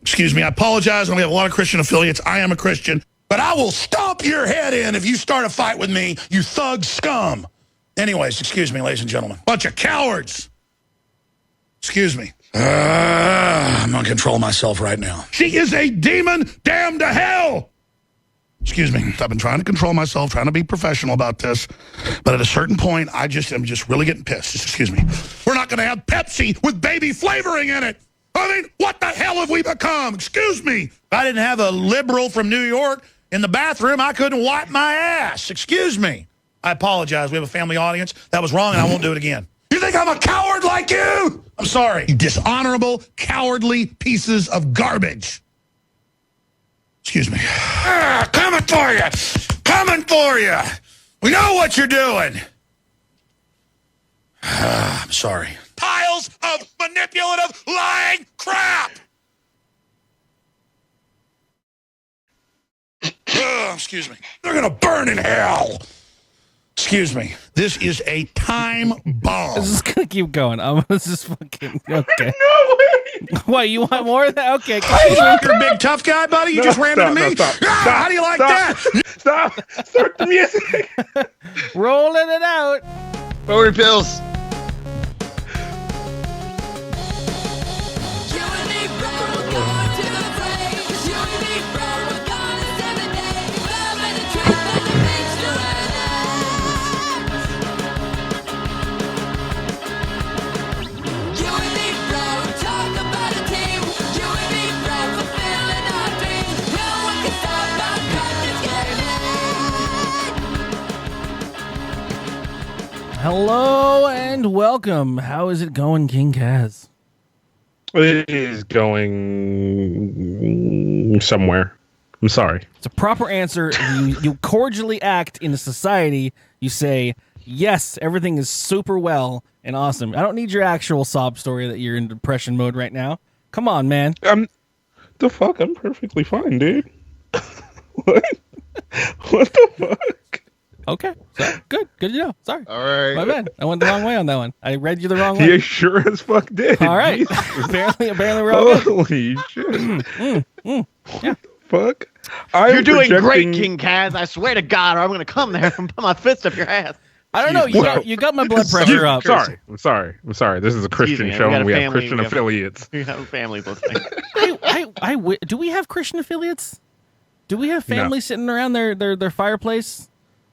Excuse me, I apologize. We have a lot of Christian affiliates. I am a Christian. But I will stomp your head in if you start a fight with me, you thug scum. Anyways, excuse me, ladies and gentlemen. Bunch of cowards. Excuse me. I'm going to control myself right now. She is a demon damned to hell. Excuse me. I've been trying to control myself, trying to be professional about this. But at a certain point, I'm just really getting pissed. Excuse me. We're not going to have Pepsi with baby flavoring in it. I mean, what the hell have we become? Excuse me. If I didn't have a liberal from New York in the bathroom, I couldn't wipe my ass. Excuse me. I apologize. We have a family audience. That was wrong, and I won't do it again. You think I'm a coward like you? I'm sorry. You dishonorable, cowardly pieces of garbage. Excuse me. Coming for you. Coming for you. We know what you're doing. I'm sorry. Piles of manipulative, lying crap. Excuse me. They're going to burn in hell. Excuse me. This is a time bomb. This is going to keep going. This is fucking... Okay. No way! What, you want more of that? Okay. You're a big tough guy, buddy? You just ran into me? Stop. How do you like that? Stop! Start the music! Rolling it out. Forward pills. Hello and welcome. How is it going, King Kaz? It is going somewhere. I'm sorry. It's a proper answer. You cordially act in a society. You say, yes, everything is super well and awesome. I don't need your actual sob story that you're in depression mode right now. Come on, man. The fuck? I'm perfectly fine, dude. What? What the fuck? Okay. So, good to know. Sorry. All right. My bad. I went the wrong way on that one. I read you the wrong way. You sure as fuck did. All right. apparently we're all good. Holy shit. Yeah. Fuck. You're doing great, King Kaz. I swear to God, or I'm going to come there and put my fist up your ass. I don't know. You got my blood pressure up. I'm sorry. This is a Christian show, and we have Christian affiliates. We have families listening. Do we have Christian affiliates? Do we have families sitting around their fireplace?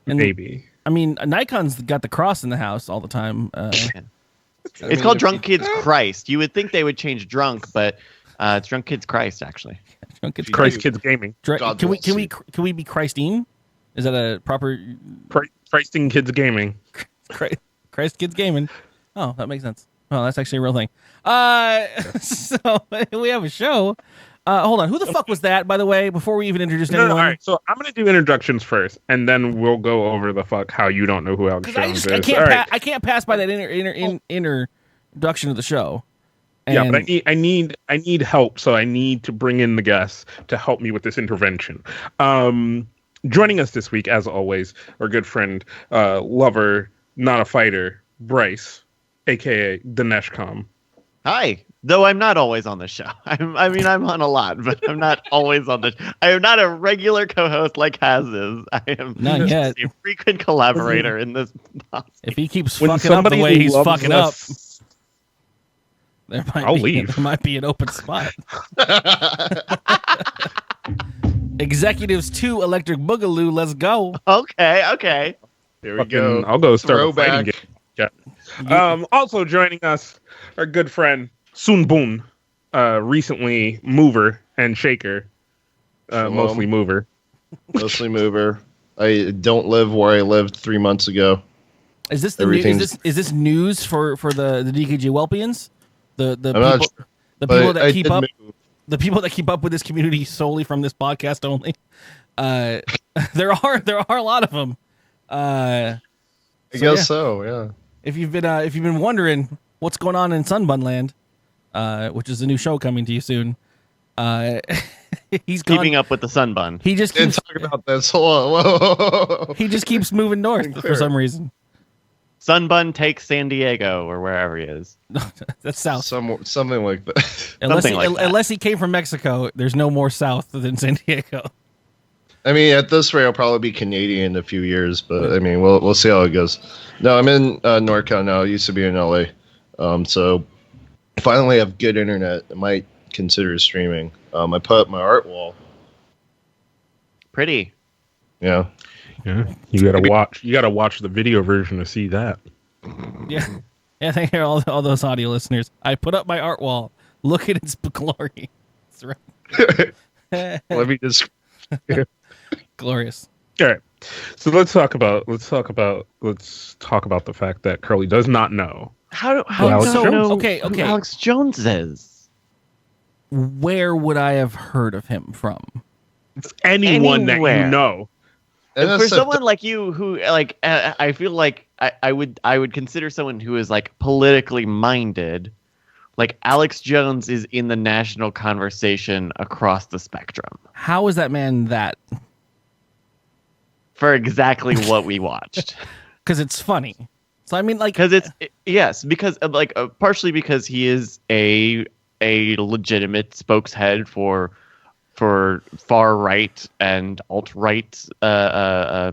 And, maybe. I mean, Nikon's got the cross in the house all the time. It's called Drunk Kids Christ. You would think they would change drunk, but it's Drunk Kids Christ, actually. Drunk Kids Christ Kids Gaming. Can we be Christine? Is that a proper Christing Kids Gaming? Christ Kids Gaming. Oh, that makes sense. Oh, that's actually a real thing. So we have a show. Hold on. Who the fuck was that, by the way, before we even introduced anyone? All right, so I'm going to do introductions first, and then we'll go over the fuck how you don't know who Alex Jones is. I can't pass by that introduction of the show. And yeah, but I need help, so I need to bring in the guests to help me with this intervention. Joining us this week, as always, our good friend, lover, not a fighter, Bryce, a.k.a. the Neshcom. Hi. Though I'm not always on the show. I'm on a lot, but I'm not always on the. I am not a regular co-host like Kaz is. I am not yet a frequent collaborator in this. If he keeps fucking up the way he's fucking up, I'll leave. There might be an open spot. Executives 2 Electric Boogaloo. Let's go. Okay. Here we go. I'll go start a fighting game. Yeah. Also joining us, our good friend Sunbun, recently mover and shaker, mostly mover. Mostly mover. I don't live where I lived 3 months ago. Is this is this news for the dkgWELPians? The people that keep up with this community solely from this podcast only. There are a lot of them. I guess so. Yeah. If you've been wondering what's going on in Sunbun Land, which is a new show coming to you soon, he's keeping up with the Sunbun. He just keeps talking about this. Whoa. He just keeps moving north for some reason. Sunbun takes San Diego or wherever he is. That's south. Something like that. Unless he came from Mexico, there's no more south than San Diego. I mean, at this rate, I'll probably be Canadian in a few years, but I mean, we'll see how it goes. No, I'm in NorCal now. I used to be in LA, so finally have good internet. I might consider streaming. I put up my art wall. Pretty. Yeah. Yeah, you gotta watch the video version to see that. Yeah. Thank you, all those audio listeners. I put up my art wall. Look at its glory. It's right. Let me just. Glorious. All right, so let's talk about the fact that Curly does not know. How Alex do you Jones? know Okay. who Alex Jones is? Where would I have heard of him from? It's anyone that Anywhere. you know. And For someone like you, who like, I feel like I would consider someone who is like politically minded. Like Alex Jones is in the national conversation across the spectrum How is that man that? for exactly what we watched. Because it's funny. So I mean, like, Because partially because he is a legitimate spokeshead for far right and alt right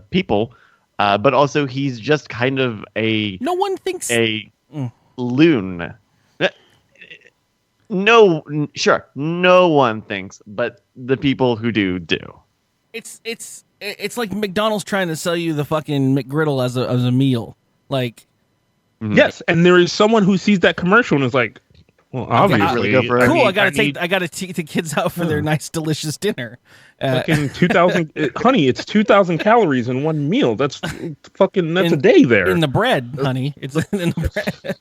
people, but also he's just kind of no one thinks a loon. No, sure, no one thinks, but the people who do. it's like McDonald's trying to sell you the fucking McGriddle as a meal. Like, Yes, and there is someone who sees that commercial and is like, well, obviously, go for it. cool. I gotta take the kids out for their nice, delicious dinner. fucking 2,000, honey. It's 2,000 calories in one meal. That's a day there. In the bread, honey. It's in the bread.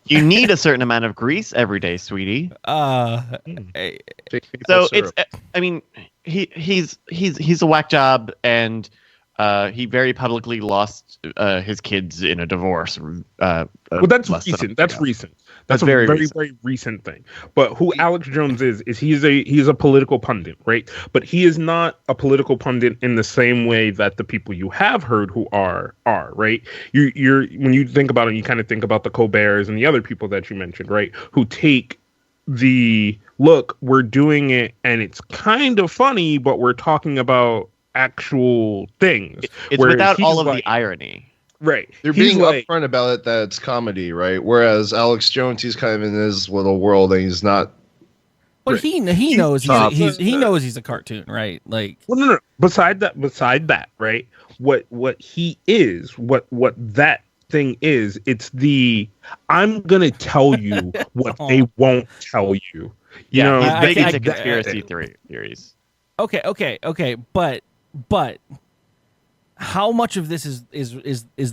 You need a certain amount of grease every day, sweetie. So it's, I mean, he's a whack job, and he very publicly lost his kids in a divorce. Well, that's recent. That's recent. That's a very very recent thing. But who Alex Jones is he's a political pundit, right? But he is not a political pundit in the same way that the people you have heard who are, right? You're when you think about it, you kind of think about the Colberts and the other people that you mentioned, right? Who take the look, we're doing it and it's kind of funny, but we're talking about actual things. It's without all of the irony. Right. They're being upfront about it that it's comedy, right? Whereas Alex Jones, he's kind of in his little world and he's not. But he knows he knows he's a cartoon, right? Like, well, no. Beside that, right? What he is, what that thing is, it's the I'm gonna tell you what they won't tell you. You know, he's big into conspiracy theories. Okay, but how much of this is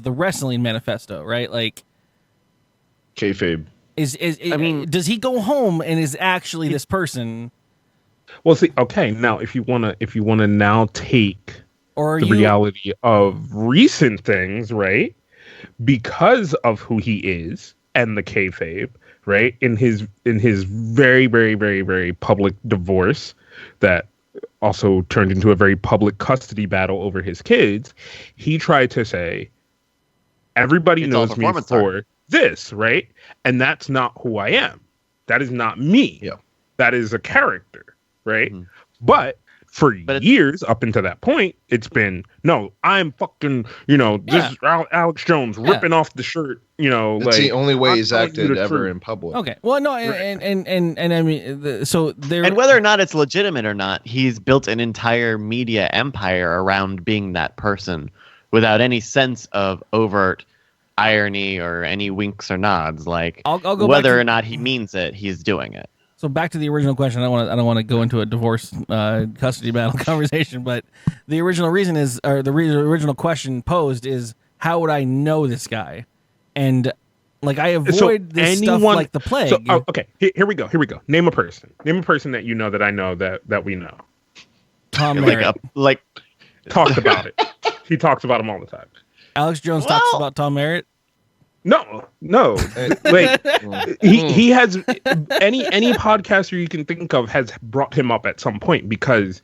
the wrestling manifesto, right? Like, Kayfabe. I mean, does he go home and is actually this person? Well, see, okay, now if you wanna now take the reality of recent things, right? Because of who he is and the kayfabe, right? In his very, very, very, very public divorce that also turned into a very public custody battle over his kids, he tried to say, everybody knows me for this, right? And that's not who I am. That is not me. Yeah. That is a character, right? Mm-hmm. But for years up until that point, it's been, no, I'm fucking, this is Alex Jones ripping off the shirt, That's like, the only way he's acted ever in public. Okay. Well, no, and I mean, so there. And whether or not it's legitimate or not, he's built an entire media empire around being that person without any sense of overt irony or any winks or nods. Like, I'll go whether or not he means it, he's doing it. So back to the original question. I don't want to go into a divorce custody battle conversation, but the original reason is, or the original question posed is, how would I know this guy? And like, I avoid this stuff like the plague. So, okay, here we go. Name a person that you know that I know that we know. Tom Merritt. Talked about it. He talks about him all the time. Alex Jones talks about Tom Merritt. No. Like, he has any podcaster you can think of has brought him up at some point, because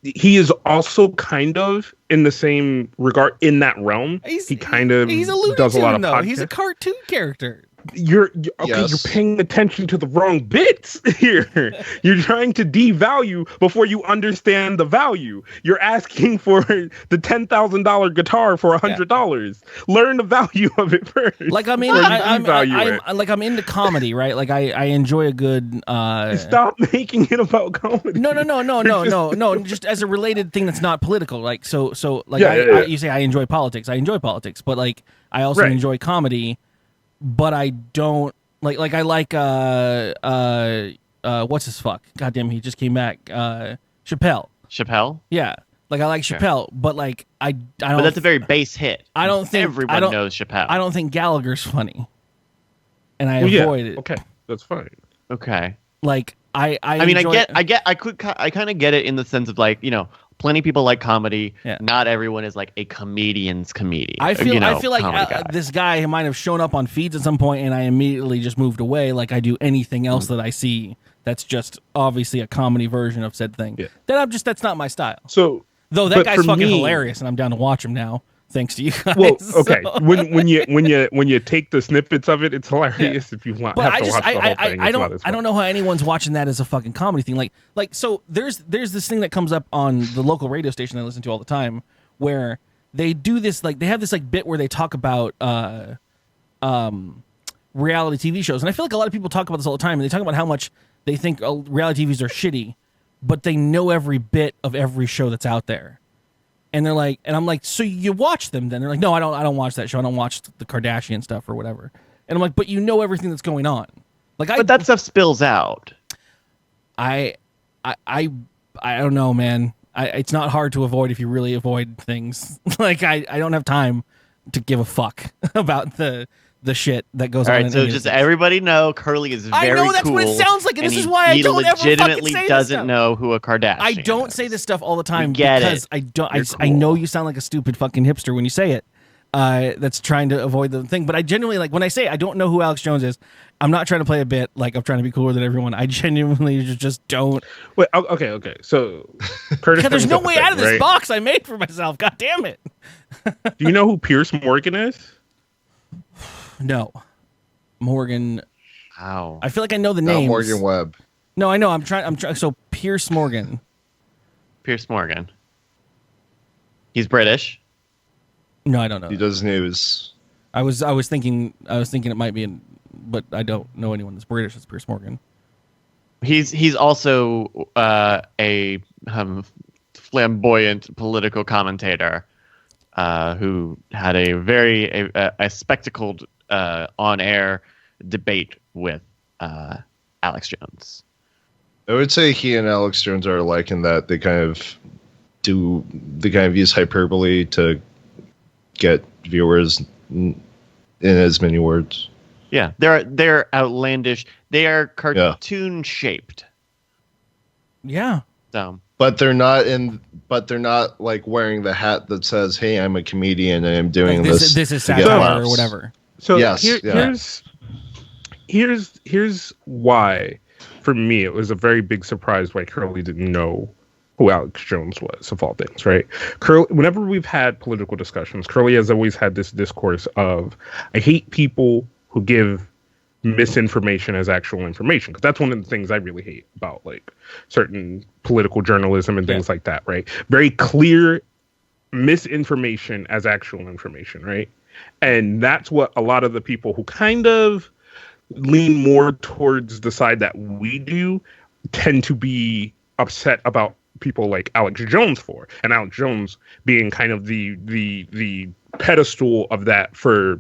he is also kind of in the same regard in that realm. He kind of does a lot of podcasts. He's a cartoon character. You're paying attention to the wrong bits here. You're trying to devalue before you understand the value. You're asking for the $10,000 guitar for $100. Learn the value of it first. Like I'm into comedy, right? Like I enjoy a good. Stop making it about comedy. No. Just as a related thing that's not political. Like so like you say I enjoy politics. I enjoy politics, but like I also enjoy comedy. But I don't like I like what's his fuck? Goddamn, he just came back. Chappelle. Chappelle? Yeah. Like I like Chappelle, but like I don't. But that's a very base hit. I don't think everyone knows Chappelle. I don't think Gallagher's funny, and I avoid it. Okay, that's fine. Okay. Like I mean, I kind of get it in the sense of like, you know, plenty of people like comedy. Yeah. Not everyone is like a comedian's comedian. I feel like this guy might have shown up on feeds at some point, and I immediately just moved away. Like I do anything else that I see that's just obviously a comedy version of said thing. Yeah. That's not my style. So though that guy's fucking hilarious, and I'm down to watch him now. Thanks to you guys. Well, okay. So. When you take the snippets of it, it's hilarious. If you want, but have to watch the whole thing. I don't know how anyone's watching that as a fucking comedy thing. Like so there's this thing that comes up on the local radio station I listen to all the time where they do this like they have this like bit where they talk about reality TV shows, and I feel like a lot of people talk about this all the time, and they talk about how much they think reality TVs are shitty, but they know every bit of every show that's out there. And they're like, and I'm like, so you watch them then? They're like, no, I don't watch that show. I don't watch the Kardashian stuff or whatever. And I'm like, but you know everything that's going on. Like, but that stuff spills out. I don't know, man. It's not hard to avoid if you really avoid things. Like, I don't have time to give a fuck about the shit that goes on. All right, so just everybody know Curly is very cool. I know that's what it sounds like, and this is why I don't ever fucking say this stuff. He legitimately doesn't know who a Kardashian I don't say this stuff all the time because I know you sound like a stupid fucking hipster when you say it. That's trying to avoid the thing, but I genuinely like when I say I don't know who Alex Jones is. I'm not trying to play a bit like I'm trying to be cooler than everyone. I genuinely just don't. Wait, okay. So, Curtis, there's no way out of this box I made for myself. God damn it! Do you know who Pierce Morgan is? No. Morgan. Ow. I feel like I know the name. Morgan Webb. No, I know. I'm trying. So Pierce Morgan. Pierce Morgan. He's British. No, I don't know. He does news. I was thinking it might be, but I don't know anyone that's British as Pierce Morgan. He's also a flamboyant political commentator who had a very spectacled on-air debate with Alex Jones. I would say he and Alex Jones are alike in that they kind of use hyperbole to get viewers in as many words. Yeah, they're outlandish. They are cartoon shaped. Yeah. So, but they're not like wearing the hat that says, "Hey, I'm a comedian and I'm doing like this is satire or whatever." So here's why, for me, it was a very big surprise why Curly didn't know who Alex Jones was, of all things, right? Curly, whenever we've had political discussions, Curly has always had this discourse of, I hate people who give misinformation as actual information, because that's one of the things I really hate about like certain political journalism and things like that, right? Very clear misinformation as actual information, right? And that's what a lot of the people who kind of lean more towards the side that we do tend to be upset about people like Alex Jones for, and Alex Jones being kind of the pedestal of that for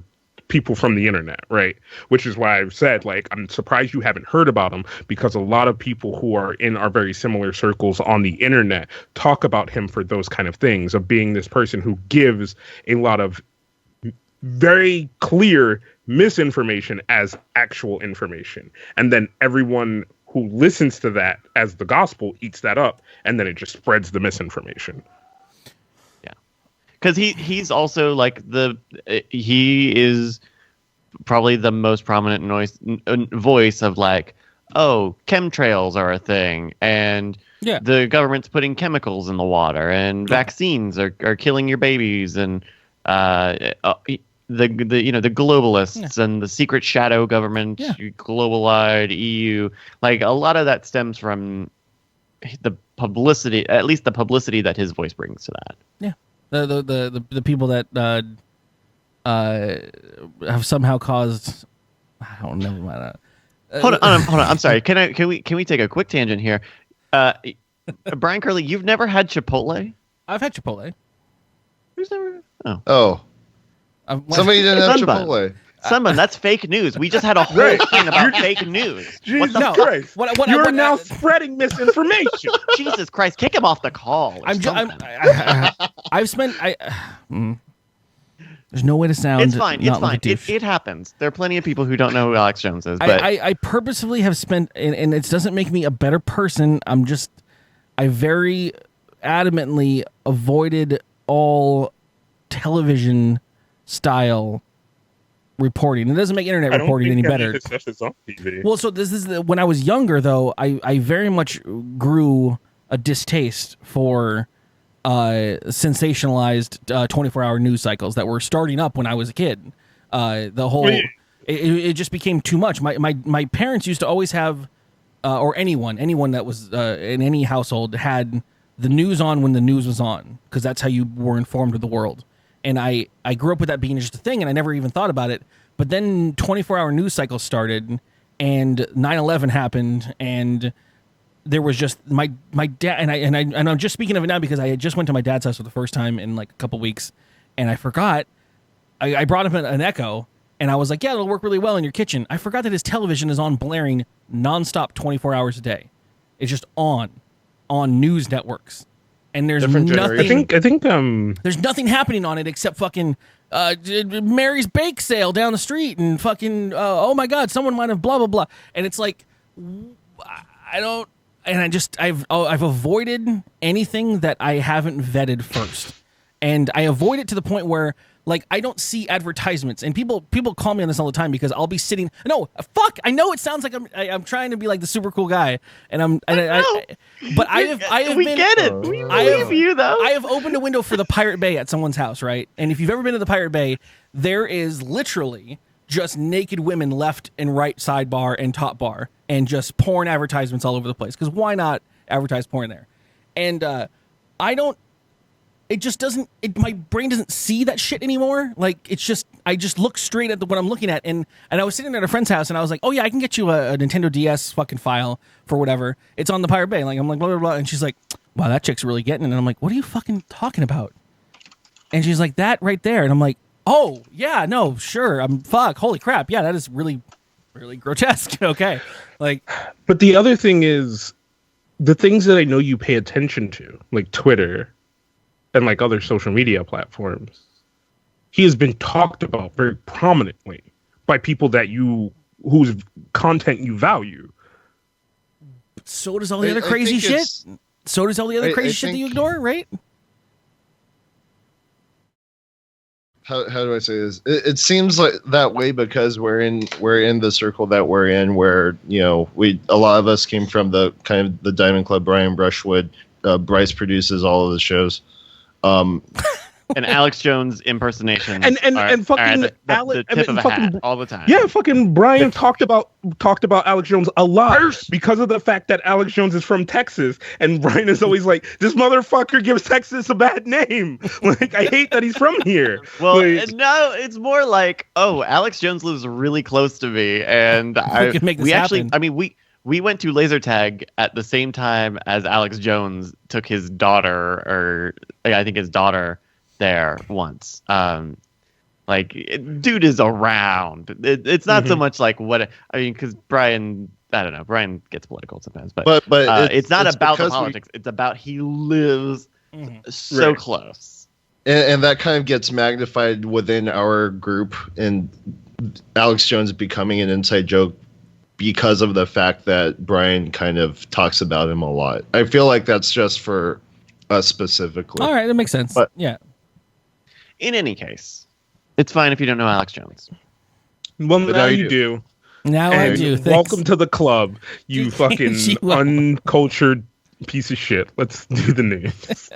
people from the internet, right? Which is why I've said, like, I'm surprised you haven't heard about him, because a lot of people who are in our very similar circles on the internet talk about him for those kind of things, of being this person who gives a lot of very clear misinformation as actual information, and then everyone who listens to that as the gospel eats that up, and then it just spreads the misinformation. Yeah, because he's also like he is probably the most prominent voice of like oh, chemtrails are a thing, and Yeah. the government's putting chemicals in the water, and vaccines are killing your babies, and the globalists and the secret shadow government, global-eyed EU, like a lot of that stems from the publicity, at least the publicity that his voice brings to that. Yeah, the people that have somehow caused. I don't never mind. Hold on. I'm sorry. Can we take a quick tangent here? Brian Curley, you've never had Chipotle? I've had Chipotle. Who's never? Oh. Somebody didn't have Sunbun. Chipotle. Sunbun, that's fake news. We just had a whole thing about fake news. Jesus What the Christ! What- You're now spreading misinformation. Jesus Christ, kick him off the call. I've spent. There's no way to sound. It's fine. It's not like fine. a douche. It happens. There are plenty of people who don't know who Alex Jones is. But I purposefully have spent, and it doesn't make me a better person. I very adamantly avoided all television style reporting. It doesn't make internet reporting any better. This stuff is on TV. Well, so this is when I was younger, though. I very much grew a distaste for sensationalized 24-hour news cycles that were starting up when I was a kid. The whole it just became too much. My parents used to always have, or anyone that was in any household had the news on when the news was on, because that's how you were informed of the world. And I grew up with that being just a thing, and I never even thought about it. But then 24-hour news cycles started, and 9/11 happened, and there was just my dad, and I'm just speaking of it now because I just went to my dad's house for the first time in like a couple weeks, and I forgot. I brought him an Echo, and I was like, yeah, it'll work really well in your kitchen. I forgot that his television is on blaring nonstop 24 hours a day. It's just on news networks. And there's Different nothing. I think There's nothing happening on it except fucking Mary's bake sale down the street and fucking oh my god, someone might have blah blah blah. And it's like I don't. And I've avoided anything that I haven't vetted first, and I avoid it to the point where like I don't see advertisements, and people call me on this all the time because I'll be sitting. No, fuck. I know it sounds like I'm trying to be like the super cool guy, and but I have we been, get it. We believe you though. I have opened a window for the Pirate Bay at someone's house, right? And if you've ever been to the Pirate Bay, there is literally just naked women left and right sidebar and top bar, and just porn advertisements all over the place. Because why not advertise porn there? And I don't. It just doesn't. My brain doesn't see that shit anymore. Like it's just. I just look straight at what I'm looking at, and I was sitting at a friend's house, and I was like, "Oh yeah, I can get you a Nintendo DS fucking file for whatever. It's on the Pirate Bay." Like I'm like blah blah blah, and she's like, "Wow, that chick's really getting it." And I'm like, "What are you fucking talking about?" And she's like, "That right there," and I'm like, "Oh yeah, no, sure. Fuck, holy crap, yeah, that is really, really grotesque." Okay, like. But the other thing is, the things that I know you pay attention to, like Twitter, and like other social media platforms, he has been talked about very prominently by people that whose content you value. So does all the other crazy shit. So does all the other crazy shit that you ignore, right? How do I say this? It seems like that way because we're in the circle that we're in, where a lot of us came from the kind of the Diamond Club. Brian Brushwood, Bryce produces all of the shows. And Alex Jones impersonation and fucking the tip of a hat all the time. Yeah, fucking Brian talked about Alex Jones a lot because of the fact that Alex Jones is from Texas, and Brian is always like, this motherfucker gives Texas a bad name. Like, I hate that he's from here. Well, like, no, it's more like, oh, Alex Jones lives really close to me, and we actually, I mean, we went to laser tag at the same time as Alex Jones took his daughter, or I think his daughter, there once. Like, dude is around. It's not so much like what I mean, because Brian, I don't know, Brian gets political sometimes, but it's not about the politics. It's about he lives so close, and that kind of gets magnified within our group, and Alex Jones becoming an inside joke because of the fact that Brian kind of talks about him a lot. I feel like that's just for us specifically. All right, that makes sense. But, yeah. In any case, it's fine if you don't know Alex Jones. Well, now you do. Now I And do. Thanks. welcome to the club, you fucking DKGWELP. uncultured piece of shit. Let's do the news.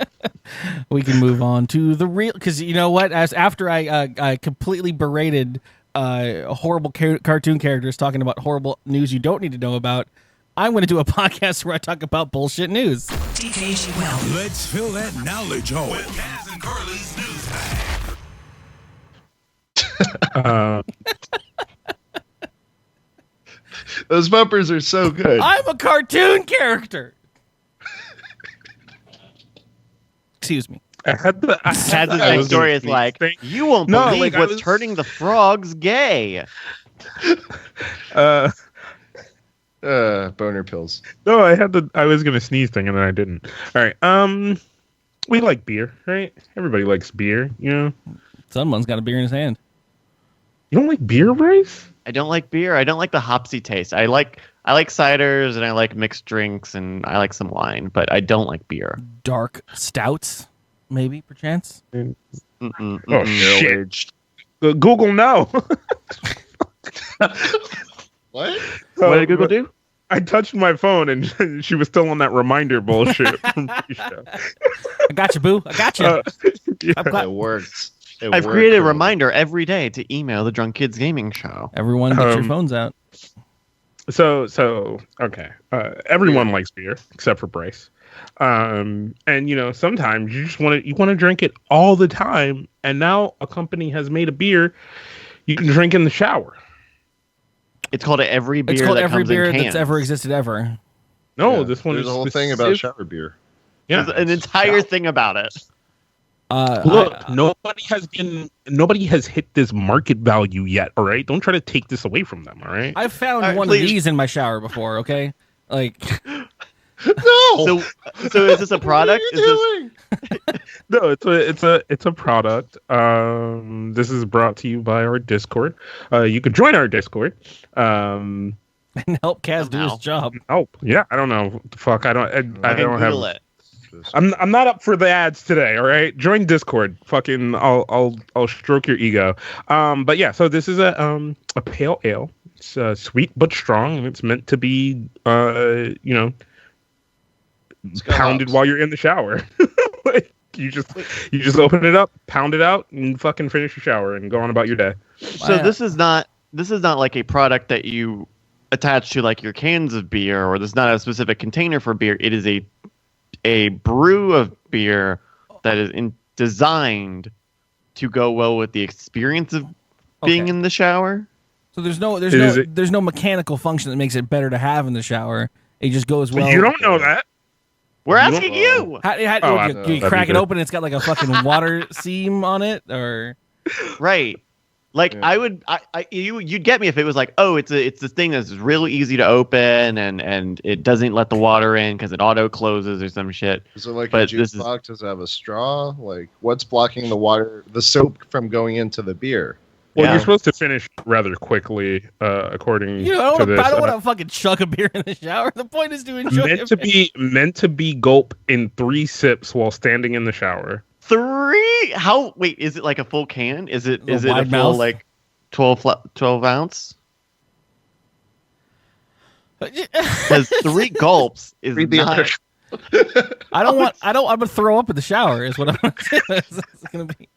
We can move on to the real, because you know what? As after I completely berated horrible cartoon characters talking about horrible news you don't need to know about, I'm going to do a podcast where I talk about bullshit news. dkgWELP. Let's fill that knowledge hole with Kaz and Carly's news bag. Those bumpers are so good. I'm a cartoon character. Excuse me. I had the Kaz's next story is like, you won't believe what's turning the frogs gay. Boner pills. No, I was gonna sneeze thing and then I didn't. All right. We like beer, right? Everybody likes beer, you know. Someone's got a beer in his hand. You don't like beer, Bryce? I don't like beer. I don't like the hopsy taste. I like ciders and I like mixed drinks and I like some wine, but I don't like beer. Dark stouts, maybe perchance. Oh shit! Google no. What? What did Google do? I touched my phone and she was still on that reminder bullshit from pre-show. I got you, boo. I got you. Yeah. I'm glad- It works. I've created a reminder every day to email the Drunk Kids Gaming Show. Everyone, get your phones out. So okay. Everyone likes beer except for Bryce. And you know, sometimes you just want to drink it all the time. And now a company has made a beer you can drink in the shower. It's called every beer. It's called that every comes beer in cans. that's ever existed ever. No, Yeah, this one there's is a whole thing about shower beer. Yeah, There's an entire thing about it. Look, nobody has hit this market value yet. All right, don't try to take this away from them. All right. I've found All right, one please. of these in my shower before. Okay, like No. So is this a product? What are you doing? No, it's a product. This is brought to you by our Discord. You could join our Discord. and help Kaz do his job. Oh yeah, I don't know. What the fuck, I don't Google have. it. I'm not up for the ads today. All right, join Discord. Fucking, I'll stroke your ego. But yeah, so this is a pale ale. It's sweet but strong, and it's meant to be you know, pounded while you're in the shower. Like you just open it up, pound it out, and fucking finish your shower and go on about your day. So this is not like a product that you attach to like your cans of beer, or there's not a specific container for beer. It is a brew of beer that is designed to go well with the experience of being in the shower. So there's no mechanical function that makes it better to have in the shower. It just goes well. You don't know that. We're asking you. How do you crack it open? And it's got like a fucking water seam on it, or Right. Like you'd get me if it was like, oh, it's this thing that's really easy to open and it doesn't let the water in because it auto closes or some shit. Is it like But a juice this box? Does it have a straw? Like, what's blocking the water, the soap from going into the beer? Well, Yeah. you're supposed to finish rather quickly, according you know, to this. I don't want to fucking chug a beer in the shower. The point is to enjoy it. meant to be gulp in 3 sips while standing in the shower. 3? How? Wait, is it like a full can? Is it a wide full mouth? like 12 ounce? Because 3 gulps is Read the not. official- I'm gonna throw up in the shower. Is what I'm gonna do. It's gonna be.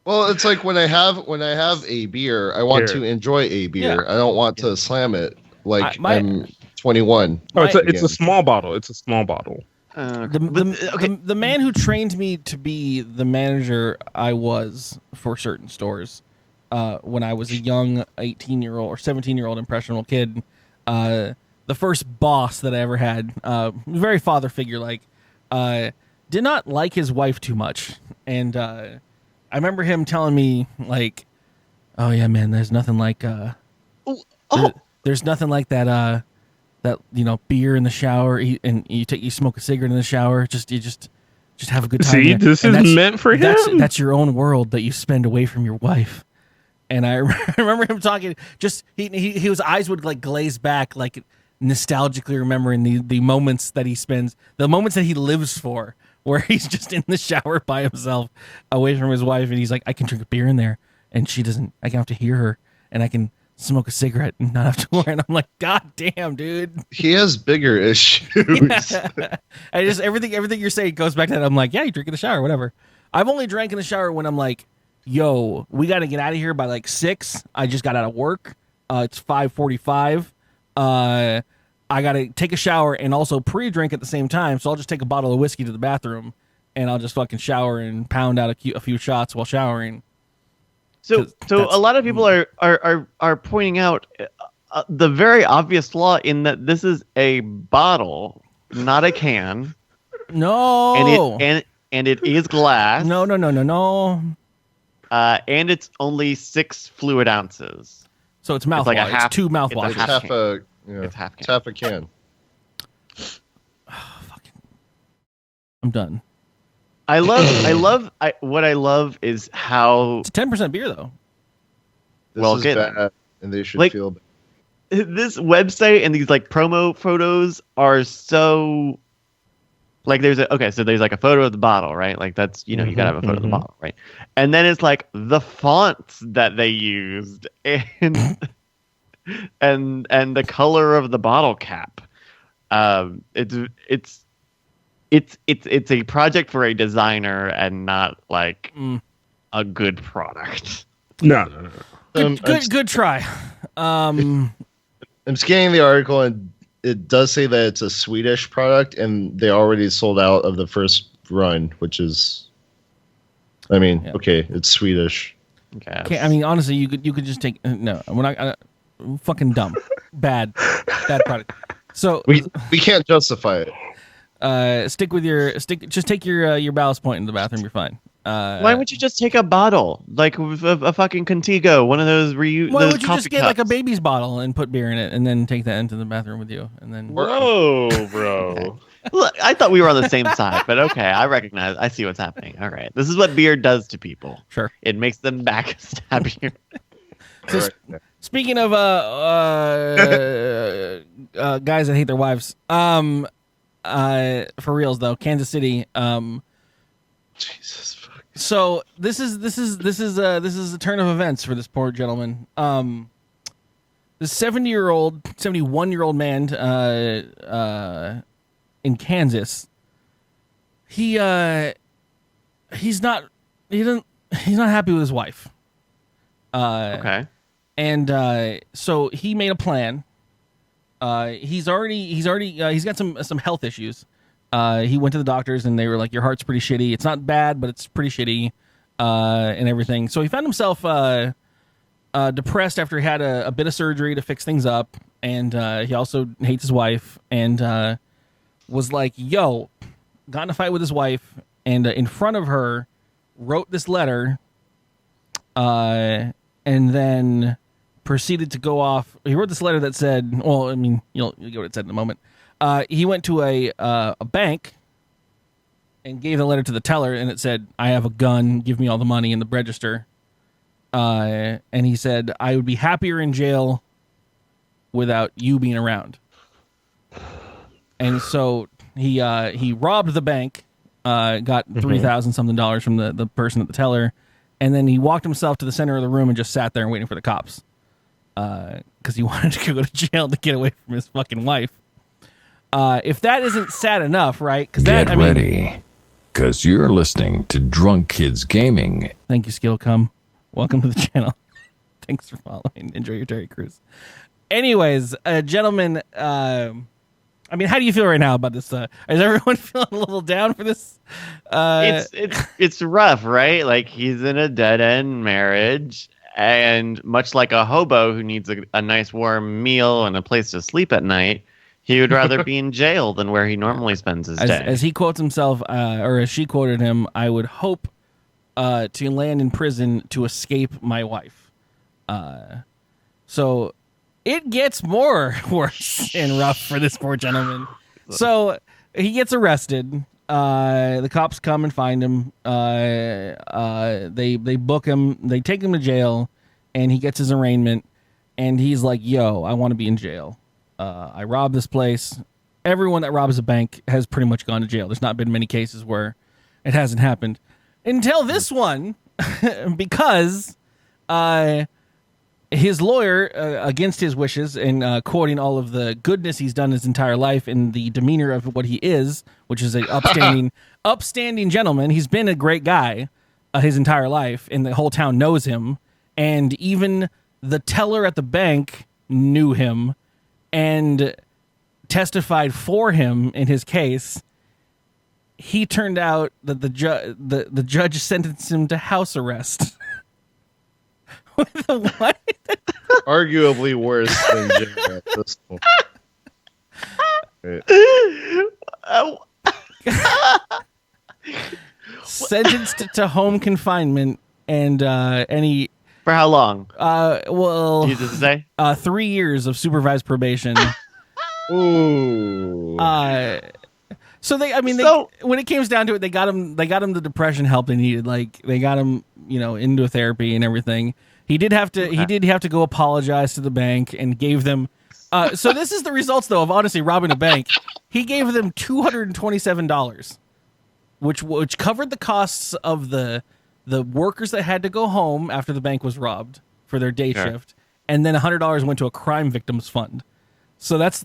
Well, it's like when I have a beer, I want to enjoy a beer. Yeah. I don't want to slam it like my- I'm 21. Oh, it's again. a small bottle. It's a small bottle. The man who trained me to be the manager I was for certain stores when I was a young 18-year-old or 17-year-old impressionable kid, the first boss that I ever had, very father figure like, did not like his wife too much. And I remember him telling me like, oh yeah, man, there's nothing like there's nothing like that beer in the shower, and you smoke a cigarette in the shower. You just have a good time. See, there. this And is meant for him. That's your own world that you spend away from your wife. And I remember him talking. Just his eyes would like glaze back, like nostalgically remembering the moments that he spends, the moments that he lives for, where he's just in the shower by himself, away from his wife, and he's like, I can drink a beer in there, and she doesn't. I can have to hear her, and I can smoke a cigarette and not have to worry. And I'm like, God damn, dude. He has bigger issues. I just everything you're saying goes back to that. I'm like, yeah, you drink in the shower, whatever. I've only drank in the shower when I'm like, yo, we got to get out of here by like 6. I just got out of work. It's 5:45. I got to take a shower and also pre-drink at the same time. So I'll just take a bottle of whiskey to the bathroom and I'll just fucking shower and pound out a few shots while showering. So a lot of people are pointing out the very obvious flaw in that this is a bottle, not a can. No. And it is glass. No. And it's only 6 fluid ounces. So it's mouthwash. Like it's 2 mouthwashes. It's half can. It's half a can. I'm done. What I love is how it's a 10% beer though. This well, is good. bad, and they should Like, feel bad. This website and these like promo photos are so like there's like a photo of the bottle, right? Like that's you gotta have a photo of the bottle, right? And then it's like the fonts that they used and the color of the bottle cap. It's a project for a designer and not like a good product. No. Good try. I'm scanning the article, and it does say that it's a Swedish product, and they already sold out of the first run, which is, okay, it's Swedish. Okay, I mean, honestly, you could just take no. We're not fucking dumb, bad product. So we can't justify it. Just take your ballast point in the bathroom. You're fine. Why wouldn't you just take a bottle like a fucking Contigo, one of those Why those would you coffee just get cups? like a baby's bottle and put beer in it, and then take that into the bathroom with you, and then Whoa, bro. Look, I thought we were on the same side, but okay, I see what's happening. All right, this is what beer does to people. Sure, it makes them backstab you. So speaking of guys that hate their wives, for reals though, Kansas City. Jesus fuck. So this is a turn of events for this poor gentleman. This 71-year-old man in Kansas. He's not happy with his wife. Okay. And so he made a plan. He's got some health issues. He went to the doctors and they were like, your heart's pretty shitty. It's not bad, but it's pretty shitty, and everything. So he found himself depressed after he had a bit of surgery to fix things up. And he also hates his wife and was like, yo, got in a fight with his wife and in front of her wrote this letter and then proceeded to go off. He wrote this letter that said, well, I mean, you'll get what it said in a moment. He went to a bank and gave the letter to the teller, and it said, I have a gun, give me all the money in the register. And he said, I would be happier in jail without you being around. And so he robbed the bank, got $3,000 something from the person at the teller, and then he walked himself to the center of the room and just sat there and waiting for the cops. Because he wanted to go to jail to get away from his fucking wife. If that isn't sad enough, right? Get ready, because you're listening to Drunk Kids Gaming. Thank you, Skillcum. Welcome to the channel. Thanks for following. Enjoy your Terry Crews. Anyways, gentlemen, how do you feel right now about this? Is everyone feeling a little down for this? It's rough, right? Like he's in a dead end marriage, and much like a hobo who needs a nice warm meal and a place to sleep at night, he would rather be in jail than where he normally spends his day. As he quotes himself, or as she quoted him, I would hope to land in prison to escape my wife. So it gets more worse and rough for this poor gentleman. So he gets arrested. The cops come and find him. They book him. They take him to jail, and he gets his arraignment. And he's like, "Yo, I want to be in jail. I robbed this place." Everyone that robs a bank has pretty much gone to jail. There's not been many cases where it hasn't happened until this one, because his lawyer, against his wishes, and quoting all of the goodness he's done his entire life and the demeanor of what he is, which is a upstanding gentleman. He's been a great guy his entire life, and the whole town knows him. And even the teller at the bank knew him and testified for him in his case. He turned out that the judge sentenced him to house arrest. With a what? Arguably worse than jail at this point. Sentenced to home confinement and any For how long? well, Did you say? 3 years of supervised probation. Ooh. So they, I mean, when it comes down to it, they got him the depression help they needed. Like they got him, into therapy and everything. He did have to go apologize to the bank and gave them. So this is the results though of honestly robbing a bank. He gave them $227, which covered the costs of the workers that had to go home after the bank was robbed for their day shift, and then $100 went to a crime victims fund. So that's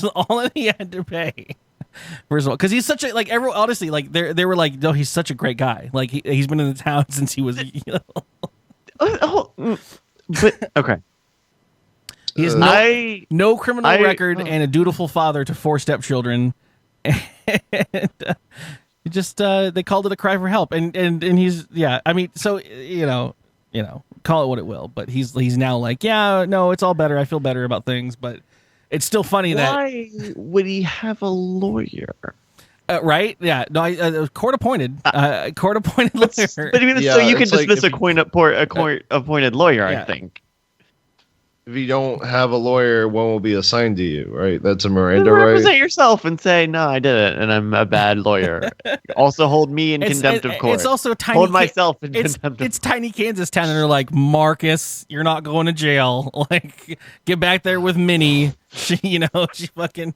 all that he had to pay. First of all, because he's such a everyone honestly they were like, no, he's such a great guy. Like he's been in the town since he was. But okay. He has no criminal record and a dutiful father to 4 stepchildren. And he just they called it a cry for help, and he's I mean, so call it what it will, but he's now like, yeah, no, it's all better. I feel better about things, but it's still funny Why would he have a lawyer? Right? Yeah. No, court appointed. Court appointed lawyer. But I mean, so you can dismiss a appointed lawyer, I think. If you don't have a lawyer, one will be assigned to you, right? That's a Miranda right. Represent yourself and say, no, I did it, and I'm a bad lawyer. Also hold me in contempt of court. It's also tiny. Hold myself in contempt of court. It's tiny Kansas town, and they're like, Marcus, you're not going to jail. Like, get back there with Minnie. She fucking...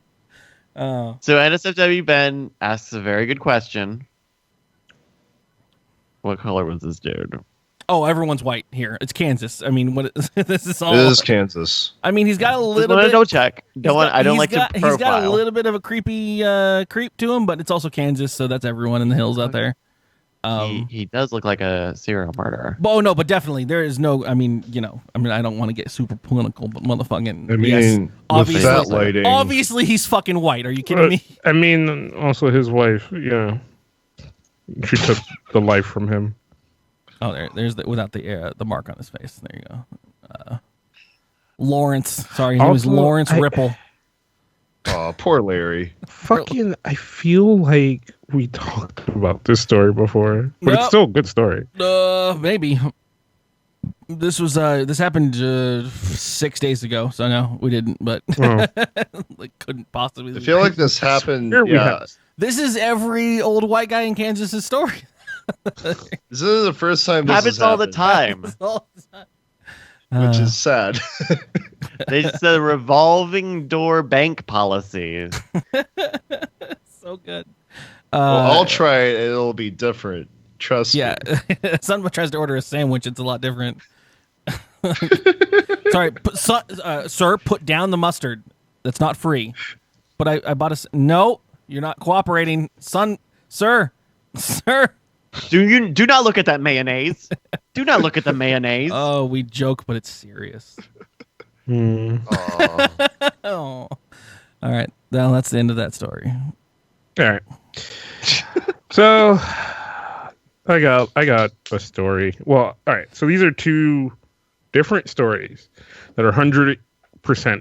So NSFW Ben asks a very good question. What color was this dude? Oh, everyone's white here. It's Kansas. I mean, what this is all. It is Kansas. I mean, he's got a little bit. Don't check. I don't like to profile. He's got a little bit of a creepy creep to him, but it's also Kansas, so that's everyone in the hills out there. He does look like a serial murderer. Oh no, but definitely there is no. I mean, I don't want to get super political, but motherfucking. I mean, yes, with that lighting. Obviously, he's fucking white. Are you kidding me? I mean, also his wife. Yeah, she took the life from him. Oh, there's without the mark on his face. There you go. Lawrence. Sorry, his name is Lawrence Ripple. Oh, poor Larry. Fucking, I feel like we talked about this story before, but it's still a good story. Maybe. This happened 6 days ago, so no, we didn't. But couldn't possibly. I feel like this happened. This is every old white guy in Kansas' story. This is the first time this happens all the time. Which is sad. It's a revolving door bank policy. So good. I'll try it. It'll be different. Trust me. Sunbun tries to order a sandwich. It's a lot different. Sorry, sir, put down the mustard. That's not free. But I bought no, you're not cooperating. Sir. Do not look at that mayonnaise. Do not look at the mayonnaise. Oh, we joke, but it's serious. Aw. Oh. All right. Well, that's the end of that story. All right. So I got a story. Well, all right. So these are 2 different stories that are 100%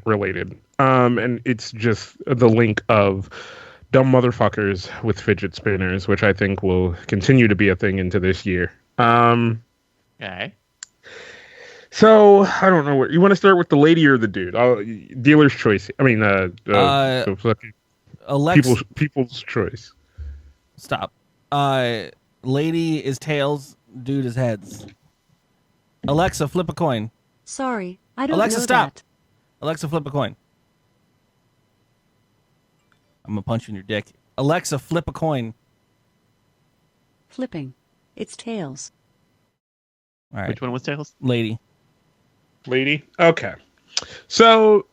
related. And it's just the link of dumb motherfuckers with fidget spinners, which I think will continue to be a thing into this year. Okay. So I don't know. You want to start with the lady or the dude? Dealer's choice. I mean, Alexa, people's choice. Stop. Lady is tails, dude is heads. Alexa, flip a coin. Sorry, I don't Alexa, know stop. that. Alexa, flip a coin. I'm gonna punch you in your dick. Alexa, flip a coin. Flipping. It's tails. All right. Which one was tails? Lady. lady. Okay, so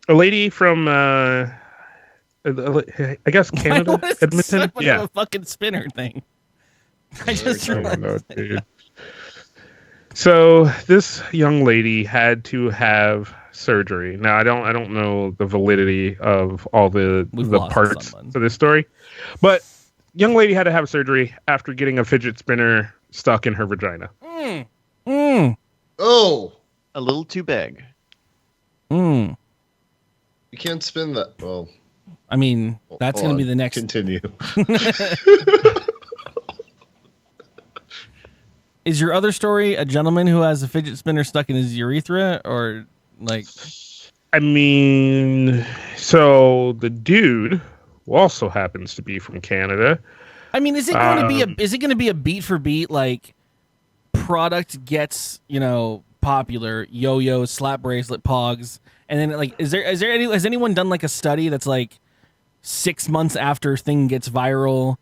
a lady from I guess Canada, Why was it so Edmonton. much of a fucking spinner thing? I just I don't realized. know, dude. So this young lady had to have surgery. Now I don't know the validity of all the lost parts someone. to this story, but young lady had to have surgery after getting a fidget spinner stuck in her vagina. Oh, A little too big. you can't spin that. Well, I mean, that's going to be the next. Continue. Is your other story a gentleman who has a fidget spinner stuck in his urethra, or like? I mean, so the dude who also happens to be from Canada. I mean, is it going to be a beat for beat like product gets popular yo-yo slap bracelet pogs, and then like has anyone done like a study that's like 6 months after thing gets viral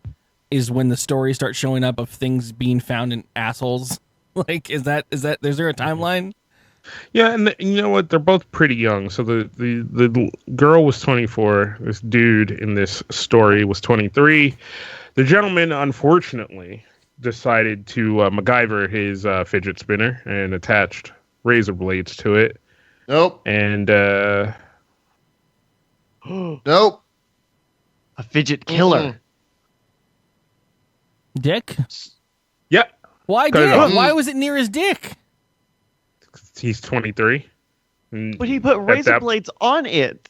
is when the stories start showing up of things being found in assholes? Like, is there a timeline? Yeah, and you know what? They're both pretty young. So the girl was 24. This dude in this story was 23. The gentleman, unfortunately, decided to MacGyver his fidget spinner and attached razor blades to it. Nope. And Nope. A fidget killer. Dick? yeah, Why Cut it dick? off. Why was it near his dick? he's 23. And But he put at razor that- blades on it.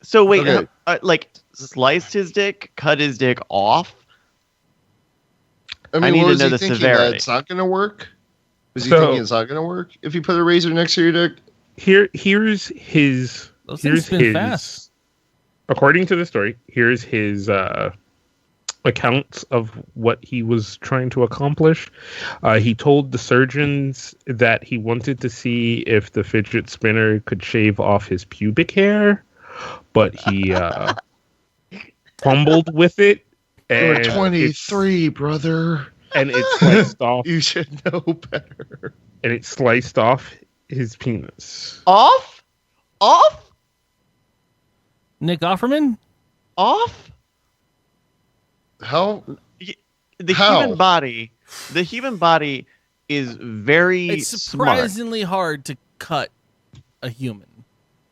So wait, Okay. like sliced his dick, cut his dick off. I I mean, need what to was know he the thinking? severity. That it's not going to work? Was he So- thinking it's not going to work if you put a razor next to your dick? Here's his. Those things Here's spin his. fast. According to the story, here's his accounts of what he was trying to accomplish. He told the surgeons that he wanted to see if the fidget spinner could shave off his pubic hair, but he fumbled with it. You're And 23, brother. and it sliced off. You should know better. And it sliced off his penis. Off? Nick Offerman? Off? How? The How? human body is very It's smart. surprisingly hard to cut a human.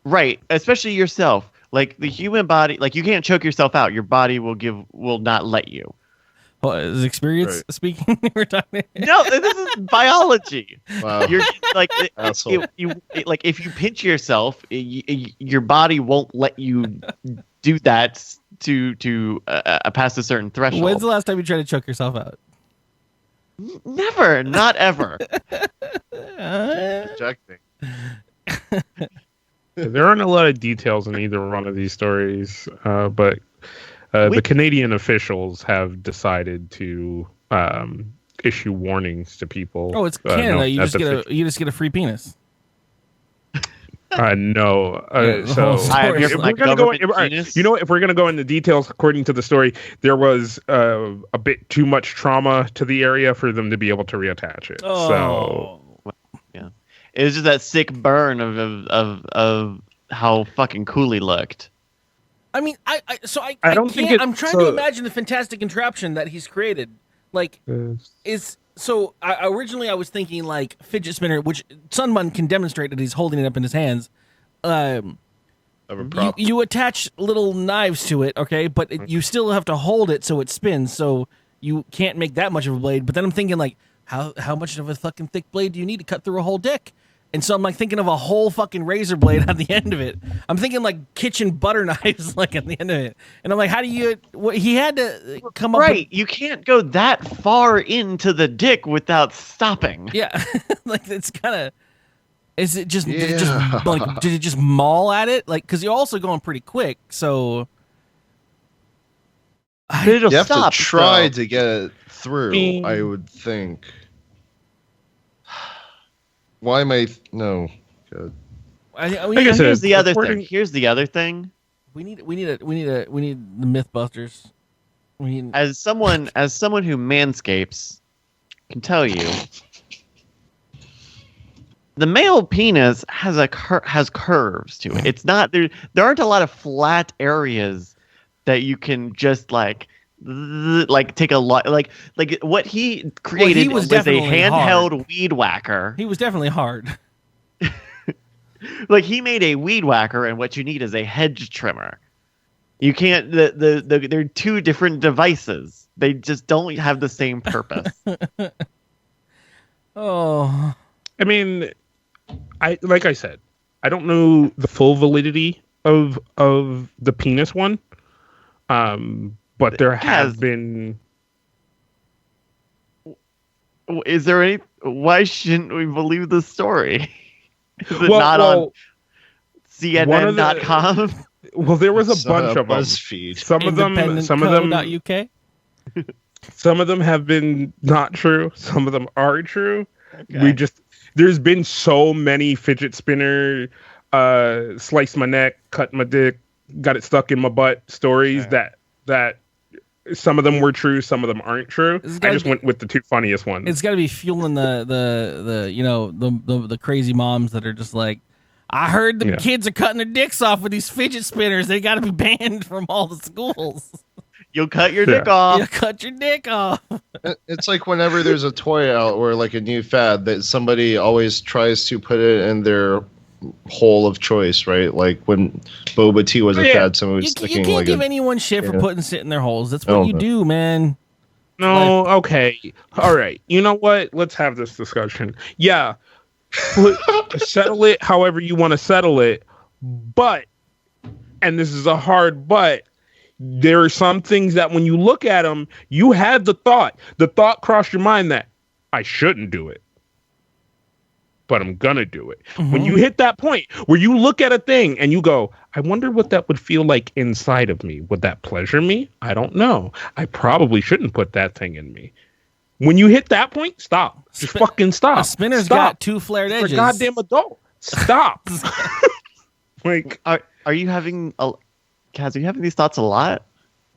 Right, especially yourself. Like the human body, like you can't choke yourself out. Your body will not let you. Well, is experience Right. speaking? We're talking. No, this is biology. Wow. You're like Asshole. like if you pinch yourself, your body won't let you do that to past a certain threshold. When's the last time you tried to choke yourself out? Never, not ever. Projecting. There aren't a lot of details in either one of these stories, but the Canadian officials have decided to issue warnings to people. Oh, it's Canada. no, you at just get a free penis. No. Yeah, the So whole story. if we're gonna go, if we're gonna go into details, according to the story, there was a bit too much trauma to the area for them to be able to reattach it. Oh. So It was just that sick burn of how fucking cool he looked. I mean, I don't think can't. it- I'm trying so- to imagine the fantastic contraption that he's created. Like, originally I was thinking like fidget spinner, which Sunbun can demonstrate that he's holding it up in his hands. Of a prop. You attach little knives to it, okay, but you still have to hold it so it spins. So you can't make that much of a blade. But then I'm thinking like, how much of a fucking thick blade do you need to cut through a whole dick? And so I'm like thinking of a whole fucking razor blade at the end of it. I'm thinking like kitchen butter knives like at the end of it. And I'm like, how do you? He had to come up. Right, you can't go that far into the dick without stopping. Yeah, like it's kind of. Is it just? Yeah. Did it just maul at it? Like, because you're also going pretty quick. So But it'll You have stop. to try though. to get it through, I would think. Why am I... No. Good. I Like I said, Here's the other according- thing. Here's the other thing. we need the MythBusters. I mean, as someone who manscapes can tell you, the male penis has has curves to it. It's not there. There aren't a lot of flat areas that you can just like take a lot like what he created was was a definitely handheld hard. weed whacker. he was definitely hard. Like he made a weed whacker, and what you need is a hedge trimmer. You can't. They're two different devices. They just don't have the same purpose. Oh, I mean, like I said, I don't know the full validity of the penis one. But there have been. Is there any? Why shouldn't we believe the story? Is it not on CNN.com? Well, there was a bunch of them. BuzzFeed. Some of them. UK. Some of them have been not true. Some of them are true. Okay. There's been so many fidget spinner, slice my neck, cut my dick, got it stuck in my butt stories that some of them were true, some of them aren't true. I just went with the two funniest ones. It's got to be fueling the crazy moms that are just like, I heard the kids are cutting their dicks off with these fidget spinners. They got to be banned from all the schools. You'll cut your dick off. You'll cut your dick off. It's like whenever there's a toy out or like a new fad that somebody always tries to put it in their hole of choice, right? Like when boba tea was a fad, someone was sticking you can't like give anyone shit for putting shit in their holes. That's what Oh, you no. do, man. No, okay. All right. You know what? Let's have this discussion. Yeah. Settle it however you want to settle it. But, and this is a hard but, there are some things that when you look at them, you had the thought crossed your mind that I shouldn't do it, but I'm gonna do it. Mm-hmm. When you hit that point where you look at a thing and you go, I wonder what that would feel like inside of me. Would that pleasure me? I don't know. I probably shouldn't put that thing in me. When you hit that point, stop. Just fucking stop. A spinner's stop. got two flared edges. You're a goddamn adult. Stop. Like, are you having Kaz, are you having these thoughts a lot?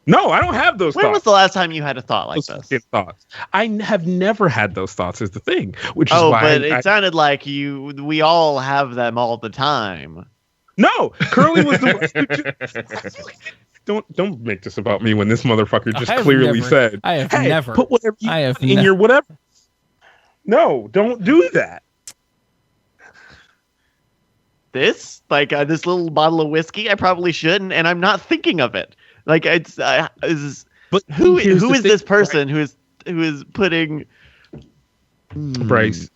No, I don't have those thoughts. When was the last time you had a thought like this? Thoughts. I have never had those thoughts is the thing, which is why but it sounded like we all have them all the time. No, Curly was the Don't make this about me when this motherfucker just clearly said, I have never put whatever you want in your whatever. No, don't do that. This little bottle of whiskey, I probably shouldn't, and I'm not thinking of it. Like but who is this person who is putting Bryce?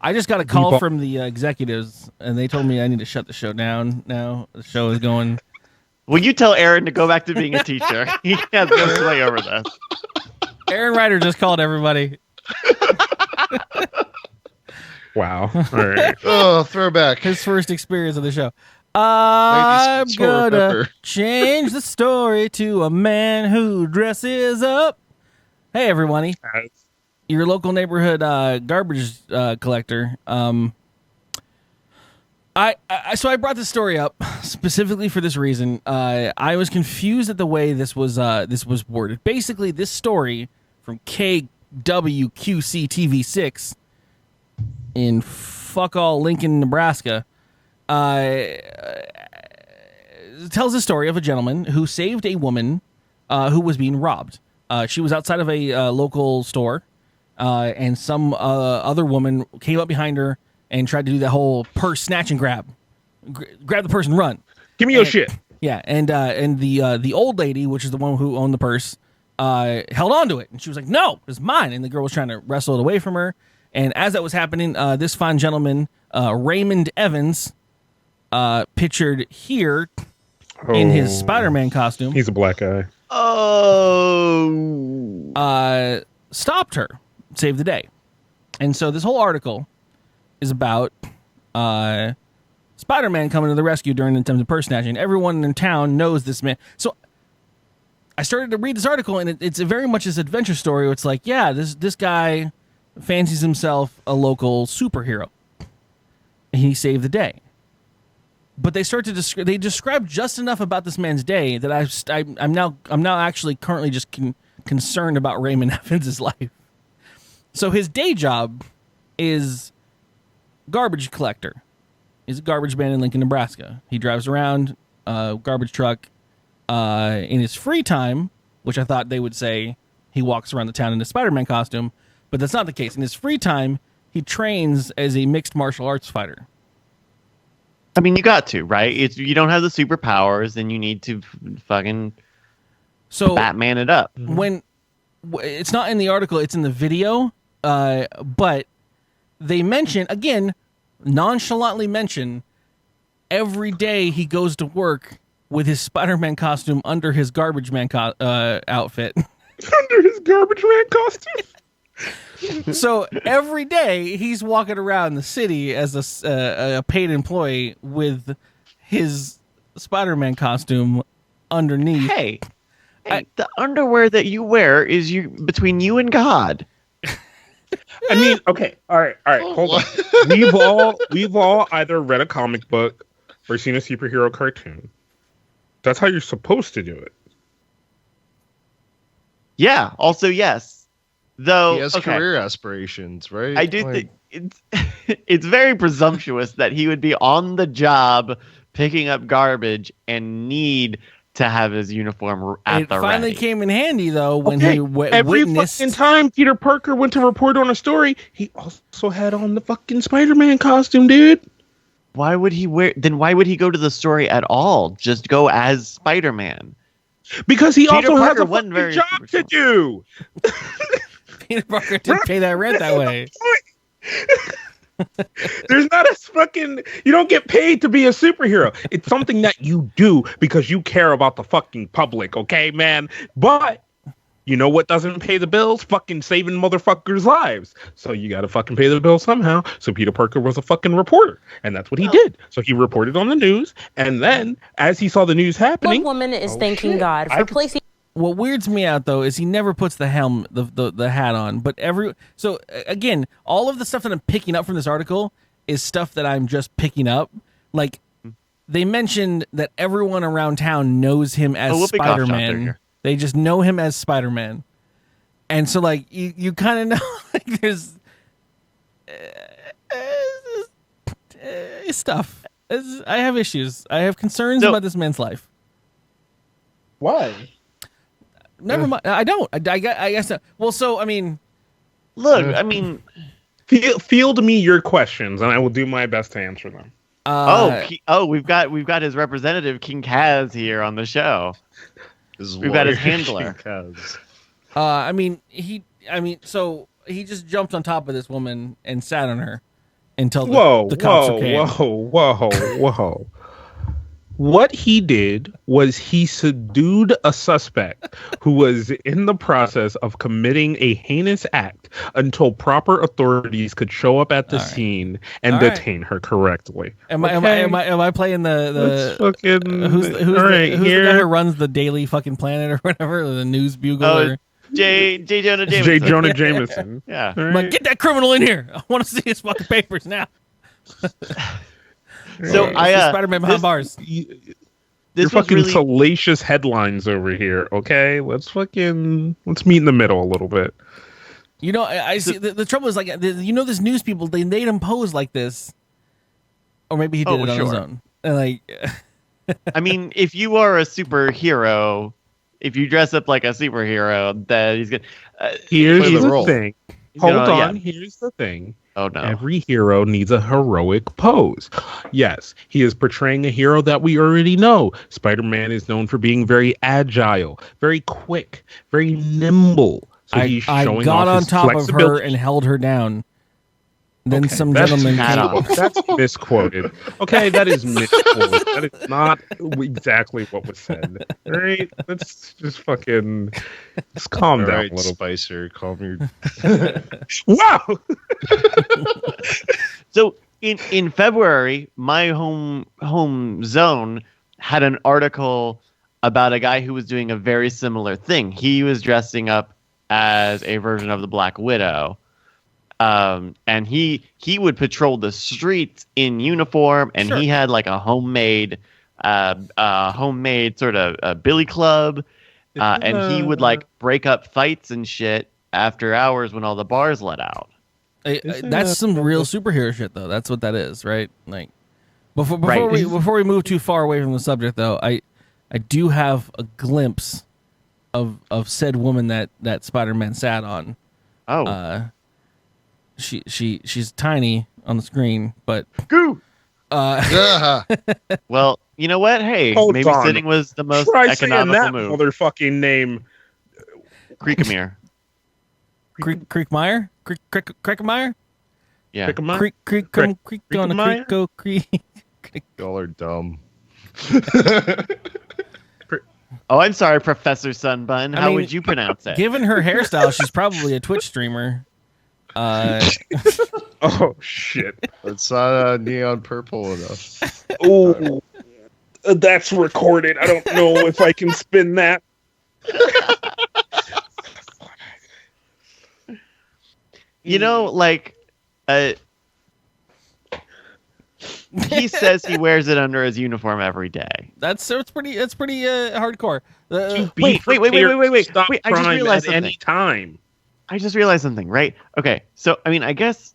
I just got a call from the executives, and they told me I need to shut the show down now. The show is going. Will you tell Aaron to go back to being a teacher? He has no sway over this. Aaron Ryder just called everybody. Wow. All right. Oh, throwback. His first experience of the show. I'm gonna change the story to a man who dresses up. Hey, everybody. Your local neighborhood garbage collector. So I brought this story up specifically for this reason. I was confused at the way this was worded. Basically, this story from KWQC TV6 in fuck all Lincoln, Nebraska, tells the story of a gentleman who saved a woman who was being robbed. She was outside of a local store, and some other woman came up behind her and tried to do that whole purse snatch and grab the purse and run. Give me your shit. Yeah, and the old lady, which is the one who owned the purse, held on to it, and she was like, "No, it's mine." And the girl was trying to wrestle it away from her. And as that was happening, this fine gentleman, Raymond Evans, pictured here in his Spider-Man costume, he's a black guy. Stopped her, saved the day. And so this whole article is about Spider-Man coming to the rescue during the attempted purse snatching. Everyone in town knows this man. So I started to read this article, and it's very much this adventure story. Where it's like, yeah, this guy fancies himself a local superhero, and he saved the day. But they start to describe just enough about this man's day that I'm now actually currently just concerned about Raymond Evans' life. So his day job is garbage collector. He's a garbage man in Lincoln, Nebraska. He drives around a garbage truck. In his free time, which I thought they would say he walks around the town in a Spider-Man costume, but that's not the case. In his free time, he trains as a mixed martial arts fighter. I mean, you got to, right? You don't have the superpowers, then you need to fucking Batman it up. When it's not in the article, it's in the video, but they mention, again, nonchalantly mention, every day he goes to work with his Spider-Man costume under his garbage man outfit. Under his garbage man costume? So every day he's walking around the city as a paid employee with his Spider-Man costume underneath. Hey, the underwear that you wear is between you and God. I mean, okay, all right, hold on. We've all either read a comic book or seen a superhero cartoon. That's how you're supposed to do it. Yeah. Also, yes. Though he has career aspirations, right? I do think it's very presumptuous that he would be on the job picking up garbage and need to have his uniform at the ready. It finally came in handy though when he every witnessed. fucking time Peter Parker went to report on a story, he also had on the fucking Spider-Man costume, dude. Why would he why would he go to the story at all? Just go as Spider-Man. Because he Peter also Parker has a fucking job to do. Peter Parker didn't pay that rent that way. There's not a fucking... You don't get paid to be a superhero. It's something that you do because you care about the fucking public, okay, man? But... You know what doesn't pay the bills? Fucking saving motherfuckers' lives. So you gotta fucking pay the bills somehow. So Peter Parker was a fucking reporter. And that's what he did. So he reported on the news. And then, as he saw the news happening... One woman is thanking God for placing... What weirds me out, though, is he never puts the helm, the hat on. But So, again, all of the stuff that I'm picking up from this article is stuff that I'm just picking up. Like, they mentioned that everyone around town knows him as Spider-Man. They just know him as Spider-Man. And so, like, you kind of know, like, there's stuff. I have issues. I have concerns about this man's life. Why? Never mind. I don't. I guess. Well, so, I mean. Look, I mean. Field me your questions, and I will do my best to answer them. We've got his representative, King Kaz, here on the show. We've got his handler. So he just jumped on top of this woman and sat on her until the cops came. Whoa. What he did was he subdued a suspect who was in the process of committing a heinous act until proper authorities could show up at the scene and detain her correctly. Am I playing the who's the guy who runs the Daily fucking Planet or whatever, the News Bugle? J. Jonah Jameson. J. Jonah Jameson. Yeah. I'm like, get that criminal in here. I want to see his fucking papers now. So Spider-Man behind bars. You're fucking salacious headlines over here, okay? Let's meet in the middle a little bit. You know, I see the trouble is, like, there's news people, they made him pose like this, or maybe he did it on his own. And, like, I mean, if you are a superhero, if you dress up like a superhero, that he's gonna. Here's the thing. Hold on. Here's the thing. Oh, no. Every hero needs a heroic pose. Yes, he is portraying a hero that we already know. Spider-Man is known for being very agile, very quick, very nimble. So he's showing I got off on his top of flexibility. her and held her down. Then some gentleman came. That's misquoted. Okay, that is misquoted. That is not exactly what was said. All right, let's just fucking calm down a little. Spicer, calm your. Wow. So in February, my home zone had an article about a guy who was doing a very similar thing. He was dressing up as a version of the Black Widow. And he would patrol the streets in uniform, and he had like a homemade sort of billy club, and he would like break up fights and shit after hours when all the bars let out. That's some real superhero shit, though. That's what that is, right? Like before we move too far away from the subject, though, I do have a glimpse of said woman that Spider-Man sat on. Oh, she's tiny on the screen, but goo. Yeah. Well, you know what? Hey, Hold maybe on. sitting was the most Try saying economical that move. motherfucking name. Creekamere. Creekmeyer? Creekmeyer? Yeah. Crickama? Creek on a Creekmeyer? creek go creek. Y'all are dumb. Oh, I'm sorry, Professor Sunbun. I How mean, would you pronounce it? Given her hairstyle, she's probably a Twitch streamer. Oh shit! It's not neon purple enough. Oh, that's recorded. I don't know if I can spin that. You know, like, he says he wears it under his uniform every day. It's pretty hardcore. Wait. Stop Wait, I just crime realized at any something. time. I just realized something, right? Okay, so, I mean, I guess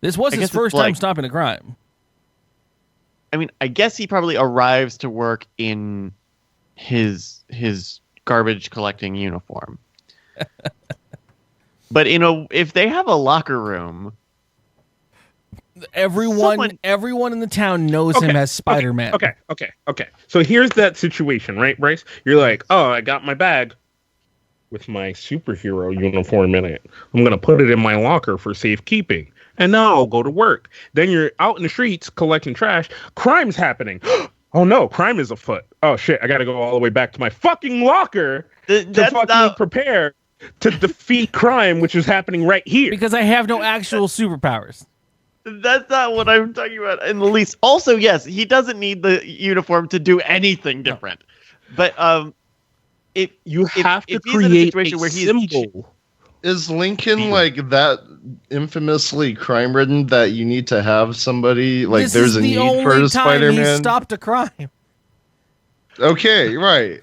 This was I his guess first it's time like- stopping a crime. he probably arrives to work in his garbage collecting uniform. But if they have a locker room, Everyone in the town knows him as Spider-Man. Okay. So here's that situation, right, Bryce? You're like, oh, I got my bag with my superhero uniform in it. I'm going to put it in my locker for safekeeping. And now I'll go to work. Then you're out in the streets collecting trash. Crime's happening. Oh no, crime is afoot. Oh shit, I got to go all the way back to my fucking locker to fucking prepare to defeat crime, which is happening right here. Because I have no actual superpowers. that's not what I'm talking about in the least. Also, yes, he doesn't need the uniform to do anything different. But if have to if he's in a create situation a where he's Is Lincoln like that infamously crime-ridden that you need to have somebody like This there's is a the need only for a time Spider-Man? he stopped a crime. Okay, right.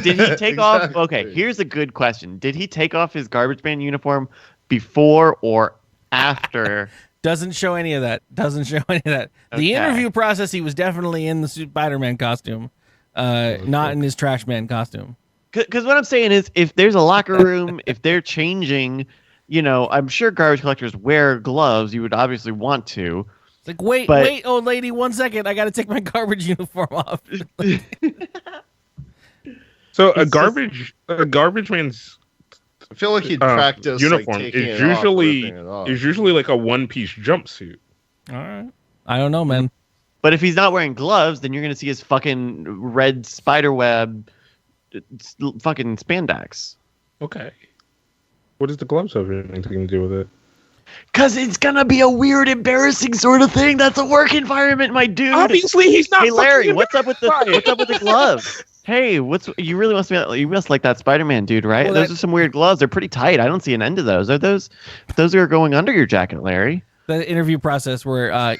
Did he take off? Exactly. Okay, here's a good question. Did he take off his garbage man uniform before or after? Doesn't show any of that. The Okay. interview process, he was definitely in the Spider-Man costume, not in his trash man costume. Because what I'm saying is, if there's a locker room, if they're changing, I'm sure garbage collectors wear gloves. You would obviously want to. It's like, wait, old lady, 1 second. I got to take my garbage uniform off. So a garbage man's I feel like he'd practice uniform like, taking is it off, usually ripping it off. like a one-piece jumpsuit. All right. I don't know, man. But if he's not wearing gloves, then you're going to see his fucking red spider web fucking spandex. Okay. What does the gloves have anything to do with it? Because it's going to be a weird, embarrassing sort of thing. That's a work environment, my dude. Obviously, he's not. Hey, Larry, fucking what's up with the gloves? Hey, you really you must like that Spider-Man dude, right? Well, Those are some weird gloves. They're pretty tight. I don't see an end to those. Are those are going under your jacket, Larry? The interview process where, I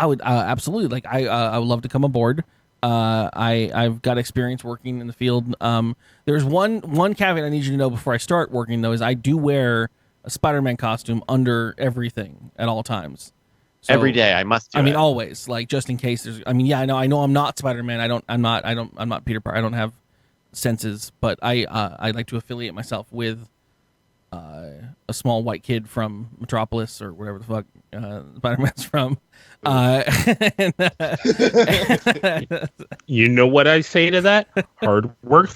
would absolutely, like, I would love to come aboard. I've got experience working in the field. There's one caveat I need you to know before I start working, though, is I do wear a Spider-Man costume under everything at all times. So, Every day, I must do it. always, like, just in case there's. I mean, yeah, I know I'm not Spider-Man. I'm not Peter Parker. I don't have senses, but I like to affiliate myself with a small white kid from Metropolis or wherever the fuck Spider-Man's from. You know what I say to that? Hard work.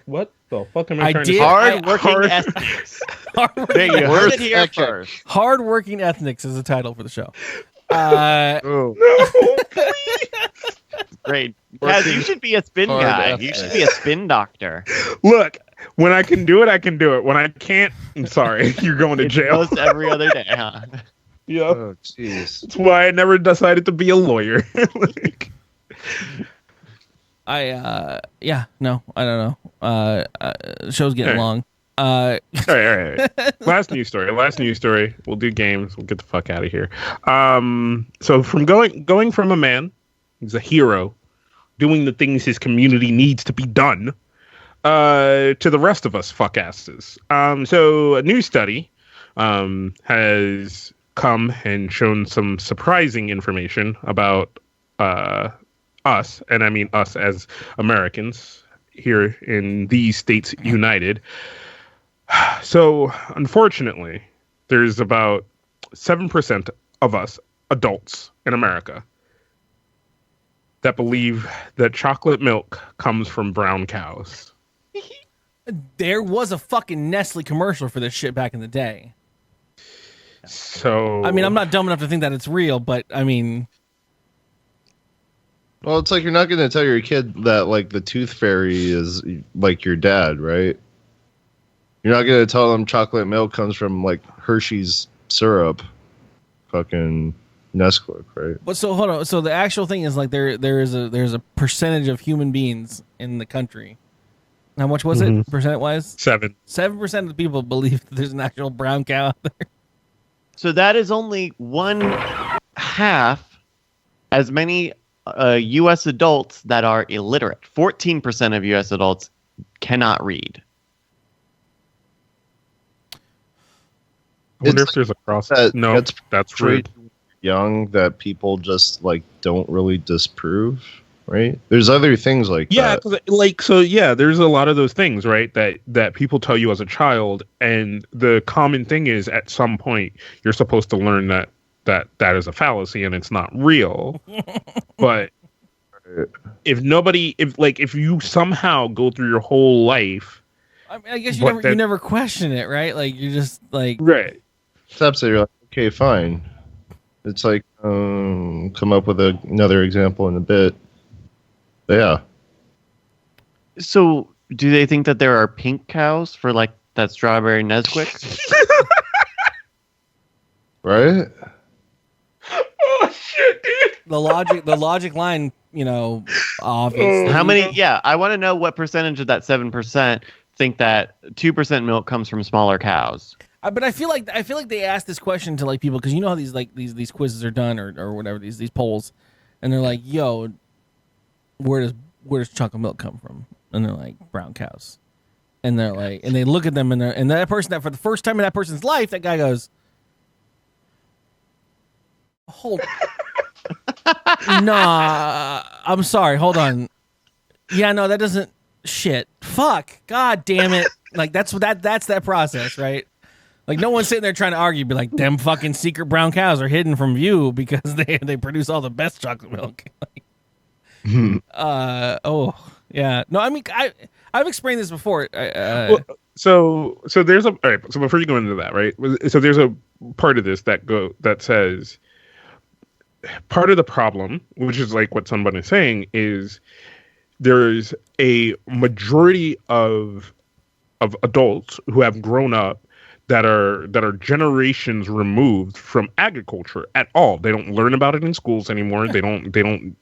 What the fuck am I trying to say? Hard-working ethnics. There you heard it here first. Hard-working ethnics is the title for the show. Great. Guys, you should be a spin Hard guy. ethnics. You should be a spin doctor. Look, when I can do it, I can do it. When I can't, I'm sorry. You're going to jail. Most every other day, huh? Yeah. Oh, jeez. That's why I never decided to be a lawyer. I don't know. The show's getting long. All right. Last news story. We'll do games. We'll get the fuck out of here. So from going from a man who's a hero, doing the things his community needs to be done, to the rest of us fuckasses. So a new study has come and shown some surprising information about us, and I mean us as Americans here in these states united. So unfortunately, there's about 7% of us adults in America that believe that chocolate milk comes from brown cows. There was a fucking Nestle commercial for this shit back in the day. So I mean, I'm not dumb enough to think that it's real, but I mean, Well, it's like you're not going to tell your kid that like the tooth fairy is like your dad, right? You're not going to tell them chocolate milk comes from like Hershey's syrup, fucking Nesquik, right? but so hold on. So the actual thing is like there's a percentage of human beings in the country. How much was it percent wise? 7% of the people believe that there's an actual brown cow out there. So that is only one half as many U.S. adults that are illiterate. 14% of U.S. adults cannot read. I wonder It's if there's a cross. No, that's that's rude. young that people just like don't really disprove, right? There's other things like Yeah, that. 'cause, like, so yeah, there's a lot of those things, right? That people tell you as a child, and the common thing is at some point you're supposed to learn that is a fallacy and it's not real. But if you somehow go through your whole life, I mean, I guess But you never question it, right? Like you're just like, right? Steps that you're like, okay, fine. It's like come up with another example in a bit. But yeah. So do they think that there are pink cows for like that strawberry Nesquik? Right? Oh shit, dude! the logic line, obviously. How many? Yeah, I want to know what percentage of that 7% think that 2% milk comes from smaller cows. But I feel like they ask this question to like people because you know how these quizzes are done or whatever these polls, and they're like, "Yo, where does chocolate milk come from?" And they're like, "Brown cows," and they're like, and they look at them and that person that for the first time in that person's life, that guy goes, "Hold, nah, I'm sorry, hold on, yeah, no, that doesn't shit, fuck, god damn it." Like that's that process, right? Like no one's sitting there trying to argue, be like, them fucking secret brown cows are hidden from view because they produce all the best chocolate milk. Oh yeah, no, I mean I've explained this before. So there's all right. So before you go into that, right? So there's a part of this that says part of the problem, which is like what Sunbun is saying, is there's a majority of adults who have grown up that are generations removed from agriculture at all. They don't learn about it in schools anymore. They don't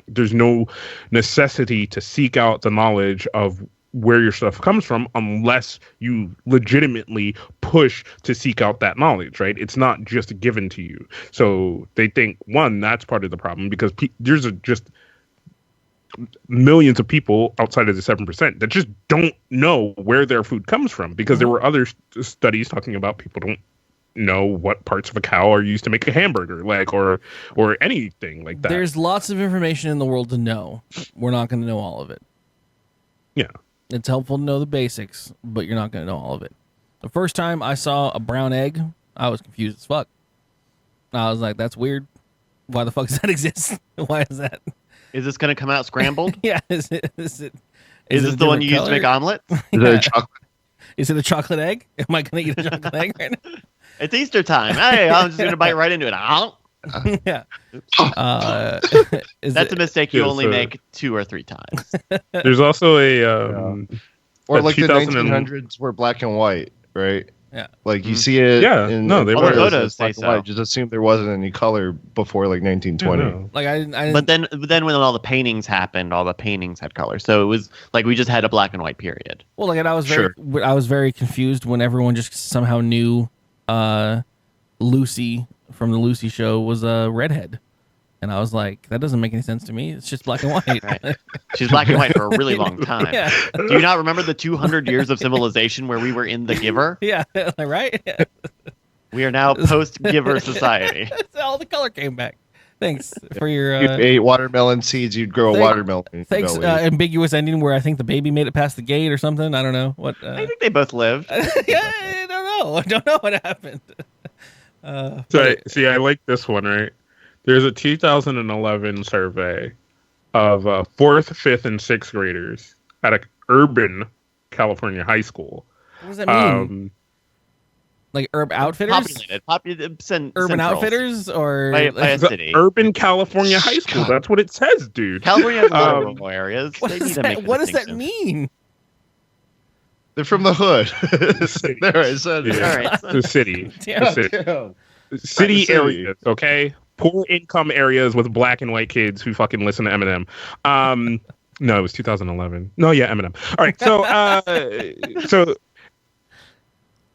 there's no necessity to seek out the knowledge of where your stuff comes from unless you legitimately push to seek out that knowledge, right? It's not just given to you. So they think, one, that's part of the problem because there's just millions of people outside of the 7% that just don't know where their food comes from because there were other studies talking about people don't know what parts of a cow are used to make a hamburger, like or anything like that. There's lots of information in the world to know. We're not going to know all of it. Yeah. It's helpful to know the basics, but you're not going to know all of it. The first time I saw a brown egg, I was confused as fuck. I was like, that's weird. Why the fuck does that exist? Why is that? Is this going to come out scrambled? Yeah. Is it Is this the one you use to make omelets? Is it a chocolate? Is it a chocolate egg? Am I going to eat a chocolate egg right now? It's Easter time. Hey, I'm just going to bite right into it. Yeah. That's a mistake you Yeah, only so- make 2 or 3 times. There's also a Or a like the 2000 1900s were black and white, right? Yeah. Like you see it. Yeah, in no, they all were. the Photos black say and white. so. Just assume there wasn't any color before like 1920. no. Like I didn't But then when all the paintings happened, all the paintings had color. So it was like we just had a black and white period. well, like I was very confused when everyone just somehow knew Lucy from the Lucy show was a redhead. And I was like, that doesn't make any sense to me. It's just black and white. Right. She's black and white for a really long time. Yeah. Do you not remember the 200 years of civilization where we were in the Giver? Yeah, right? We are now post-Giver society. All the color came back. Thanks for your... If you ate watermelon seeds, you'd grow a watermelon. Thanks, ambiguous ending where I think the baby made it past the gate or something. I don't know. I think they both lived. Yeah, I don't know. I don't know what happened. See, I like this one, right? There's a 2011 survey of 4th, 5th, and 6th graders at an urban California high school. What does that mean? Like Urban Outfitters? Urban Outfitters or by a city. Urban California high school. That's what it says, dude. California has a lot of rural areas. What does that mean? They're from the hood. There, I said it. Yeah. All right. The city. Damn. City areas, okay? Poor income areas with black and white kids who fucking listen to Eminem. No, it was 2011. No, yeah, Eminem. All right, so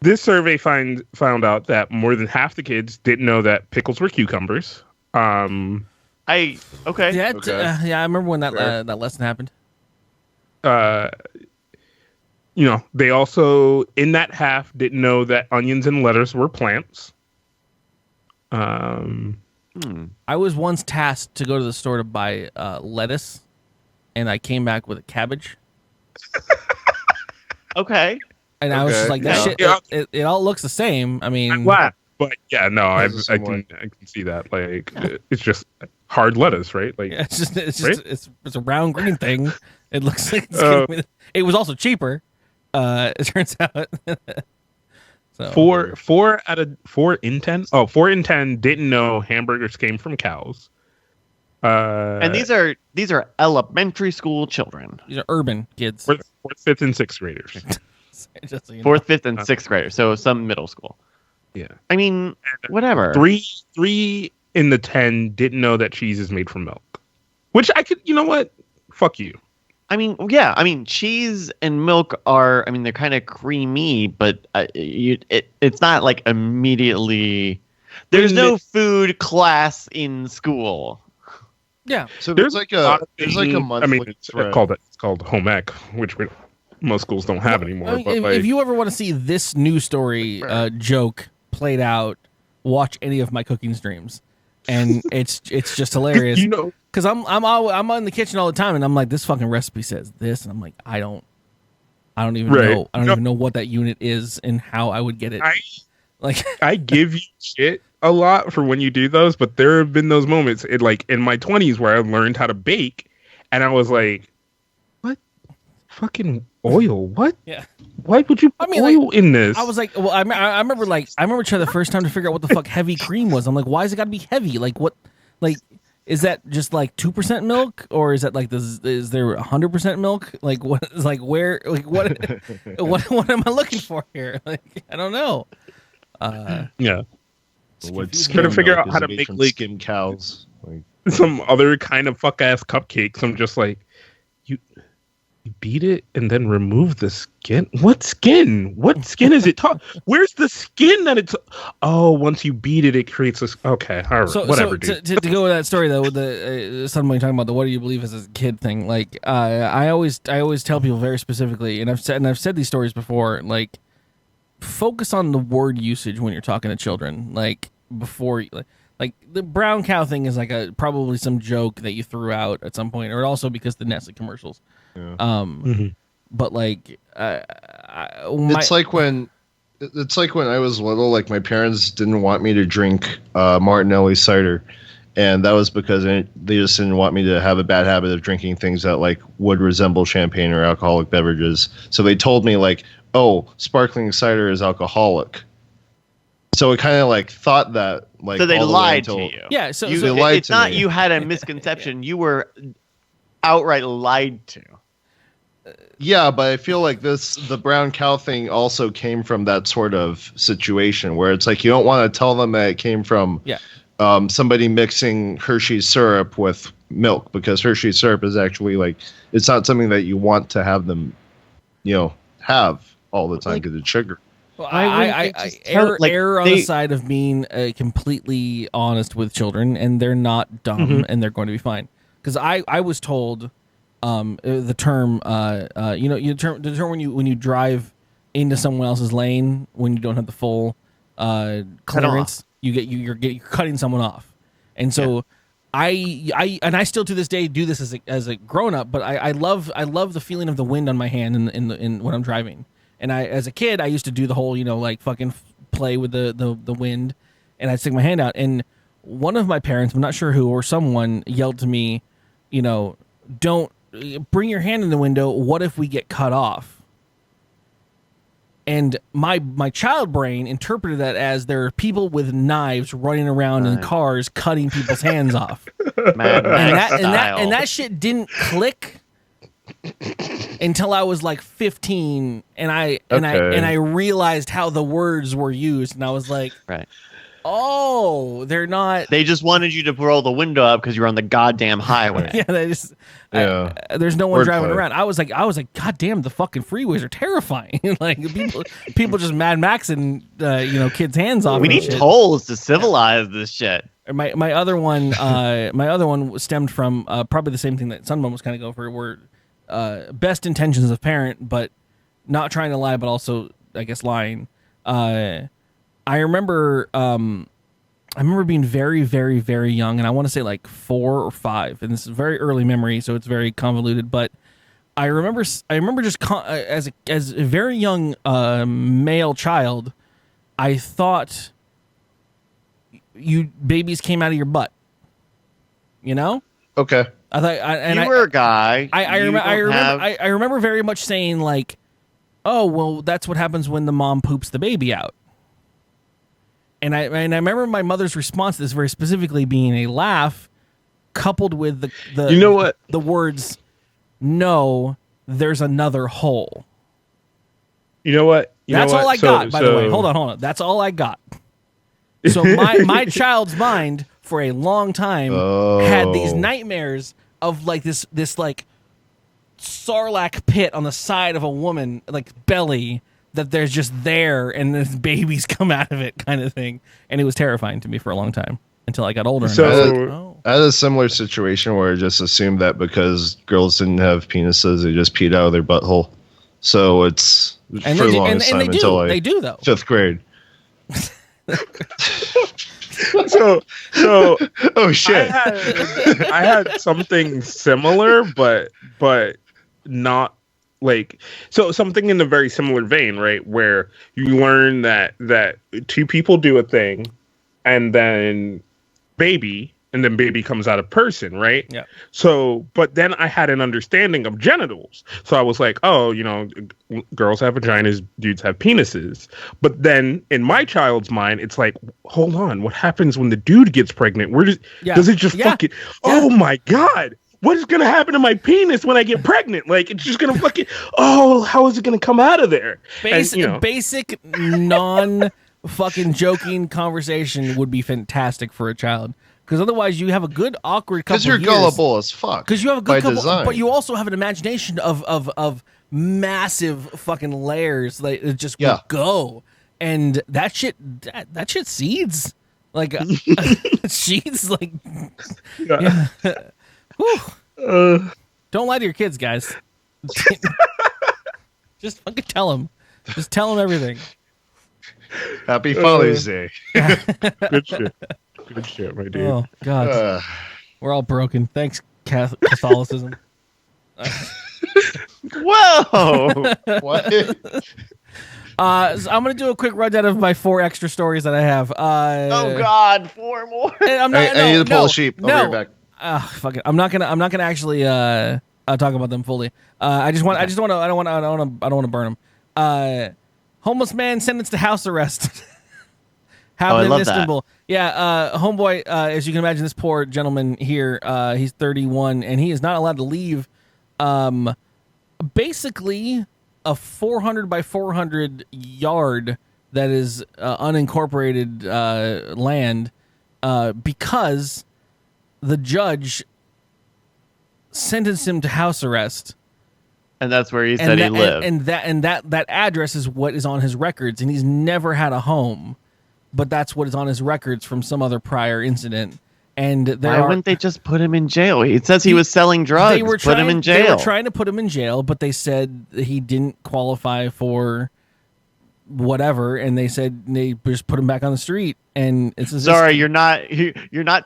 this survey found out that more than half the kids didn't know that pickles were cucumbers. Okay. Yeah, I remember when that lesson happened. They also, in that half, didn't know that onions and lettuce were plants. I was once tasked to go to the store to buy lettuce, and I came back with a cabbage. Okay. And I was just like, that shit, it all looks the same. I mean... But yeah, no, I can see that. Like, it's just hard lettuce, right? Like, yeah, it's right? a round green thing. It looks like it was also cheaper. It turns out. So 4 in 10 didn't know hamburgers came from cows. And these are elementary school children. These are urban kids. 4th, 5th, and 6th graders. Just so you know. 4th, 5th, and 6th graders. So some middle school. Yeah. I mean, whatever. 3 in the 10 didn't know that cheese is made from milk. Which I could, you know what? Fuck you. I mean, yeah. I mean, cheese and milk are. I mean, they're kind of creamy, but it's not like immediately. There's no food class in school. Yeah. So there's like a monthly. I mean, it's called home ec, which most schools don't have anymore. I mean, but if you ever want to see this news story joke played out, watch any of my cooking streams, and it's just hilarious. Because I'm in the kitchen all the time, and I'm like, this fucking recipe says this, and I'm like, I don't even know. I don't even know what that unit is and how I would get it. I give you shit a lot for when you do those, but there have been those moments in my 20s where I learned how to bake, and I was like, what? Fucking oil? What? Yeah. Why would you put oil in this? I was like, well, I remember trying the first time to figure out what the fuck heavy cream was. I'm like, why is it got to be heavy? Like what? Like, is that just like 2% milk, or is that like this? Is there 100% milk? Like what? Like where? Like what? what am I looking for here? Like I don't know. Yeah. What's trying to figure out how to make skim cows? Some other kind of fuck ass cupcakes. I'm just like, you beat it and then remove the skin. What skin? What skin is it? Where's the skin that it's? Oh, once you beat it, it creates this. Okay, all right, whatever. So to go with that story though, with the somebody talking about the what do you believe as a kid thing. Like I always tell people very specifically, and I've said these stories before. Like, focus on the word usage when you're talking to children. Like before, like the brown cow thing is like probably some joke that you threw out at some point, or also because the Nestle commercials. Yeah. But like, it's like when I was little. Like my parents didn't want me to drink Martinelli cider, and that was because they just didn't want me to have a bad habit of drinking things that like would resemble champagne or alcoholic beverages. So they told me like, oh, sparkling cider is alcoholic. So it kind of like thought that like. So they lied to you. Yeah. So it's not you had a misconception. You were outright lied to. Yeah, but I feel like the brown cow thing also came from that sort of situation where it's like you don't want to tell them that it came from somebody mixing Hershey's syrup with milk, because Hershey's syrup is actually like, it's not something that you want to have them, have all the time because it's sugar. Well, Why wouldn't I they just tell- like, err on they- the side of being completely honest with children, and they're not dumb, and they're going to be fine. Because I was told the term the term when you drive into someone else's lane when you don't have the full clearance, you're cutting someone off, and so. I still to this day do this as a grown up, but I love the feeling of the wind on my hand in when I'm driving. And as a kid I used to do the whole like fucking play with the wind, and I'd stick my hand out. And one of my parents, I'm not sure who, or someone yelled to me, don't bring your hand in the window. What if we get cut off? And my child brain interpreted that as there are people with knives running around in cars cutting people's hands off. Mad Max style. And that shit didn't click until I was like 15, and I realized how the words were used, and I was like, right. Oh, they're not. They just wanted you to roll the window up because you're on the goddamn highway. Yeah, there's no one Word driving play. around. I was like, God damn, the fucking freeways are terrifying. Like people just Mad Maxing, kids' hands off. We and need shit. tolls to civilize this shit. My other one, stemmed from probably the same thing that Sunbun was kind of go for, were best intentions of parent, but not trying to lie, but also I guess lying. I remember being very, very, very young, and I want to say like 4 or 5, and this is very early memory, so it's very convoluted. But I remember just as a very young male child, I thought babies came out of your butt. Okay. I thought You were a guy. I remember very much saying like, "Oh, well, that's what happens when the mom poops the baby out." And I remember my mother's response to this very specifically being a laugh, coupled with the words, "No, there's another hole." You know what? That's all I got. By the way, hold on. That's all I got. So my child's mind for a long time had these nightmares of like this like sarlacc pit on the side of a woman, like belly, that there's just there, and this babies come out of it, kind of thing. And it was terrifying to me for a long time until I got older. And I was like, oh. I had a similar situation where I just assumed that because girls didn't have penises, they just peed out of their butthole. So it's And for they the do- longest and time they until they do though. 5th grade. So Oh shit! I had something similar, but not like something in a very similar vein, right? Where you learn that 2 people do a thing, and then baby comes out a person, right? Yeah. So, but then I had an understanding of genitals. So I was like, oh, girls have vaginas, dudes have penises. But then in my child's mind, it's like, hold on, what happens when the dude gets pregnant? Does it just fucking, oh my God, what is going to happen to my penis when I get pregnant? Like, it's just going to fucking, how is it going to come out of there? Basic non fucking joking conversation would be fantastic for a child. Because otherwise, you have a good awkward couple. Because you're years. gullible as fuck. Because you have a by good couple, design. but you also have an imagination of massive fucking layers that just will go, and that shit seeds like seeds like. Yeah. Whew. Don't lie to your kids, guys. Just fucking tell them. Just tell them everything. Happy Father's Day. Good shit. Good shit, my dude. Oh God, we're all broken. Thanks, Catholicism. Whoa! What? So I'm gonna do a quick rundown of my 4 extra stories that I have. Oh God, 4 more. I'm not, I need to pull a sheep. I'll be right back. Fuck it. I'm not gonna actually talk about them fully. I don't want to burn them. Homeless man sentenced to house arrest. Happened in Istanbul. That. Yeah, homeboy, as you can imagine, this poor gentleman here, he's 31, and he is not allowed to leave basically a 400 by 400 yard that is unincorporated land because the judge sentenced him to house arrest And that's where he said he lived. And that address is what is on his records, and he's never had a home, but that's what is on his records from some other prior incident. And why wouldn't they just put him in jail? It says he was selling drugs. Put him in jail. They were trying to put him in jail, but they said he didn't qualify for whatever, and they said they just put him back on the street. And it's sorry, you're not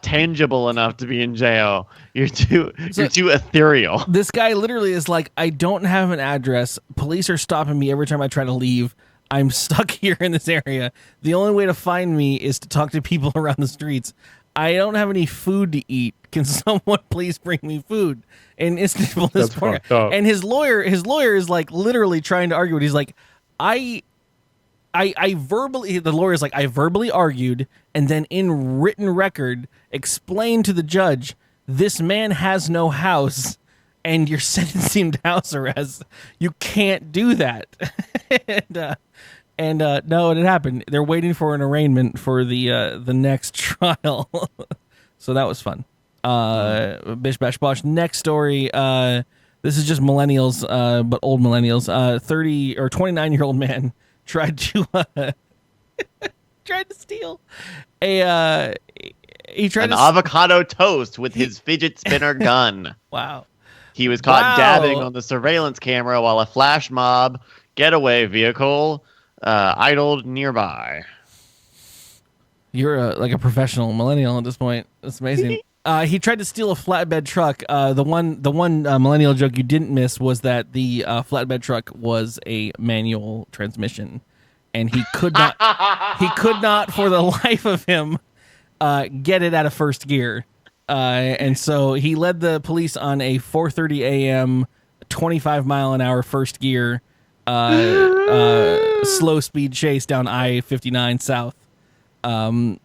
tangible enough to be in jail. You're too ethereal. This guy literally is like, I don't have an address. Police are stopping me every time I try to leave. I'm stuck here in this area. The only way to find me is to talk to people around the streets. I don't have any food to eat. Can someone please bring me food? And it's this poor guy. And his lawyer is like literally trying to argue it. He's like, I verbally, the lawyer's like, I verbally argued and then in written record explained to the judge, this man has no house and you're sentencing him to house arrest. You can't do that. And no, it happened. They're waiting for an arraignment for the next trial. So that was fun. Bish Bash Bosh. Next story. This is just millennials, but old millennials. 30 or 29-year-old man tried to steal an avocado toast with his fidget spinner gun. Wow. He was caught dabbing on the surveillance camera while a flash mob getaway vehicle idled nearby. You're like a professional millennial at this point. That's amazing. He tried to steal a flatbed truck. The one millennial joke you didn't miss was that the flatbed truck was a manual transmission, and he could not for the life of him get it out of first gear. And so he led the police on a 4:30 a.m. 25-mile-an-hour first gear slow speed chase down I-59 South. I'm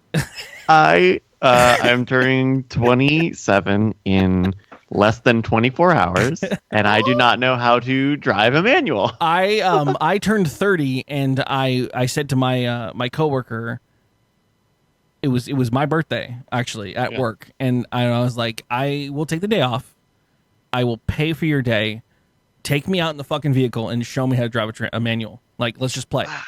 turning 27 in less than 24 hours, and I do not know how to drive a manual. I turned 30, and I said to my coworker, it was my birthday actually at work, and I was like, I will take the day off. I will pay for your day. Take me out in the fucking vehicle and show me how to drive a manual. Like, let's just play. Wow.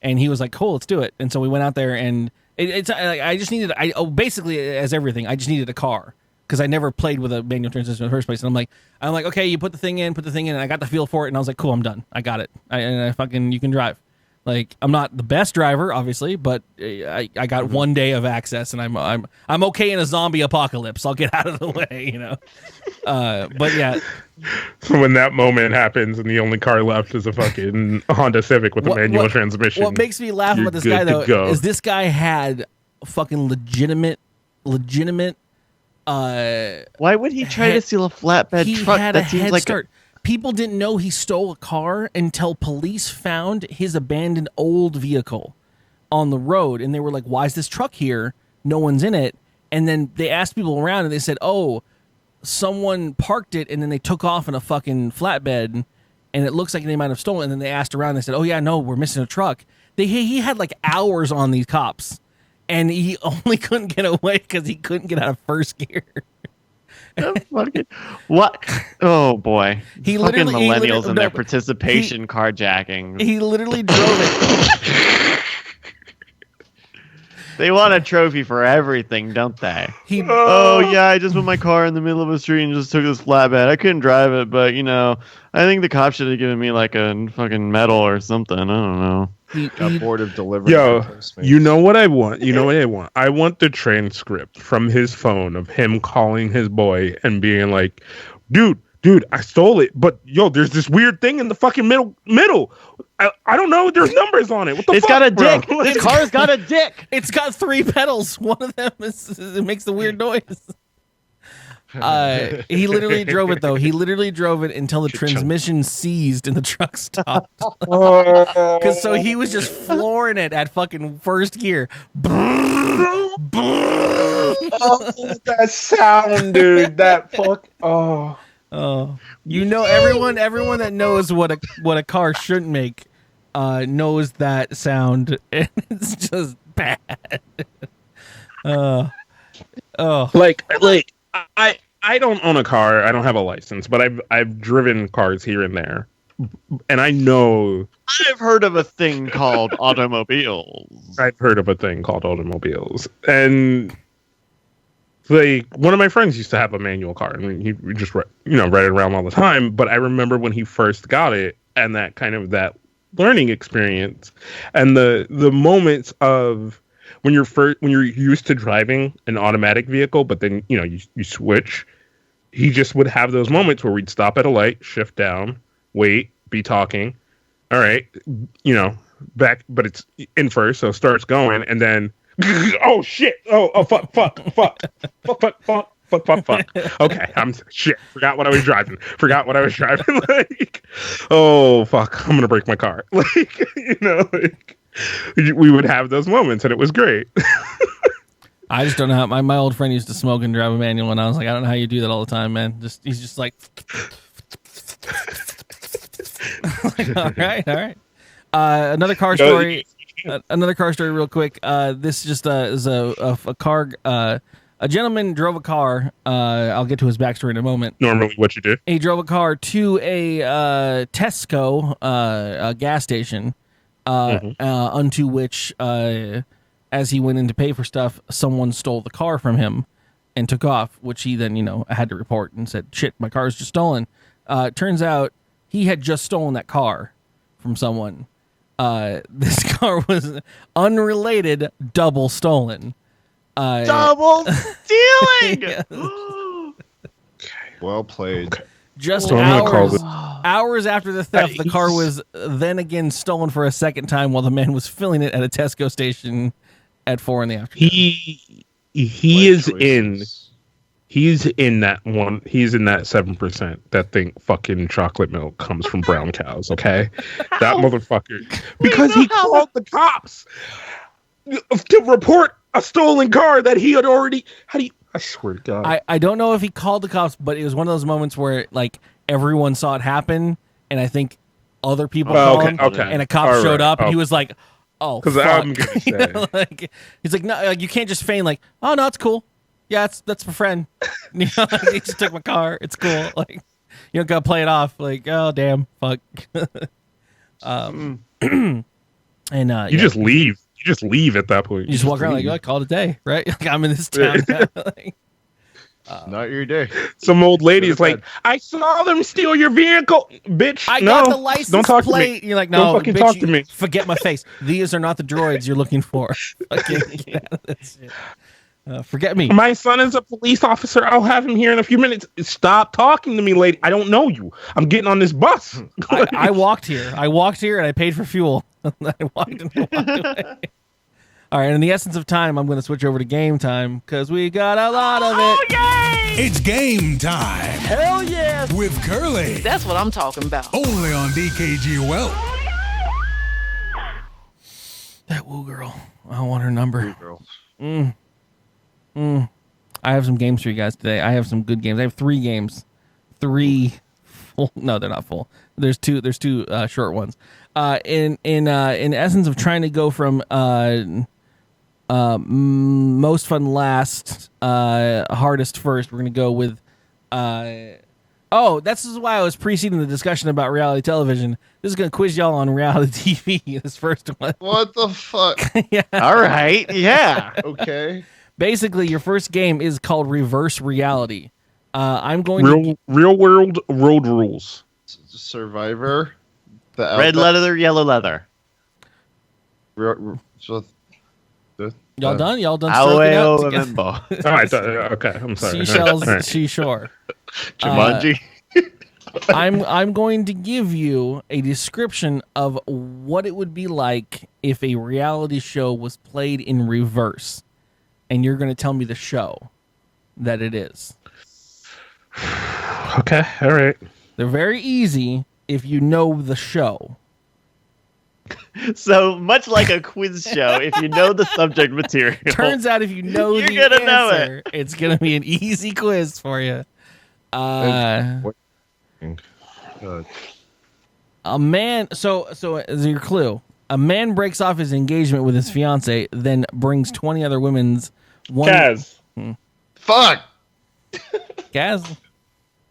And he was like, cool, let's do it. And so we went out there, and it's I just needed, basically as everything, I just needed a car because I never played with a manual transmission in the first place. And I'm like, okay, you put the thing in, and I got the feel for it, and I was like, cool, I'm done. I got it. You can drive. Like, I'm not the best driver, obviously, but I got 1 day of access, and I'm okay in a zombie apocalypse. I'll get out of the way, you know. But yeah. So when that moment happens, and the only car left is a fucking Honda Civic with a manual transmission. What makes me laugh about this guy though is this guy had fucking legitimate. Why would he try to steal a flatbed truck? Had that seems like start. People didn't know he stole a car until police found his abandoned old vehicle on the road. And they were like, why is this truck here? No one's in it. And then they asked people around, and they said, oh, someone parked it, and then they took off in a fucking flatbed, and it looks like they might have stolen it. And then they asked around, and they said, oh, yeah, no, we're missing a truck. He had like hours on these cops, and he only couldn't get away because he couldn't get out of first gear. What? Oh boy! Millennials and their participation carjacking. He literally drove it. They want a trophy for everything, don't they? I just put my car in the middle of a street and just took this flatbed. I couldn't drive it, but I think the cop should have given me like a fucking medal or something. I don't know. Got bored of delivering. Yo, you know what I want? I want the transcript from his phone of him calling his boy and being like, dude, I stole it, but yo, there's this weird thing in the fucking middle. I don't know. There's numbers on it. What the fuck? It's got a dick. This car's got a dick. It's got 3 pedals. One of them it makes the weird noise. He literally drove it though. He literally drove it until the transmission seized and the truck stopped. Because so he was just flooring it at fucking first gear. Oh, that sound, dude. That fuck. Oh. Oh, everyone that knows what a car shouldn't make knows that sound, and it's just bad. I I don't own a car. I don't have a license, but I've driven cars here and there, and I know I've heard of a thing called automobiles. I've heard of a thing called automobiles, and like one of my friends used to have a manual car, and he just ride it around all the time. But I remember when he first got it, and that kind of that learning experience, and the moments of when you're used to driving an automatic vehicle, but then you switch. He just would have those moments where we'd stop at a light, shift down, wait, be talking. All right, back, but it's in first, so it starts going, and then oh shit! Oh fuck! Okay, I'm shit. Forgot what I was driving. Like, oh fuck! I'm gonna break my car. Like, we would have those moments, and it was great. I just don't know how my old friend used to smoke and drive a manual, and I was like, I don't know how you do that all the time, man. He's just like, like all right. Another car story. Another car story, real quick. This just is a car. A gentleman drove a car. I'll get to his backstory in a moment. Normally, what you do? He drove a car to a Tesco a gas station, unto which, as he went in to pay for stuff, someone stole the car from him and took off, which he then had to report and said, "Shit, my car's just stolen." Turns out he had just stolen that car from someone. This car was unrelated, double stolen. Double stealing. Well played. Just So hours after the theft, the car was then again stolen for a second time while the man was filling it at a Tesco station at 4 in the afternoon. He's in that 7% that think fucking chocolate milk comes from brown cows. Okay, that motherfucker, because he called the cops to report a stolen car that he had already. I swear to God, I don't know if he called the cops, but it was one of those moments where like everyone saw it happen, and I think other people called him, and a cop showed up, and he was like, "Oh, because I'm gonna say, like, he's like, no, like, you can't just feign like, oh no, it's cool, yeah, that's my friend, he just took my car, it's cool, like, you don't gotta play it off, like, oh damn, fuck, and you just leave. You just leave at that point. You just walk around like, I called it a day, right? Like, I'm in this town. Like, not your day. Some old lady is like, I saw them steal your vehicle, bitch. I got the license don't talk plate. To me. You're like, no, don't fucking bitch, talk to me. Forget my face. These are not the droids you're looking for. Get out of this shit. Forget me. My son is a police officer. I'll have him here in a few minutes. Stop talking to me, lady. I don't know you. I'm getting on this bus. I walked here. And I paid for fuel. I walked away. All right, in the essence of time, I'm going to switch over to game time because we got a lot of it. Oh, yay! It's game time Hell yeah! with Curly. That's what I'm talking about. Only on dkgWELP. That woo girl. I want her number. Girl. I have some games for you guys today. I have some good games. I have 3 games. 3 full. No, they're not full. There's two short ones. In essence of trying to go from most fun last, hardest first, we're gonna go with this is why I was preceding the discussion about reality television. This is gonna quiz y'all on reality TV. This first one. What the fuck? Yeah. All right. Yeah. Okay. Basically, your first game is called Reverse Reality. I'm going real world road rules. Survivor. The Red leather, yellow leather. Y'all done? Y'all done? Aweo Stroking out Membo. Okay, I'm sorry. Seashells, All right. seashore. Jumanji. I'm going to give you a description of what it would be like if a reality show was played in reverse, and you're going to tell me the show that it is. Okay, all right. They're very easy if you know the show. So much like a quiz show, if you know the subject material. Turns out if you know You're the gonna answer, know it. It's going to be an easy quiz for you. A man, so as your clue, a man breaks off his engagement with his fiance, then brings 20 other women's one. Kaz. Fuck. Gaz.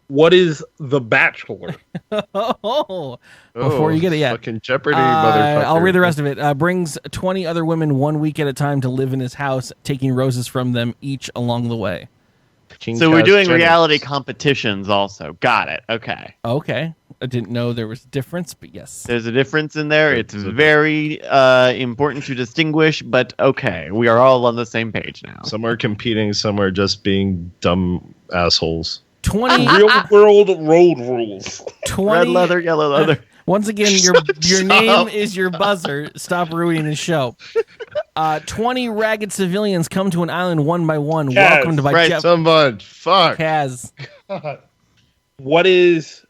What is The Bachelor? Before you get it, yeah. Fucking Jeopardy, motherfucker. I'll read the rest of it. Brings 20 other women 1 week at a time to live in his house, taking roses from them each along the way. King So we're Kaz doing Jennings. reality competitions also. Got it. Okay. Okay. I didn't know there was a difference, but yes. There's a difference in there. It's very important to distinguish, but okay. We are all on the same page now. Some are competing, some are just being dumb assholes. 20 Real world road rules. 20 Red leather, yellow leather. Once again, your name is your buzzer. Stop ruining the show. 20 ragged civilians come to an island one by one, Kaz. welcomed by Right, Jeff Sunbun, fuck. Kaz. What is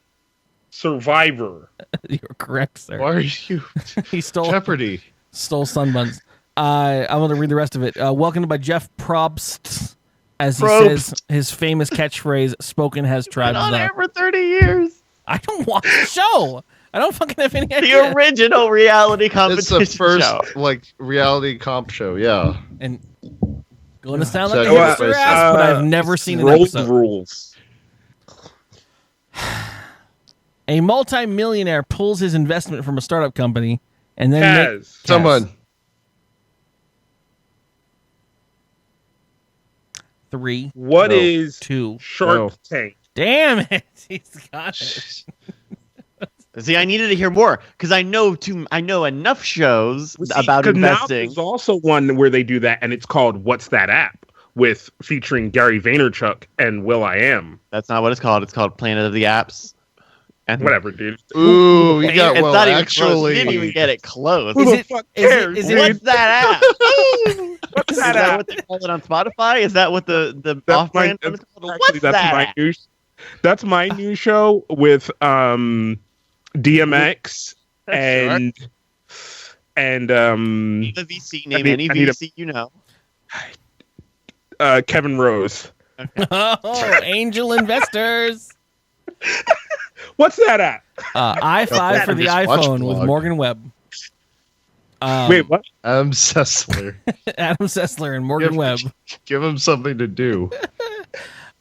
Survivor? You're correct, sir. Why are you He stole Jeopardy? Sunbuns. I'm going to read the rest of it. Welcomed by Jeff Probst, as he Probst. says his famous catchphrase, "Spoken has Been tribes on air up." for 30 years. I don't watch the show. I don't fucking have any The idea. original reality It's competition the first show. reality comp show, yeah. And going to sound like a So, hipster ass, but I've never seen an Road episode. rules. A multi-millionaire pulls his investment from a startup company and then Kaz. Someone. 3, What No. is 2. Shark No. Tank? Damn it! He's got it. See, I needed to hear more because I know enough shows about 'Cause now investing. there's also one where they do that, and it's called "What's That App?" with featuring Gary Vaynerchuk and Will.I.am. That's not what it's called. It's called Planet of the Apps. And Whatever, dude. Ooh, you got it's well not even close. You actually. didn't even get it close. Who Is the it- fuck is it- cares? is dude? What's that app? What's Is that that app? what they call it on Spotify? Is that what the That's off-brand my, one is called? actually, What's that's that my app? new. That's my new show with DMX and The VC name, any I need a- VC you know. Kevin Rose. Oh, angel investors. What's that app? i5 for the Just watch iPhone with vlog. Morgan Webb. Wait, what? Adam Sessler. Adam Sessler and Morgan Webb. Give him something to do.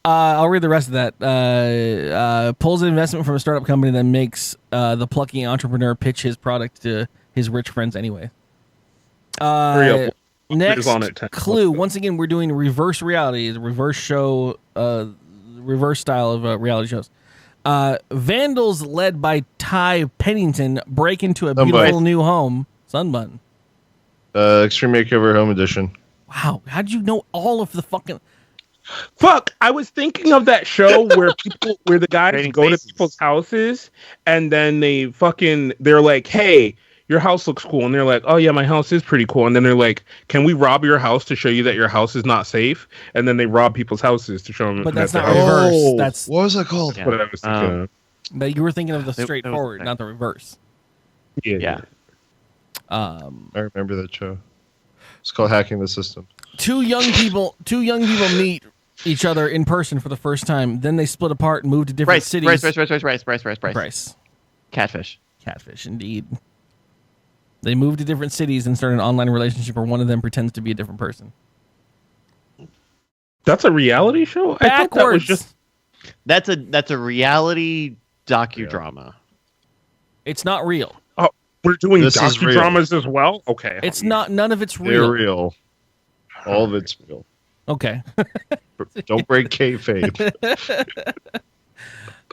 I'll read the rest of that. Pulls an investment from a startup company that makes the plucky entrepreneur pitch his product to his rich friends anyway. Hurry up. Next on it, 10. clue. Once again, we're doing reverse reality, the reverse show, reverse style of reality shows. Vandals led by Ty Pennington break into a Sunbun. beautiful new home. Sunbun. Extreme Makeover Home Edition. Wow, how'd you know all of the fucking... Fuck! I was thinking of that show where the guys Trading go Faces. to people's houses and then they're like, "Hey, your house looks cool," and they're like, "Oh yeah, my house is pretty cool," and then they're like, "Can we rob your house to show you that your house is not safe?" And then they rob people's houses to show them. But that's that not their house- reverse. That's What was it called? Yeah. what I was thinking. Of. but you were thinking of the It was straightforward, the not the reverse. Yeah. I remember that show. It's called Hacking the System. Two young people meet each other in person for the first time. Then they split apart and move to different cities. Bryce. Catfish. Catfish, indeed. They move to different cities and start an online relationship where one of them pretends to be a different person. That's a reality show. I thought that was Backwards. just. That's a reality docudrama. It's not real. Oh, we're doing This is real. docudramas as well. Okay. It's not. None of it's They're real. real. All of it's real. Okay. Don't break kayfabe.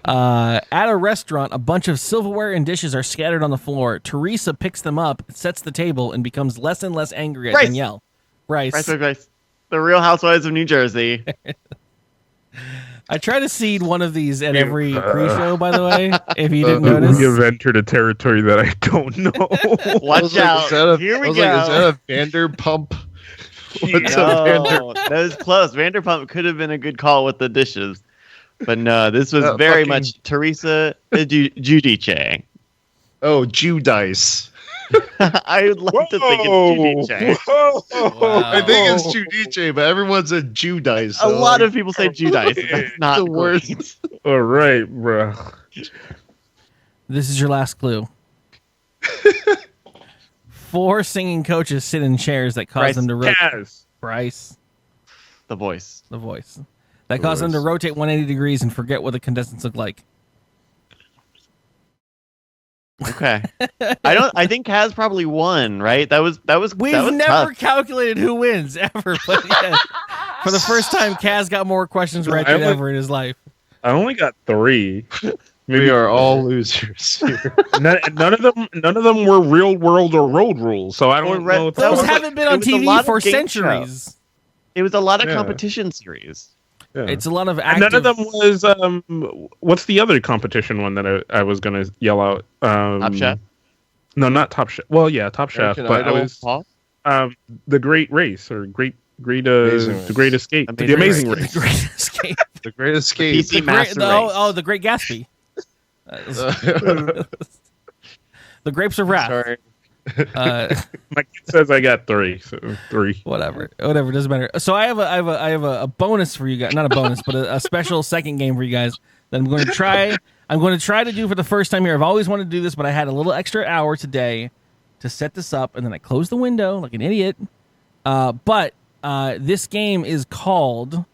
At a restaurant, a bunch of silverware and dishes are scattered on the floor. Teresa picks them up, sets the table, and becomes less and less angry at Bryce. Danielle. Bryce. Bryce. The Real Housewives of New Jersey. I try to seed one of these at every pre-show, by the way, if you didn't We notice. have entered a territory that I don't know. Watch out. Here we go. Is that a Vanderpump? What's a Vander? No, that was close. Vanderpump could have been a good call with the dishes. But no, this was That very fucking- much Teresa Giudice. Oh, Judice. I would like to think it's Giudice. Whoa. I think it's Judice, but everyone's a Judice. A lot of people say Giudice. That's not the worst. great. All right, bro. This is your last clue. 4 singing coaches sit in chairs that cause Bryce. them to rotate. Kaz. Bryce, The voice. the voice. That caused them to rotate 180 degrees and forget what the contestants look like. Okay. I think Kaz probably won, right? That was We've that was never tough. calculated who wins ever, but yes. For the first time, Kaz got more questions right than ever in his life. I only got 3. We are all losers here. None of them were real world or road rules. So I don't know. If Those that haven't been on it was a TV lot of for game centuries. It was a lot of Yeah. competition series. Yeah. It's a lot of And active. none of them was. What's the other competition one that I was going to yell out? Top Chef? No, not Top Chef. Well, yeah, Top Chef. American But I Idol? was Paul? The Great Race or Great Amazing Race. the Great Escape. Amazing The Amazing Race. Race. The Great Escape. The Great Escape. PC Master Race. The Great Gatsby. The Grapes of Wrath. Sorry. My kid says I got 3, so 3. Whatever, doesn't matter. So I have a bonus for you guys, not a bonus, but a special second game for you guys that I'm going to try. I'm going to try to do for the first time here. I've always wanted to do this, but I had a little extra hour today to set this up, and then I closed the window like an idiot. But this game is called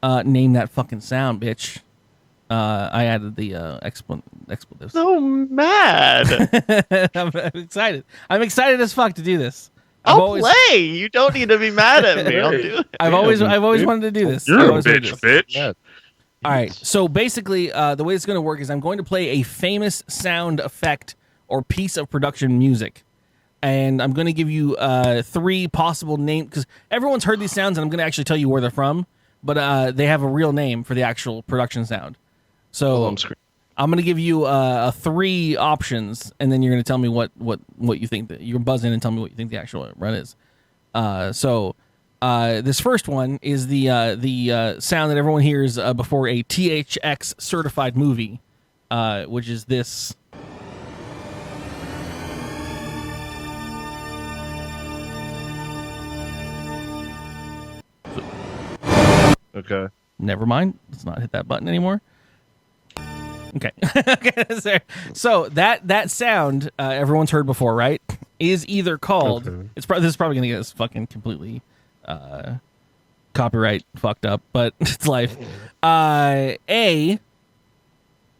Name That Fucking Sound, bitch. I added the expletives. So mad. I'm excited. I'm excited as fuck to do this. I'll play. You don't need to be mad at me. I'll do it. I've always wanted to do this. You're I've a always wanted to do bitch, this. bitch. Yeah. All right. So basically, the way it's going to work is I'm going to play a famous sound effect or piece of production music. And I'm going to give you 3 possible names, because everyone's heard these sounds, and I'm going to actually tell you where they're from. But they have a real name for the actual production sound. So I'm going to give you 3 options, and then you're going to tell me what you think. You're buzz in and tell me what you think the actual run is. This first one is the sound that everyone hears before a THX certified movie, which is this. Okay. Never mind. Let's not hit that button anymore. Okay. Okay. So that sound everyone's heard before, right? Is either called. Okay. This is probably gonna get us fucking completely copyright fucked up, but it's life. Let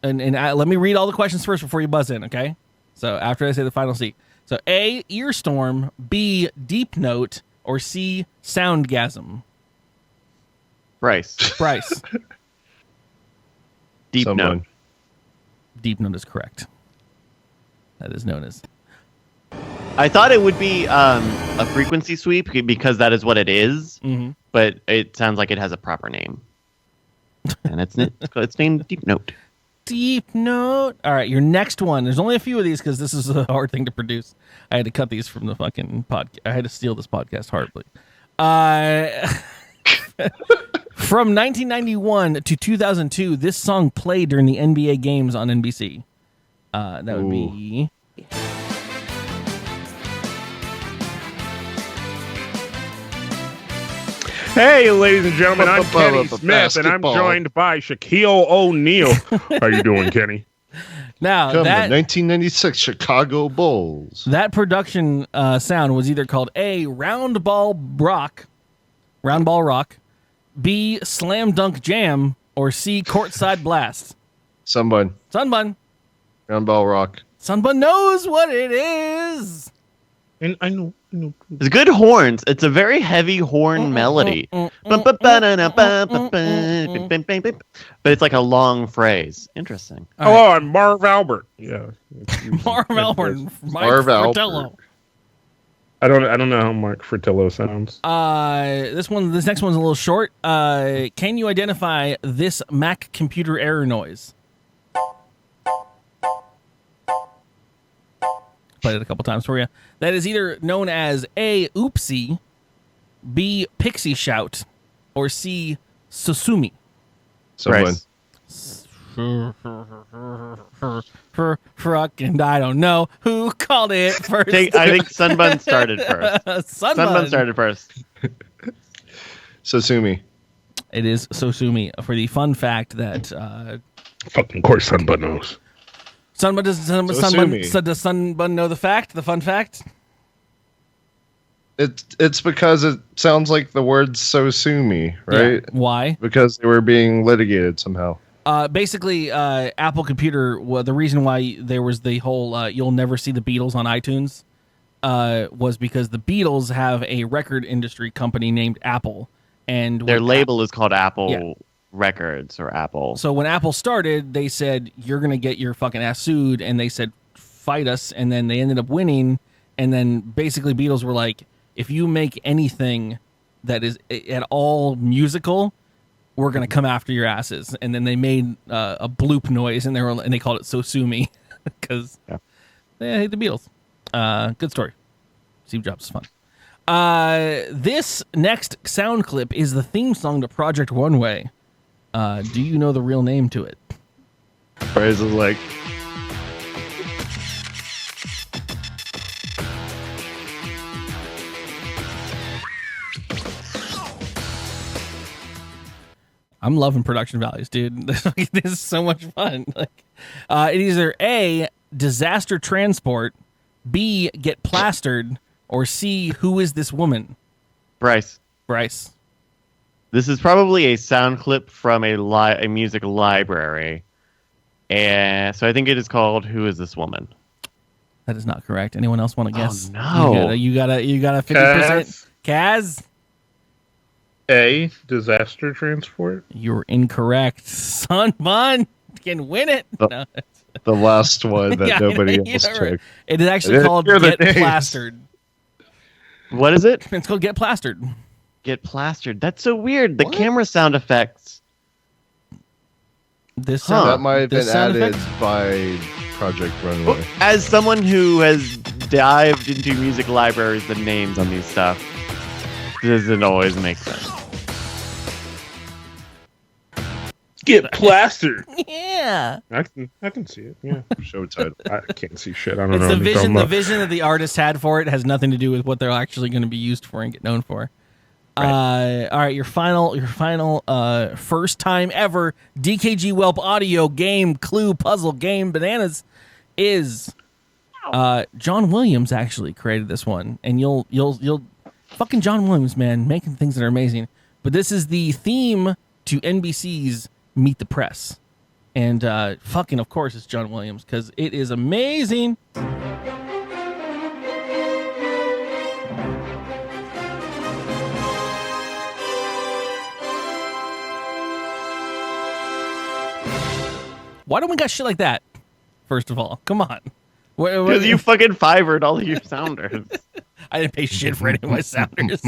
me read all the questions first before you buzz in, okay? So after I say the final C. So A, earstorm, B, deep note, or C, soundgasm. Bryce. Deep Sunbun. note. Deep note is correct. That is known as. I thought it would be a frequency sweep because that is what it is, but it sounds like it has a proper name. And it's named Deep Note. Deep note. All right, your next one. There's only a few of these because this is a hard thing to produce. I had to cut these from the fucking podcast. I had to steal this podcast hardly. From 1991 to 2002, this song played during the NBA games on NBC. That would be. Hey, ladies and gentlemen, I'm Kenny Smith, and I'm Basketball. joined by Shaquille O'Neal. How you doing, Kenny? Now Come that the 1996 Chicago Bulls. that production sound was either called A, round ball rock, B, slam dunk jam, or C, courtside blast. Sunbun. Sunbun. Round ball rock. Sunbun knows what it is. And I know. It's good horns. It's a very heavy horn melody. But it's like a long phrase. Interesting. Hello, I'm Marv Albert. Yeah, Marv Albert. Mike Marv Albert. Fratello. I don't know how Mark Fratello sounds. This next one's a little short. Can you identify this Mac computer error noise? Played it a couple times for you. That is either known as A, oopsie, B, pixie shout, or C, susumi. Sunbun. Fucking, I don't know who called it first. I think Sunbun started first. Sunbun started first. Sosumi. It is Sosumi for the fun fact that Fucking course, Sunbun knows. does Sunbun know the fact, the fun fact? It's because it sounds like the word "sosumi," right? Yeah. Why? Because they were being litigated somehow. Basically, Apple Computer. Well, the reason why there was the whole "you'll never see the Beatles" on iTunes was because the Beatles have a record industry company named Apple, and Their label is called Apple Yeah. Records or Apple. So when Apple started, they said, you're going to get your fucking ass sued. And they said, fight us. And then they ended up winning. And then basically Beatles were like, if you make anything that is at all musical, we're going to come after your asses. And then they made a bloop noise and they called it So Sue Me because they hate the Beatles. Good story. Steve Jobs is fun. This next sound clip is the theme song to Project One Way. Do you know the real name to it? Bryce is like, I'm loving production values, dude. This is so much fun. Like, it is either A, disaster transport, B, get plastered, or C, who is this woman? Bryce. This is probably a sound clip from a music library. And so I think it is called "Who Is This Woman?" That is not correct. Anyone else want to guess? Oh, no. You got a 50%. Kaz? A, disaster transport. You're incorrect. Sunbun can win it. No. the last one that Yeah, nobody yeah, else right. took. It is actually called hear the Get names. Plastered. What is it? It's called Get Plastered. Get plastered. That's so weird. The camera sound effects. This That might have this been sound added effect? by Project Runway. As someone who has dived into music libraries, the names on these stuff doesn't always make sense. Get plastered. Yeah. I can see it. Yeah. Show title. I can't see shit. I don't It's know. the what you're vision. talking The about. vision that the artist had for it has nothing to do with what they're actually going to be used for and get known for. All right. Your final, first time ever dkgWELP audio game clue puzzle game bananas is John Williams actually created this one, and you'll fucking John Williams, man, making things that are amazing. But this is the theme to NBC's Meet the Press, and fucking of course it's John Williams because it is amazing. Why don't we got shit like that? First of all, come on. Because you fucking fivered all of your sounders. I didn't pay shit for any of my sounders.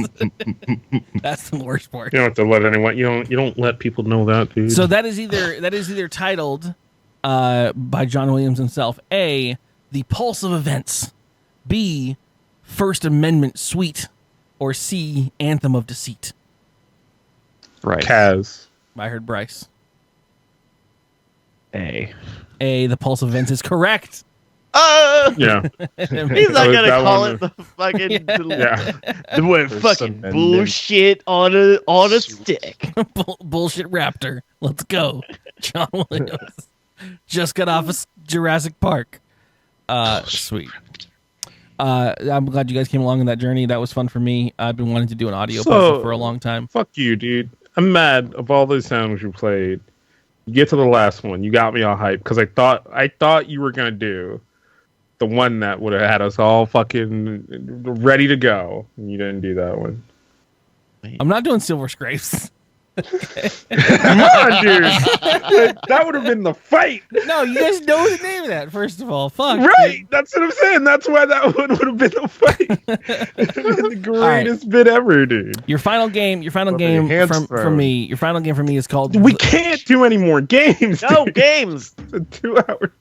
That's the worst part. You don't have to let anyone. You don't let people know that, dude. So that is either titled by John Williams himself, A, The Pulse of Events, B, First Amendment Suite, or C, Anthem of Deceit. Right. Kaz. I heard Bryce. A, The Pulse of Events is correct. Yeah. He's not gonna That call one- it the fucking Yeah. the word First fucking Amendment. bullshit on a stick. Bullshit Raptor. Let's go. John Williams just got off of Jurassic Park. Sweet. I'm glad you guys came along on that journey. That was fun for me. I've been wanting to do an audio puzzle for a long time. Fuck you, dude. I'm mad of all those sounds you played. You get to the last one, you got me all hyped because I thought you were gonna do the one that would have had us all fucking ready to go. And you didn't do that one. I'm not doing Silver Scrapes. Come on, dude. That would have been the fight. No, you guys know the name of that, first of all. Fuck. Right. That's what I'm saying. That's why that one would have been the fight. The greatest bit ever, dude. Your final game your from hands thrown. me. Your final game from me is called We can't do any more games. No dude. games. It's a 2-hour.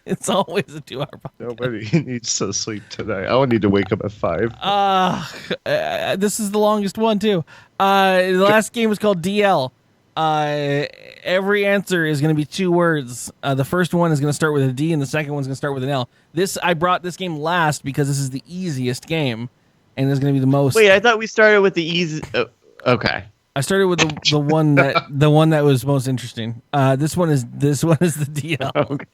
It's always a 2-hour podcast. Nobody needs to sleep today. I don't need to wake up at 5. This is the longest one too. The last game was called DL. Every answer is going to be 2 words. The first one is going to start with a D, and the second one's going to start with an L. I brought this game last because this is the easiest game, and it's going to be the most. Wait, I thought we started with the easy. Okay. I started with the one that was most interesting. This one is the DL.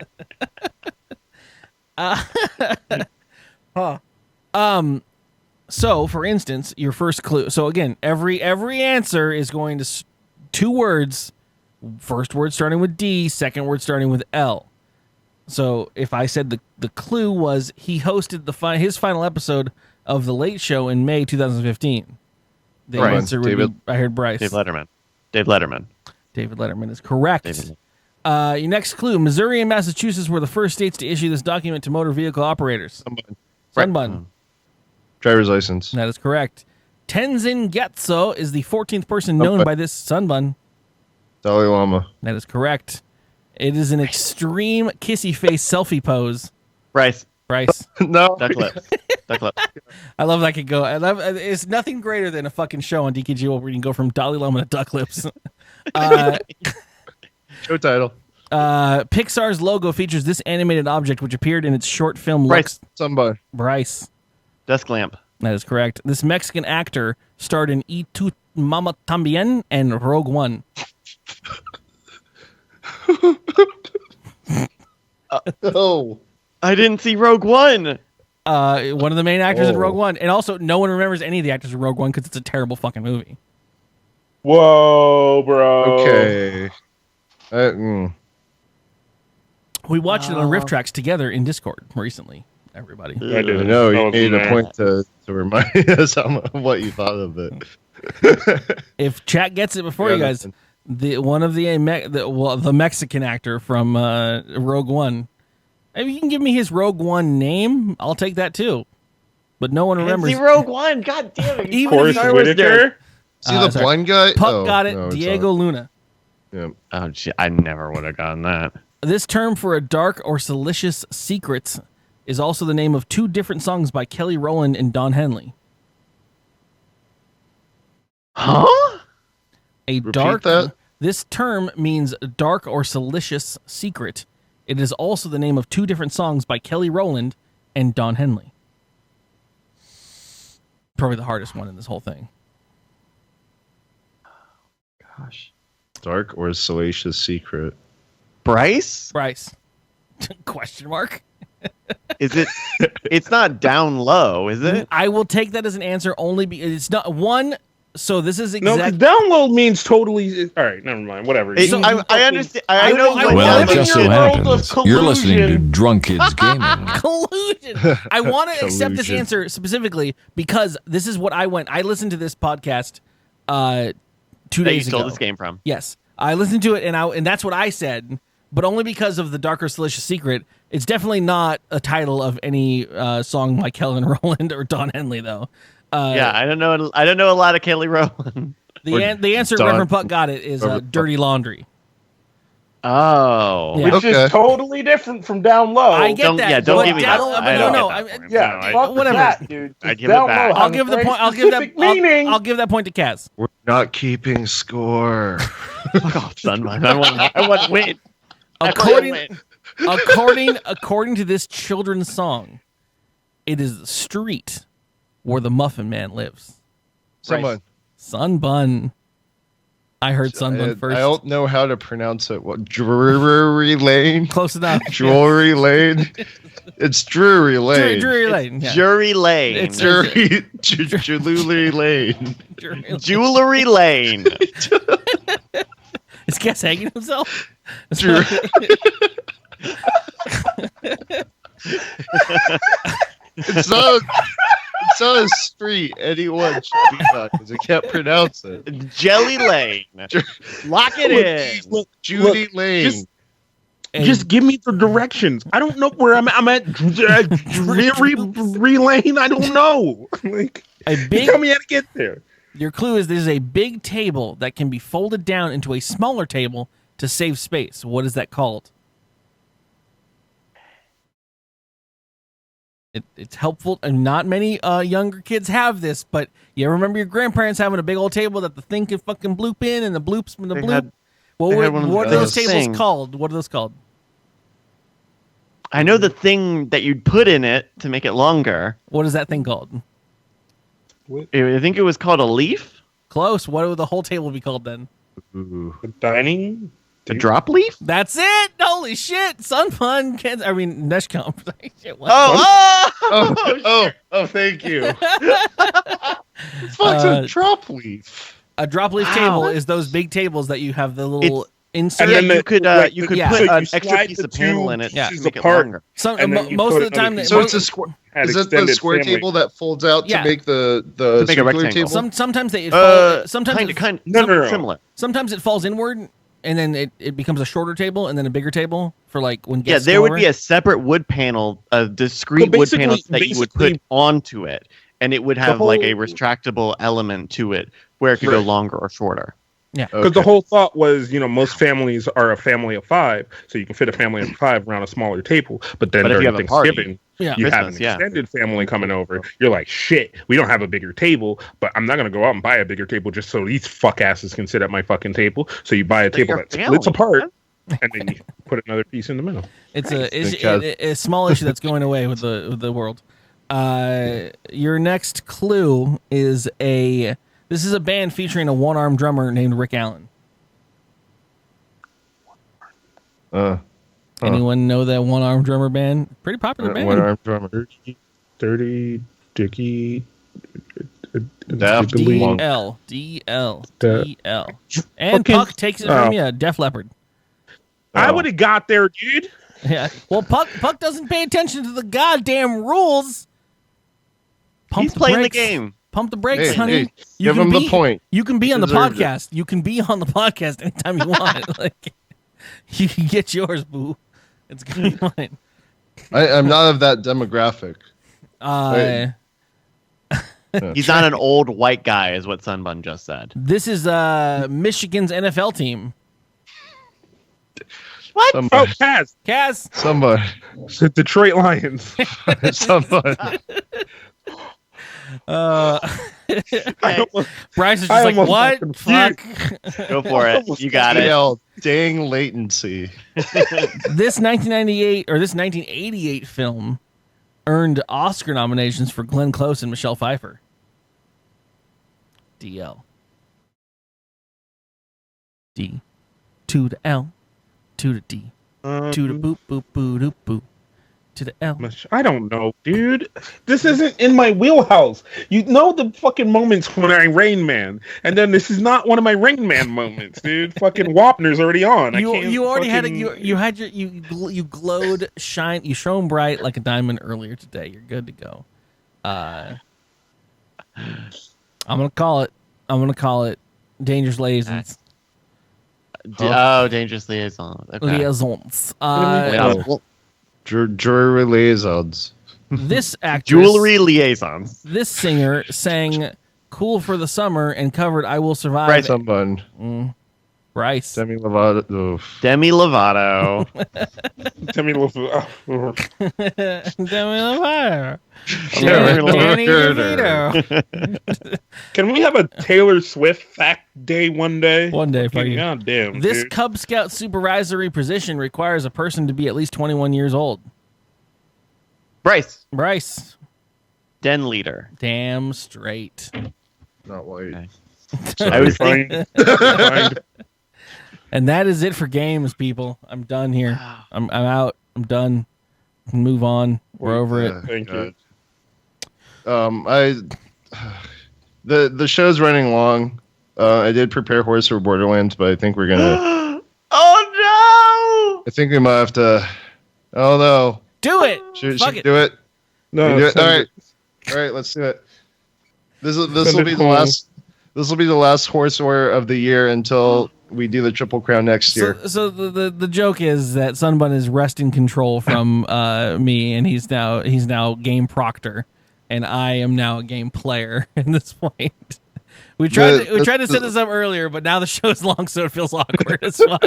Okay. So, for instance, your first clue. So again, every answer is going to 2 words. First word starting with D, second word starting with L. So if I said the clue was he hosted his final episode of The Late Show in May 2015, the answer would be, I heard Bryce. Dave Letterman. Dave Letterman. David Letterman is correct. Your next clue: Missouri and Massachusetts were the first states to issue this document to motor vehicle operators. Sunbun. Driver's license. That is correct. Tenzin Gyatso is the 14th person known by this. Sunbun. Dalai Lama. That is correct. It is an extreme kissy face selfie pose. Bryce. No. Duck lips. I love that could go. It's nothing greater than a fucking show on dkgWELP where you can go from Dalai Lama to duck lips. Show title. Pixar's logo features this animated object, which appeared in its short film. Bryce. Sunbun. Bryce. Desk lamp. That is correct. This Mexican actor starred in Y Tu Mama Tambien and Rogue One. Oh. I didn't see Rogue One. One of the main actors in Rogue One. And also, no one remembers any of the actors in Rogue One because it's a terrible fucking movie. Whoa, bro. Okay. We watched it on Riff Tracks together in Discord recently, everybody. I didn't. No, I you wasn't made a there. point to remind us what you thought of it. If chat gets it before you guys, the Mexican actor from Rogue One. If you can give me his Rogue One name, I'll take that too. But no one remembers. See Rogue One. God damn it. Even Forrest if Whitaker. See the sorry. blind guy? Puck got it. no, it's Diego not. Luna. Yeah. Oh, shit. I never would have gotten that. This term for a dark or salacious secret is also the name of 2 different songs by Kelly Rowland and Don Henley. Huh? This term means dark or salacious secret. It is also the name of 2 different songs by Kelly Rowland and Don Henley. Probably the hardest one in this whole thing. Gosh. Dark or salacious secret? Bryce? Bryce. Question mark? Is it? It's not down low, is it? I will take that as an answer only because it's not one. So this is No, exact. download means totally. All right, never mind. Whatever. I understand. I know. I what Well, it live in just so your world happens you're listening to Drunk Kids Gaming. Collusion. I want to accept this Collusion. answer specifically because this is what I went. I listened to this podcast 2 that you days stole ago. this game from. Yes, I listened to it and that's what I said, but only because of the Darker Salacious Secret. It's definitely not a title of any song by Kellen Rowland or Don Henley, though. Yeah, I don't know. I don't know a lot of Kelly Rowland. The answer, Don- Reverend Puck got it, is Dirty Laundry. Oh. Yeah. Which is totally different from down low. I get that. Don't but give me down- that. but I don't no, get I- that for him. Yeah, No, I- fuck whatever. that, dude. I'd give Down it back. low I'll has give a the very point. I'll give that. specific meaning. I'll give that point to Kaz. We're not keeping score. Fuck off, Sunbun. I want to win. According to this children's song, it is the street where the Muffin Man lives. Someone. Sunbun. I heard Sunbun first. I don't know how to pronounce it. What? Drury Lane? Close enough. Drury Lane? It's Drury Lane. Drury Lane. Yeah. Jury Lane. It's- Drury Lane. Jewelry Lane. Is Kaz hanging himself? Drury. It's not a street anyone should be on because I can't pronounce it. Jelly Lane. Lock it in. Judy Lane. Just give me the directions. I don't know where I'm at. I'm at Lane. I don't know. Like, tell me how to get there. Your clue is there's a big table that can be folded down into a smaller table to save space. What is that called? It's helpful, and not many younger kids have this, but you remember your grandparents having a big old table that the thing can fucking bloop in, and the bloops from the bloop. What are those tables called? What are those called? I know the thing that you'd put in it to make it longer. What is that thing called? I think it was called a leaf. Close. What would the whole table be called then? Ooh. Dining. A drop leaf? That's it. Holy shit. Sunbun. Neshcom. Shit, what? Oh, thank you. Fuck's a drop leaf. A drop leaf table is those big tables that you have the little insert. Yeah, And then you could so put you an extra slide piece the of panel two in it to pieces make it apart. longer. And then you Most put of the time, another that, So piece it's a square. had Is it the extended square family. table that folds out Yeah. to make the make a circular rectangle. table? sometimes they sometimes No. Similar. sometimes it falls inward, and then it becomes a shorter table, and then a bigger table for like when Yeah, guests there go would over. be a separate wood panel, a discrete Well, wood panel that you would basically- put onto it, and it would have whole- like a retractable element to it where it could go Right. longer or shorter. Because the whole thought was, most families are a family of 5, so you can fit a family of 5 around a smaller table. But then But if you during have a party- Thanksgiving, Yeah. you have an Christmas, yeah. extended family coming over. You're like, shit, we don't have a bigger table, but I'm not going to go out and buy a bigger table just so these fuck asses can sit at my fucking table. So you buy a table your that splits family, apart, and then you put another piece in the middle. It's Because- a small issue that's going away with the world. Your next clue is this is a band featuring a one-armed drummer named Rick Allen. Anyone know that one-armed drummer band? Pretty popular band. One-armed drummer. Dirty Dicky. Daft Diddly- DL. DL. The- DL. And Okay. Puck takes it from you, Def Leppard. I would have got there, dude. Yeah. Well, Puck doesn't pay attention to the goddamn rules. Pump He's playing the brakes. game. Pump the brakes, Hey, honey. hey, give him the point. You can be He on the deserved it. podcast. You can be on the podcast anytime you want. Like, you can get yours, boo. It's gonna be fine. I'm not of that demographic. He's not an old white guy, is what Sunbun just said. This is Michigan's NFL team. What? Oh, Somebody. Kaz. Somebody. The Detroit Lions. Somebody. I almost- Bryce is I just like, almost what? got Fuck. confused. Go for it. You got it. DL, dang latency. This 1988 film earned Oscar nominations for Glenn Close and Michelle Pfeiffer. DL. D. To the L. To the D. To the boop, boop, boo, doop, boo. To the L. I don't know, dude. This isn't in my wheelhouse. You know the fucking moments when I Rain Man, and then this is not one of my Rain Man moments, dude. Fucking Wapner's already on. You already had fucking- you glowed, shine, you shone bright like a diamond earlier today. You're good to go. I'm gonna call it Dangerous Liaisons. Oh, Dangerous Liaison. Okay. Liaisons. Jury liaisons. This actress, Jewelry Liaisons. this singer sang "Cool for the Summer" and covered "I Will Survive." Right. Someone. Bryce. Demi Lovato. Oof. Demi Lovato. Demi Lovato. Demi Lovato. Demi Danny Lovato. DeVito. Can we have a Taylor Swift fact day one day? One day, fuck you. God damn. This dude. Cub Scout supervisory position requires a person to be at least 21 years old. Bryce. Bryce. Den leader. Damn straight. Not white. Okay. Sorry, I was fine. Fine. And that is it for games, people. I'm done here. I'm out. I'm done. Move on. We're over it. Thank you. The show's running long. I did prepare Horse for Borderlands, but I think we're gonna. Oh I think we might have to. Oh no! Do it. Should Fuck we it. do it? No, We do it? send All it. right, all right. Let's do it. This Send will it be the home. last. This will be the last Horse War of the year until we do the Triple Crown next year. So the joke is that Sunbun is wresting control from me, and he's now game proctor, and I am now a game player at this point. We tried to set this up earlier, but now the show's long, so it feels awkward as fuck.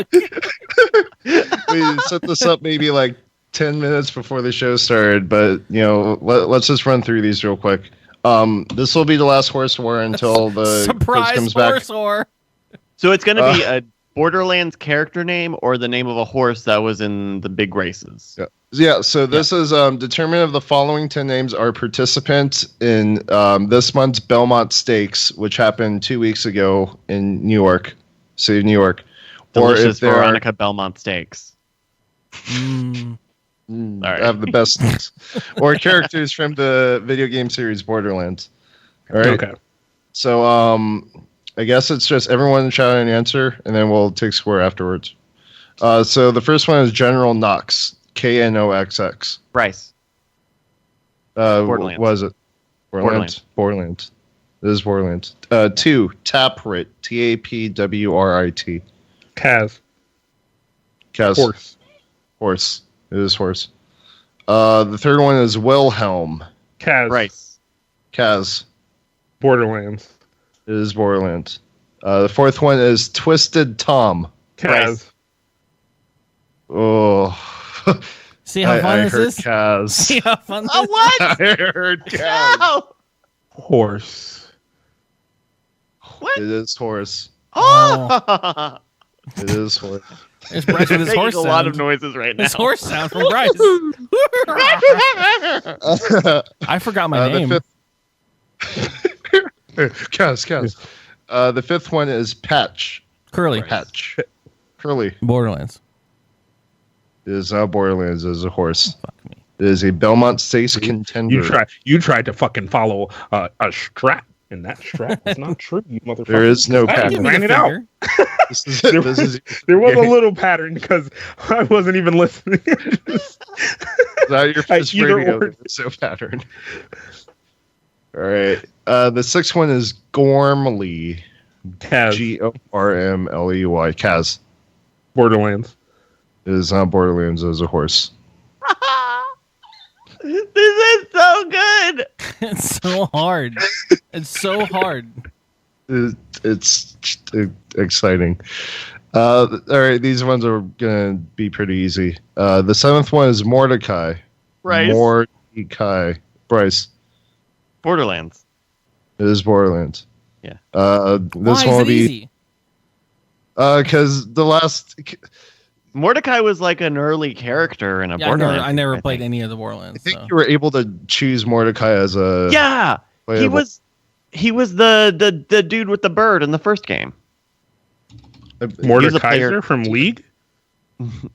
We set this up maybe like 10 minutes before the show started, but let's just run through these real quick. This will be the last Horse War until the coach Surprise comes back. horse war. So it's going to be a Borderlands character name or the name of a horse that was in the big races? Yeah, so this is determined of the following 10 names are participants in this month's Belmont Stakes, which happened 2 weeks ago in New York, city of New York. Or if Delicious they're- Veronica Belmont steaks. I Sorry. have the best things. Or characters from the video game series Borderlands. All right. Okay. So I guess it's just everyone shout an answer, and then we'll take score afterwards. So the first one is General Knox, Knoxx. Bryce. Borderlands. Was it Borderlands? Borderlands. This is Borderlands. 2, Tapwrit, Tapwrit. Kaz. Kaz. Horse. It is horse. The third one is Wilhelm. Kaz. Bryce. Kaz. Borderlands. It is Borderlands. The fourth one is Twisted Tom. Kaz. Bryce. Oh. See how fun I this heard is? Kaz. See how fun this Oh, is? what? I heard Kaz. No! Horse. What? It is horse. Oh! It is horse. There's Bryce with his Making horse a lot of sound. noises right now. His horse sound from Bryce. I forgot my name. Kaz. The fifth one is Patch. Curly. Patch. Curly. Borderlands. It is not Borderlands. It is a horse. Fuck me. It is a Belmont Stakes contender. You tried to fucking follow a strap, and that strap was not true, you motherfucker. There is no I pattern. ran it out. This is There was a little pattern because I wasn't even listening. not your first either radio. or. There's no pattern. All right. The sixth one is Gormley. Kaz. Gormley. Kaz. Borderlands. It is not Borderlands. It is a horse. This is so good. It's so hard. It's so hard. It's exciting. All right, these ones are gonna be pretty easy. The seventh one is Mordecai. Bryce. Mordecai. Bryce. Borderlands. It is Borderlands. Yeah. Why This is one will it be easy? because the last. Mordecai was like an early character in a Yeah, Borderlands. I never game, played think. any of the I Borderlands. think So. you were able to choose Mordecai as a. Yeah, he playable. was the dude with the bird in the first game. Mordekaiser from League?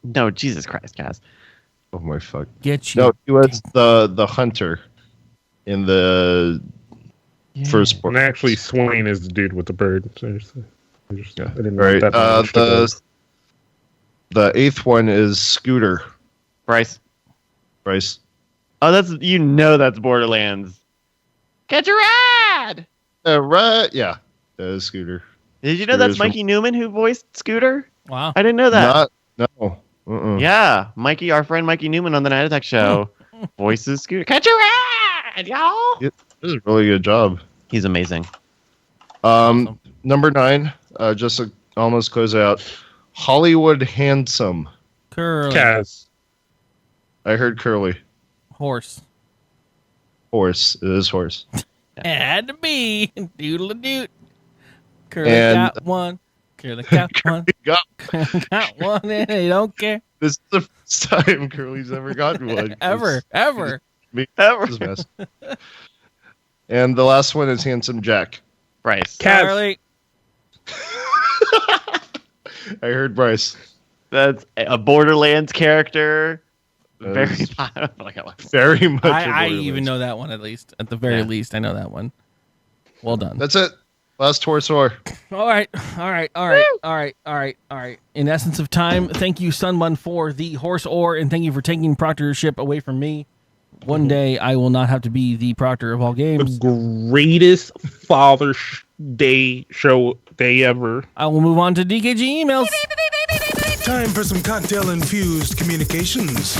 No, Jesus Christ, Kaz. Oh my fuck! Get you. No, he was the hunter in the first. And actually, Swain is the dude with the bird. So I didn't know Right. what that was. The eighth one is Scooter. Bryce. Bryce. Oh, that's Borderlands. Catch a ride. Right. Yeah. That is Scooter. Did you know that's Mikey Newman who voiced Scooter? Wow. I didn't know that. No. Yeah, Mikey, our friend Mikey Newman on the Night Attack show voices Scooter. Catch a ride, y'all. This is a really good job. He's amazing. Number 9. Just to almost close out. Hollywood Handsome. Curly. Kaz. I heard Curly. Horse. Horse. It is horse. Had to be. Doodle-a-doot. Curly And- got one. Curly got one. Got Curly got one and he don't care. This is the first time Curly's ever gotten one. Ever. Me, Ever. this mess. And the last one is Handsome Jack. Bryce. Kaz. Curly. I heard Bryce. That's a Borderlands character. That Very is popular. very much. I a even Borderlands. know that one at least. At the very Yeah. least, I know that one. Well done. That's it. Last horse or. All right. In essence of time, thank you, Sunbun, for the horse ore, and thank you for taking proctorship away from me. One day, I will not have to be the proctor of all games. Greatest Father's Day show day ever. I will move on to DKG emails. Time for some cocktail-infused communications.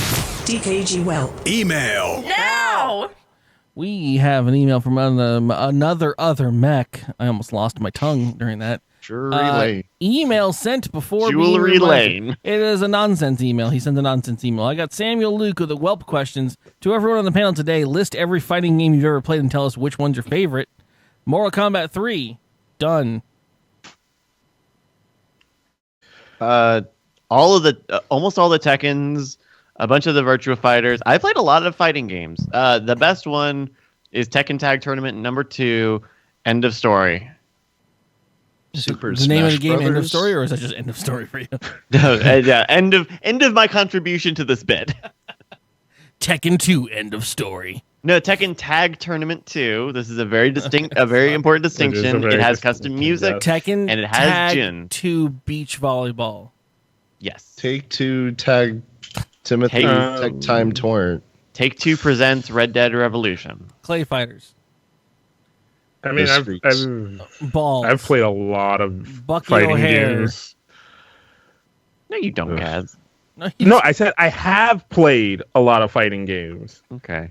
dkgWELP. Email. Now! We have an email from another other mech. I almost lost my tongue during that. Drury Lane. Email sent before Jewelry being replied to. Lane. It is a nonsense email. He sent a nonsense email. I got Samuel Luke with the Whelp questions. To everyone on the panel today, list every fighting game you've ever played and tell us which one's your favorite. Mortal Kombat 3. Done. Almost all the Tekkens, a bunch of the Virtua Fighters. I played a lot of fighting games. The best one is Tekken Tag Tournament number 2, End of Story. Super the name of the Smash game, end of Brothers? story, or is that just end of story for you? No, yeah, end of my contribution to this bit. Tekken 2, end of story. No, Tekken Tag Tournament 2. This is a very important distinction. It has custom music, Tekken and it has Tag Jin. 2 beach volleyball. Yes. Take Two Tag Timothy Tech Time Torrent. Take Two presents Red Dead Revolution. Clay fighters. I mean, Balls. I've played a lot of Bucky fighting O'Hare. games. No, you don't, Kaz. No, I said I have played a lot of fighting games. Okay.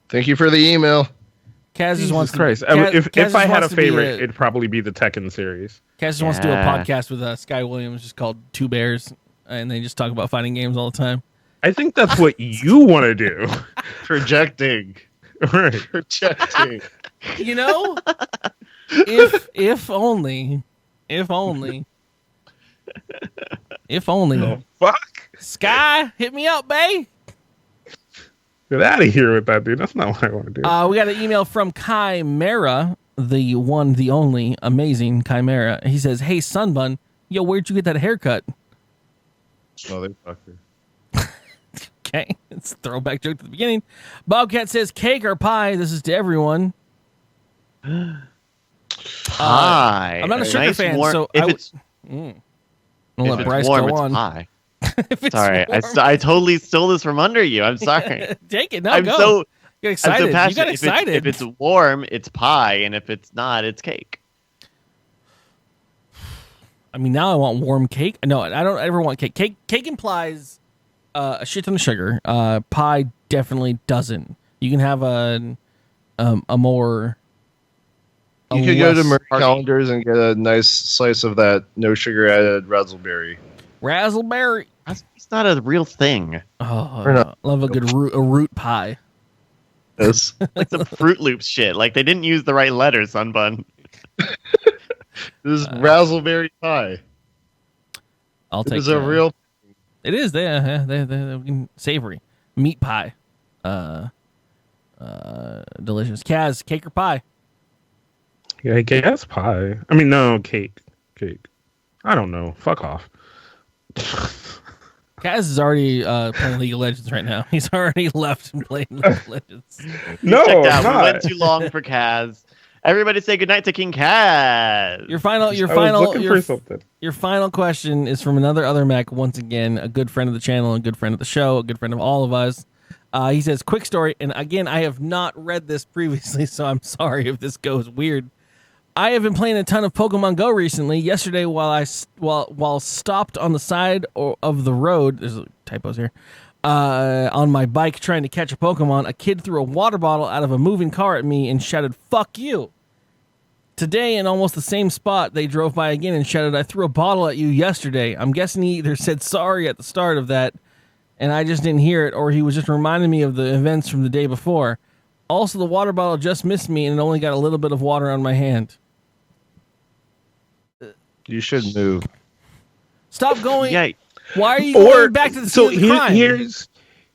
Thank you for the email. Kaz just wants Christ. to. Kaz If just I had a wants to be favorite, it'd probably be the Tekken series. Kaz just wants to do a Yeah. podcast with Sky Williams, just called Two Bears, and they just talk about fighting games all the time. I think that's what you want to do. Projecting. Right. Projecting. You know, if only, Oh, fuck. Sky, hit me up, bae. Get out of here with that, dude. That's not what I want to do. We got an email from Chimera, the one, the only, amazing Chimera. He says, "Hey, Sunbun, yo, where'd you get that haircut?" Motherfucker. Okay, it's a throwback joke to the beginning. Bobcat says, "Cake or pie?" This is to everyone. Pie. I'm not a sugar Nice fan, warm- so if I'll it's let if Bryce it's warm, go it's on. pie. If it's Sorry, warm. I totally stole this from under you. I'm sorry. Take it. No, I'm go. so Get I'm excited. so You passionate. got excited. If it's warm, it's pie, and if it's not, it's cake. I mean, now I want warm cake. No, I don't ever want cake. Cake implies a shit ton of sugar. Pie definitely doesn't. You can have a more. You could go to Murray Calendars and get a nice slice of that no sugar added raspberry. Razzleberry. It's not a real thing. Oh, Or not. love a good root pie. Yes. Like some Fruit Loops shit. Like they didn't use the right letters, Sunbun. This is raspberry pie. I'll It take is a real. It is. They savory meat pie. Delicious. Kaz, cake or pie? Yeah, I guess pie. I mean, no, cake. Cake. I don't know. Fuck off. Kaz is already playing League of Legends right now. He's already left and playing League of Legends. No, Checked I'm out. We not. went too long for Kaz. Everybody say goodnight to King Kaz. Your final question is from another Mac. Once again, a good friend of the channel, a good friend of the show, a good friend of all of us. He says, "Quick story." And again, I have not read this previously, so I'm sorry if this goes weird. I have been playing a ton of Pokemon Go recently. Yesterday, while stopped on the side of the road, there's typos here, on my bike trying to catch a Pokemon, a kid threw a water bottle out of a moving car at me and shouted, "Fuck you." Today, in almost the same spot, they drove by again and shouted, "I threw a bottle at you yesterday." I'm guessing he either said sorry at the start of that, and I just didn't hear it, or he was just reminding me of the events from the day before. Also, the water bottle just missed me and it only got a little bit of water on my hand. You should move. Stop going. Yeah. Why are you going back to the scene of the crime?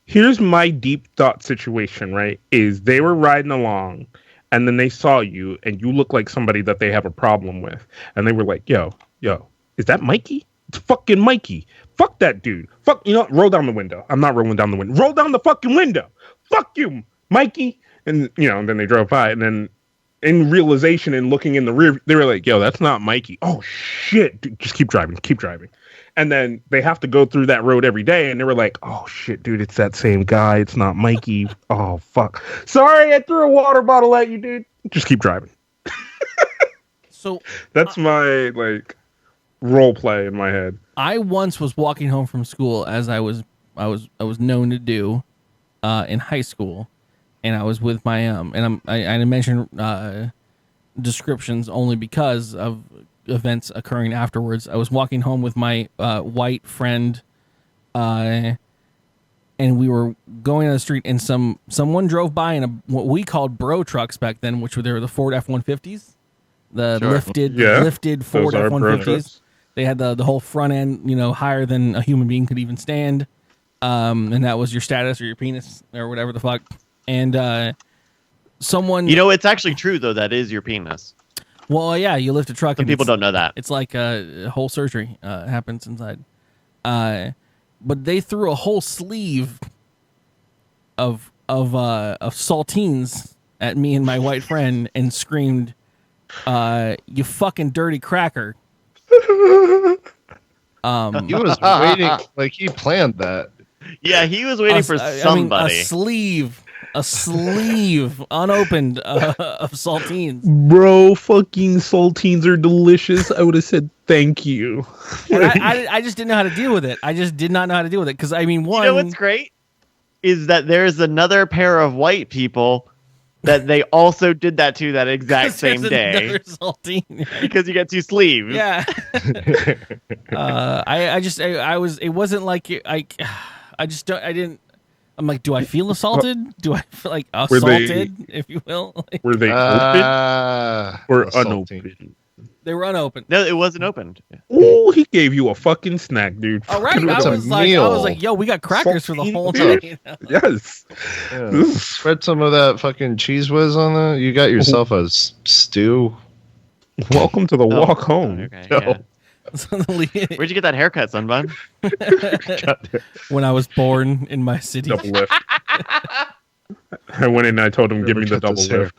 Here's my deep thought situation, right? Is they were riding along and then they saw you and you look like somebody that they have a problem with. And they were like, yo, is that Mikey? It's fucking Mikey. Fuck that dude. Fuck, roll down the window. I'm not rolling down the window. Roll down the fucking window. Fuck you, Mikey. And, and then they drove by and then in realization and looking in the rear, they were like, yo, that's not Mikey. Oh, shit. Dude, just keep driving. And then they have to go through that road every day. And they were like, oh, shit, dude, it's that same guy. It's not Mikey. Oh, fuck. Sorry, I threw a water bottle at you, dude. Just keep driving. So that's my, role play in my head. I once was walking home from school, as I was known to do in high school. And I was with my and I mentioned descriptions only because of events occurring afterwards. I was walking home with my white friend, and we were going on the street, and someone drove by in what we called bro trucks back then, which were the Ford F-150s, the lifted Ford F-150s. They had the whole front end, higher than a human being could even stand, and that was your status or your penis or whatever the fuck. And someone... it's actually true, though. That is your penis. Well, yeah, you lift a truck. Some and people it's- don't know that. It's like a whole surgery happens inside. But they threw a whole sleeve of saltines at me and my white friend and screamed, "You fucking dirty cracker!" He was waiting, like he planned that. Yeah, he was waiting for somebody. A sleeve unopened of saltines. Bro, fucking saltines are delicious. I would have said thank you. And I just didn't know how to deal with it. I just did not know how to deal with it because I mean, one. You know what's great is that there's another pair of white people that they also did that to that exact same day Another saltine. because you get 2 sleeves. Yeah. I was. It wasn't like I just don't. I didn't. I'm like, do I feel assaulted? Do I feel like Were they- assaulted, if you will? Like, Were they open or assaulting. unopened? they were unopened. No, it wasn't opened. Oh, he gave you a fucking snack, dude. All right, Fucking I It's a was meal. like, yo, we got crackers for the whole Saltine. night. Yes. Yeah. Spread some of that fucking cheese whiz on that. You got yourself a stew. Welcome to the walk home. Okay, No. yeah. So the lead- Where'd you get that haircut, Sunbun? when I was born in my city. Double lift. I went in and I told him, give me the Never cut double this hair.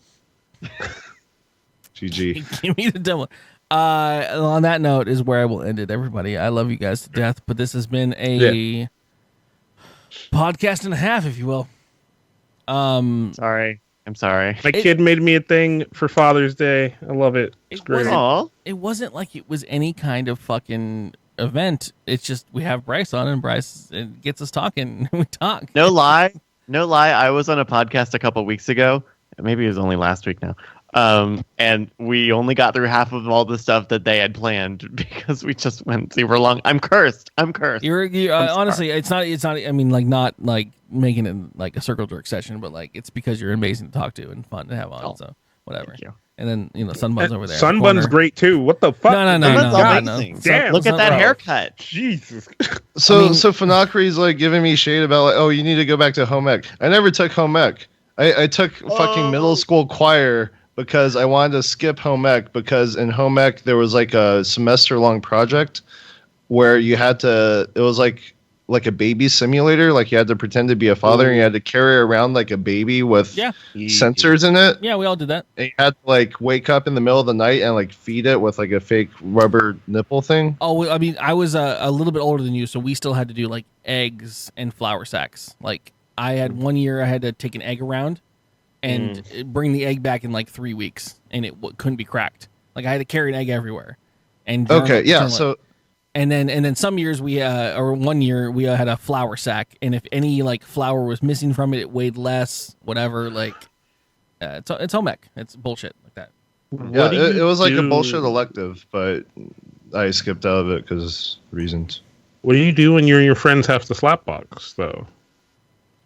lift. GG. Give me the double. On that note is where I will end it, everybody. I love you guys to death, but this has been a podcast and a half, if you will. Sorry. I'm sorry. My kid made me a thing for Father's Day. I love it. It's great. Aw. It wasn't like it was any kind of fucking event. It's just we have Bryce on, and Bryce gets us talking. We talk. No lie. I was on a podcast a couple weeks ago. Maybe it was only last week now. And we only got through half of all the stuff that they had planned because we just went super long. I'm cursed. You're honestly, it's not. I mean, like not like making it like a circle jerk session, but like it's because you're amazing to talk to and fun to have on. Oh, so whatever. thank you. And then Sunbun's over there. in the Sunbun's corner. great too. What the fuck? No. Sunbun's God, amazing. no. Damn. Look at that Bro. haircut. Jesus. So Finocri's like giving me shade about like, oh, you need to go back to home ec. I never took home ec. I took fucking middle school choir because I wanted to skip home ec because in home ec there was like a semester long project where you had to. It was like a baby simulator. Like you had to pretend to be a father and you had to carry around like a baby with sensors in it. Yeah, we all did that. And you had to like wake up in the middle of the night and like feed it with like a fake rubber nipple thing. Oh, I mean, I was a little bit older than you, so we still had to do like eggs and flour sacks. Like I had 1 year, I had to take an egg around and bring the egg back in like 3 weeks, and it couldn't be cracked. Like I had to carry an egg everywhere. And So and then some years or 1 year we had a flour sack, and if any like flour was missing from it, it weighed less. Whatever, like it's home ec. It's bullshit like that. yeah, do you it was like a do- bullshit elective, but I skipped out of it because reasons. What do you do when you and your friends have to slap box though?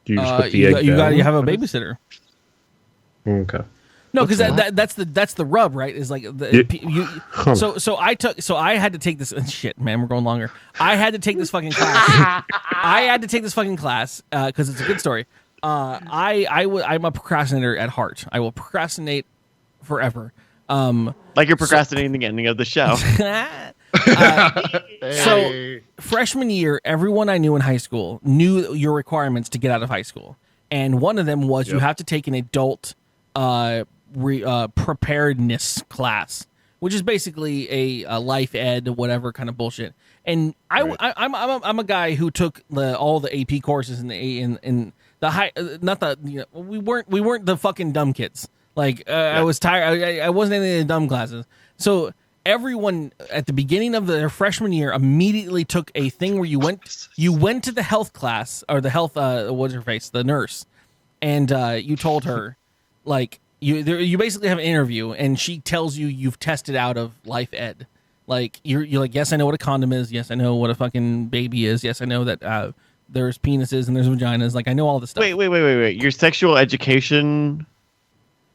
Do you just put the You egg got down? you have a babysitter. Okay. No, because that's the rub, right? Is like so I had to take this shit, man. We're going longer. I had to take this fucking class. Because it's a good story. I'm a procrastinator at heart. I will procrastinate forever. Like you're procrastinating the ending of the show. So freshman year, everyone I knew in high school knew your requirements to get out of high school, and one of them was you have to take an adult preparedness class, which is basically a life ed, whatever kind of bullshit. And I'm a guy who took all the AP courses in the high, not the we weren't the fucking dumb kids. Like I was tired. I wasn't in any of the dumb classes. So everyone at the beginning of their freshman year immediately took a thing where you went to the health class or the health what's her face, the nurse, and you told her like you basically have an interview and she tells you you've tested out of life ed. Like you're like, yes, I know what a condom is. Yes, I know what a fucking baby is. Yes, I know that there's penises and there's vaginas. Like I know all this stuff. Wait. Your sexual education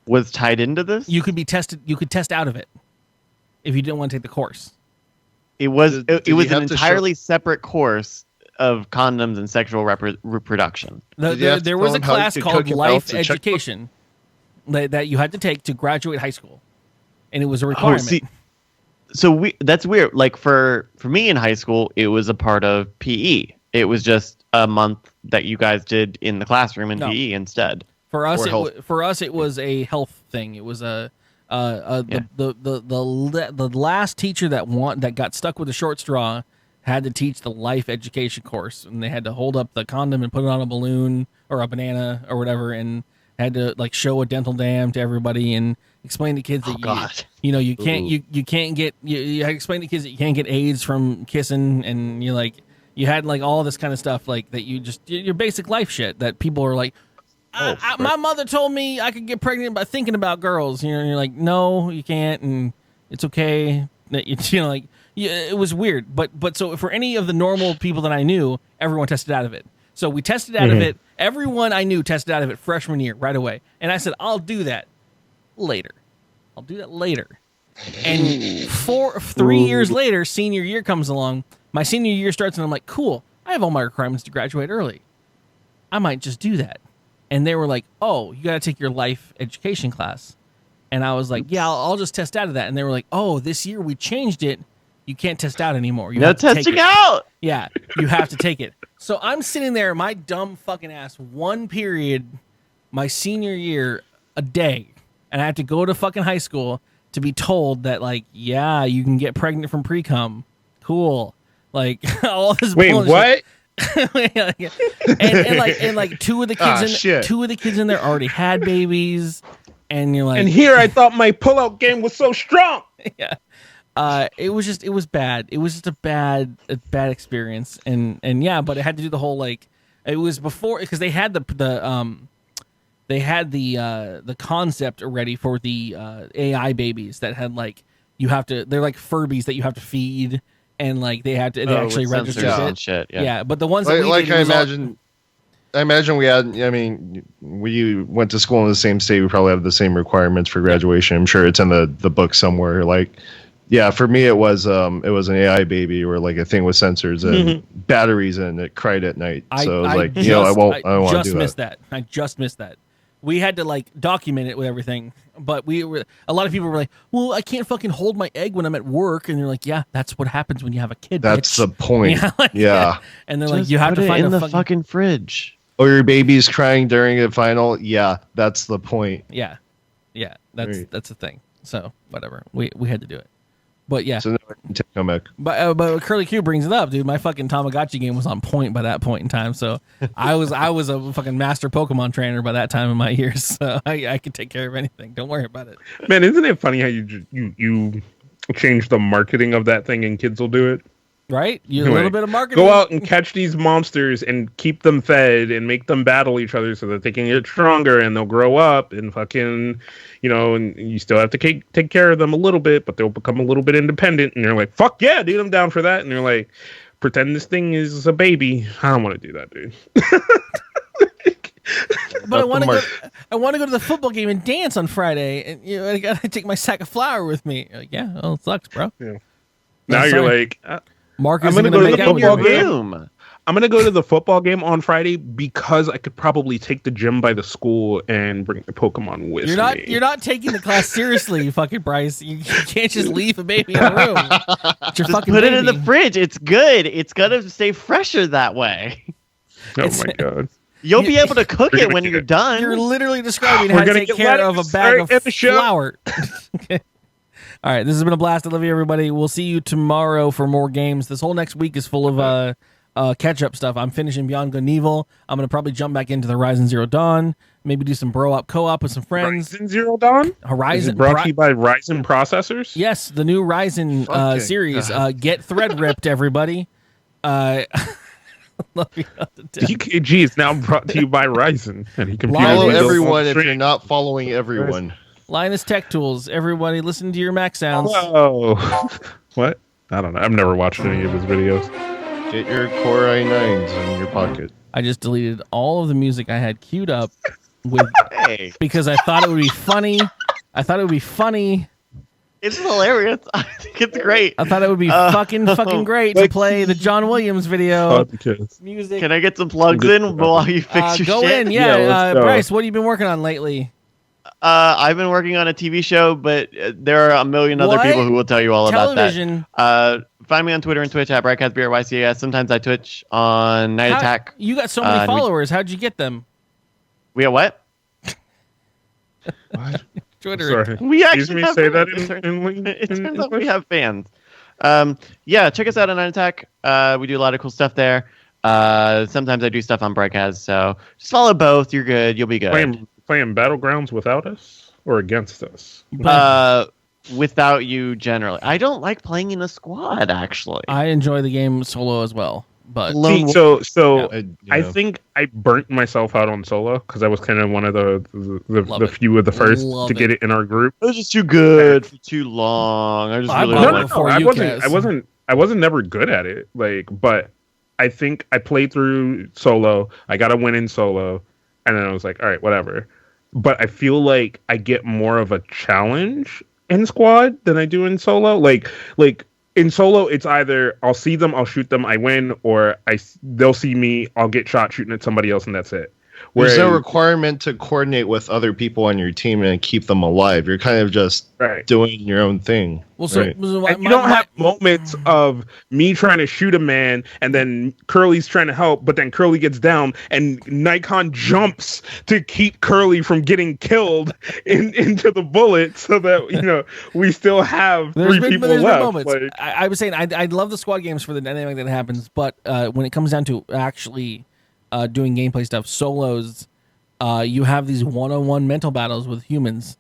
was tied into this? You could be tested. You could test out of it if you didn't want to take the course. It was Did it was you an have to entirely separate course of condoms and sexual reproduction. Did you have to There tell was a them how you class could called cook and life balance a checkbook? education that you had to take to graduate high school. and it was a requirement. So that's weird. Like for me in high school, it was a part of PE. It was just a month that you guys did in the classroom in PE instead. For us, it was a health thing. It was the last teacher that got stuck with a short straw had to teach the life education course, and they had to hold up the condom and put it on a balloon or a banana or whatever, and had to like show a dental dam to everybody and explain to kids that you can't get you had to explain to kids that you can't get AIDS from kissing, and you had like all this kind of stuff like that. Your basic life shit that people are like, my mother told me I could get pregnant by thinking about girls. And you're like, no, you can't, and it's okay. It was weird. But so for any of the normal people that I knew, everyone tested out of it. So we tested out of it. Everyone I knew tested out of it freshman year right away. And I said, I'll do that later. And 3 years later, senior year comes along. My senior year starts, and I'm like, cool. I have all my requirements to graduate early. I might just do that. And they were like, oh, you got to take your life education class. And I was like, yeah, I'll just test out of that. And they were like, oh, this year we changed it. You can't test out anymore. You have to testing out. Yeah, you have to take it. So I'm sitting there, my dumb fucking ass, one period, my senior year, a day. And I have to go to fucking high school to be told that, like, yeah, you can get pregnant from pre-cum. Cool. Like, all this bullshit. What? and two of the kids in there already had babies, and you're like, and here I thought my pullout game was so strong. Yeah, it was bad. It was just a bad experience, and yeah, but it had to do the whole like it was before because they had the concept already for the AI babies that had like they're like Furbies that you have to feed. And like they actually register and shit. Yeah, but the ones that I imagine we had. I mean, we went to school in the same state. We probably have the same requirements for graduation. I'm sure it's in the book somewhere. Like, yeah, for me it was an AI baby or like a thing with sensors and batteries and it cried at night. So I was I don't want to do that. I just missed that. We had to like document it with everything, but a lot of people were like, well, I can't fucking hold my egg when I'm at work. And they're like, yeah, that's what happens when you have a kid. That's the point. Yeah. And they're like, you have to find it in the fucking fridge. Or your baby's crying during a final. Yeah, that's the point. Yeah. That's the thing. So whatever, we had to do it. But yeah, so come back. But Curly Q brings it up, dude. My fucking Tamagotchi game was on point by that point in time. So I was a fucking master Pokemon trainer by that time in my years. So I could take care of anything. Don't worry about it. Man, isn't it funny how you change the marketing of that thing and kids will do it? Right? A little bit of marketing. Go out and catch these monsters and keep them fed and make them battle each other so that they can get stronger and they'll grow up and fucking, and you still have to take care of them a little bit, but they'll become a little bit independent. And you're like, fuck yeah, dude, I'm down for that. And you're like, pretend this thing is a baby. I don't want to do that, dude. But I want to go to the football game and dance on Friday. And I got to take my sack of flour with me. Like, yeah, well, it sucks, bro. Yeah. Now you're like... Mark I'm going to go to the football game. I'm going to go to the football game on Friday because I could probably take the gym by the school and bring the Pokemon with me. You're not taking the class seriously, you fucking Bryce. You can't just leave a baby in the room. Just put it in the fridge. It's good. It's going to stay fresher that way. Oh my God. You'll be able to cook it when you're done. You're literally describing how to take care of a bag of flour. Okay. All right, this has been a blast. I love you, everybody. We'll see you tomorrow for more games. This whole next week is full of catch-up stuff. I'm finishing Beyond Good and Evil. I'm going to probably jump back into the Horizon Zero Dawn, maybe do some bro-op co-op with some friends. Horizon Zero Dawn? Horizon. Is it brought to you by Ryzen processors? Yes, the new Ryzen series. Get thread ripped, everybody. Love you to death. DKG is now brought to you by Ryzen. And he follow everyone if you're not following everyone. Linus Tech Tools. Everybody listen to your Mac sounds. Whoa. What? I don't know. I've never watched any of his videos. Get your Core i9s in your pocket. I just deleted all of the music I had queued up with because I thought it would be funny. It's hilarious. I think it's great. I thought it would be fucking great to play the John Williams video. Music. Can I get some plugs in while you fix your go shit? in, yeah. Bryce, what have you been working on lately? I've been working on a TV show, but there are a million other What? people who will tell you all Television. about that. Find me on Twitter and Twitch at Brycas, BRYCAS. Sometimes I Twitch on Night Attack. You got so many we- followers. How'd you get them? We have what? Twitter. Sorry. We actually Excuse me, have say that fans. It in turns out we have fans. Yeah, check us out on Night Attack. We do a lot of cool stuff there. Sometimes I do stuff on Brycas, so just follow both. You're good. You'll be good. Playing Battlegrounds without us or against us? Without you, generally. I don't like playing in a squad, actually. I enjoy the game solo as well, but See, so Yeah. I think I burnt myself out on solo because I was kind of one of the Love it. few of the first Love to get it in our group. It was just too good for too long. I just I really bought wanted it before I you, wasn't. Kaz. I wasn't never good at it. But I think I played through solo. I got a win in solo, and then I was like, all right, whatever. But I feel like I get more of a challenge in squad than I do in solo. Like in solo, it's either I'll see them, I'll shoot them, I win, or they'll see me, I'll get shot shooting at somebody else, and that's it. There's no Whereas- requirement to coordinate with other people on your team and keep them alive. You're kind of just Right. doing your own thing. well, so, right? so And you don't have moments of me trying to shoot a man and then Curly's trying to help, but then Curly gets down and Nikon jumps to keep Curly from getting killed into the bullet so that, we still have three people there's left. been moments. Like, I was saying I love the squad games for the dynamic that happens, but when it comes down to actually doing gameplay stuff, solos, you have these one-on-one mental battles with humans,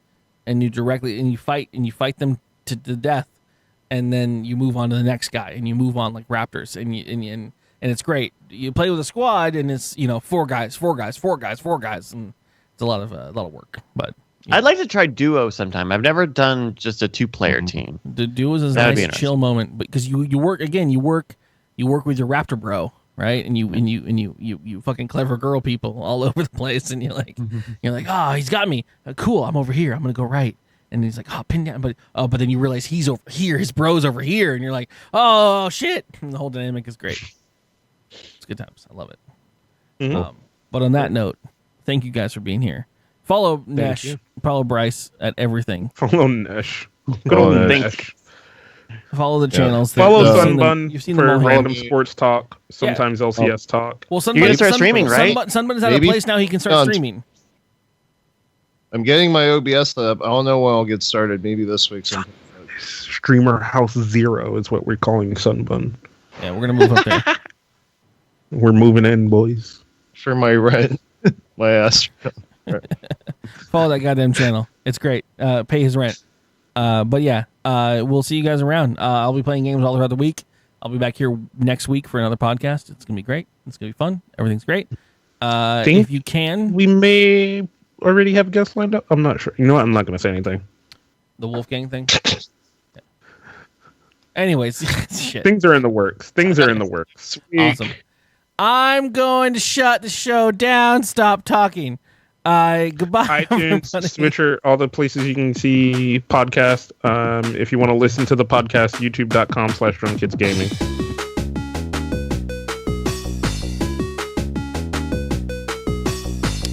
and you fight them to the death, and then you move on to the next guy, and you move on like raptors, and it's great. You play with a squad, and it's 4 guys, and it's a lot of work. But I'd like to try duo sometime. I've never done just a 2-player team. the duos is a That'd be nice interesting. chill moment because you work with your raptor bro, right? And you fucking clever girl people all over the place, and you're like, oh, he's got me. Cool, I'm over here. I'm gonna go right. And he's like, oh, pin down, but then you realize he's over here, his bro's over here, and you're like, oh shit. And the whole dynamic is great. It's good times. I love it. Mhm. But on that note, thank you guys for being here. Follow Nash, you. follow Bryce at everything. follow Nash. Good Follow old Nash. Nash. Follow the channels. Follow You've seen them- Sunbun You've seen them for all here. random sports talk, sometimes LCS talk. Well, You're gonna start streaming, right? Sunbun's at a Maybe. place now he can start No, streaming. I'm getting my OBS set up. I don't know when I'll get started. Maybe this week sometime. Streamer House Zero is what we're calling Sunbun. Yeah, we're gonna move up there. We're moving in, boys. For my rent, my ass. Follow that goddamn channel. It's great. Pay his rent. But yeah, we'll see you guys around. I'll be playing games all throughout the week. I'll be back here next week for another podcast. It's gonna be great. It's gonna be fun. Everything's great. Think If you can, We may already have guests lined up. I'm not sure. You know what? I'm not going to say anything. the Wolfgang thing. Yeah. Anyways, shit. Things are in the works. Awesome. I'm going to shut the show down. Stop talking. Goodbye. iTunes, everybody. Switcher, all the places you can see podcast. If you want to listen to the podcast, youtube.com/drumkidsgaming.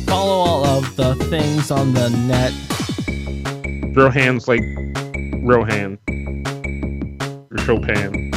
Follow all of the things on the net. Real hands like Rohan or Chopin.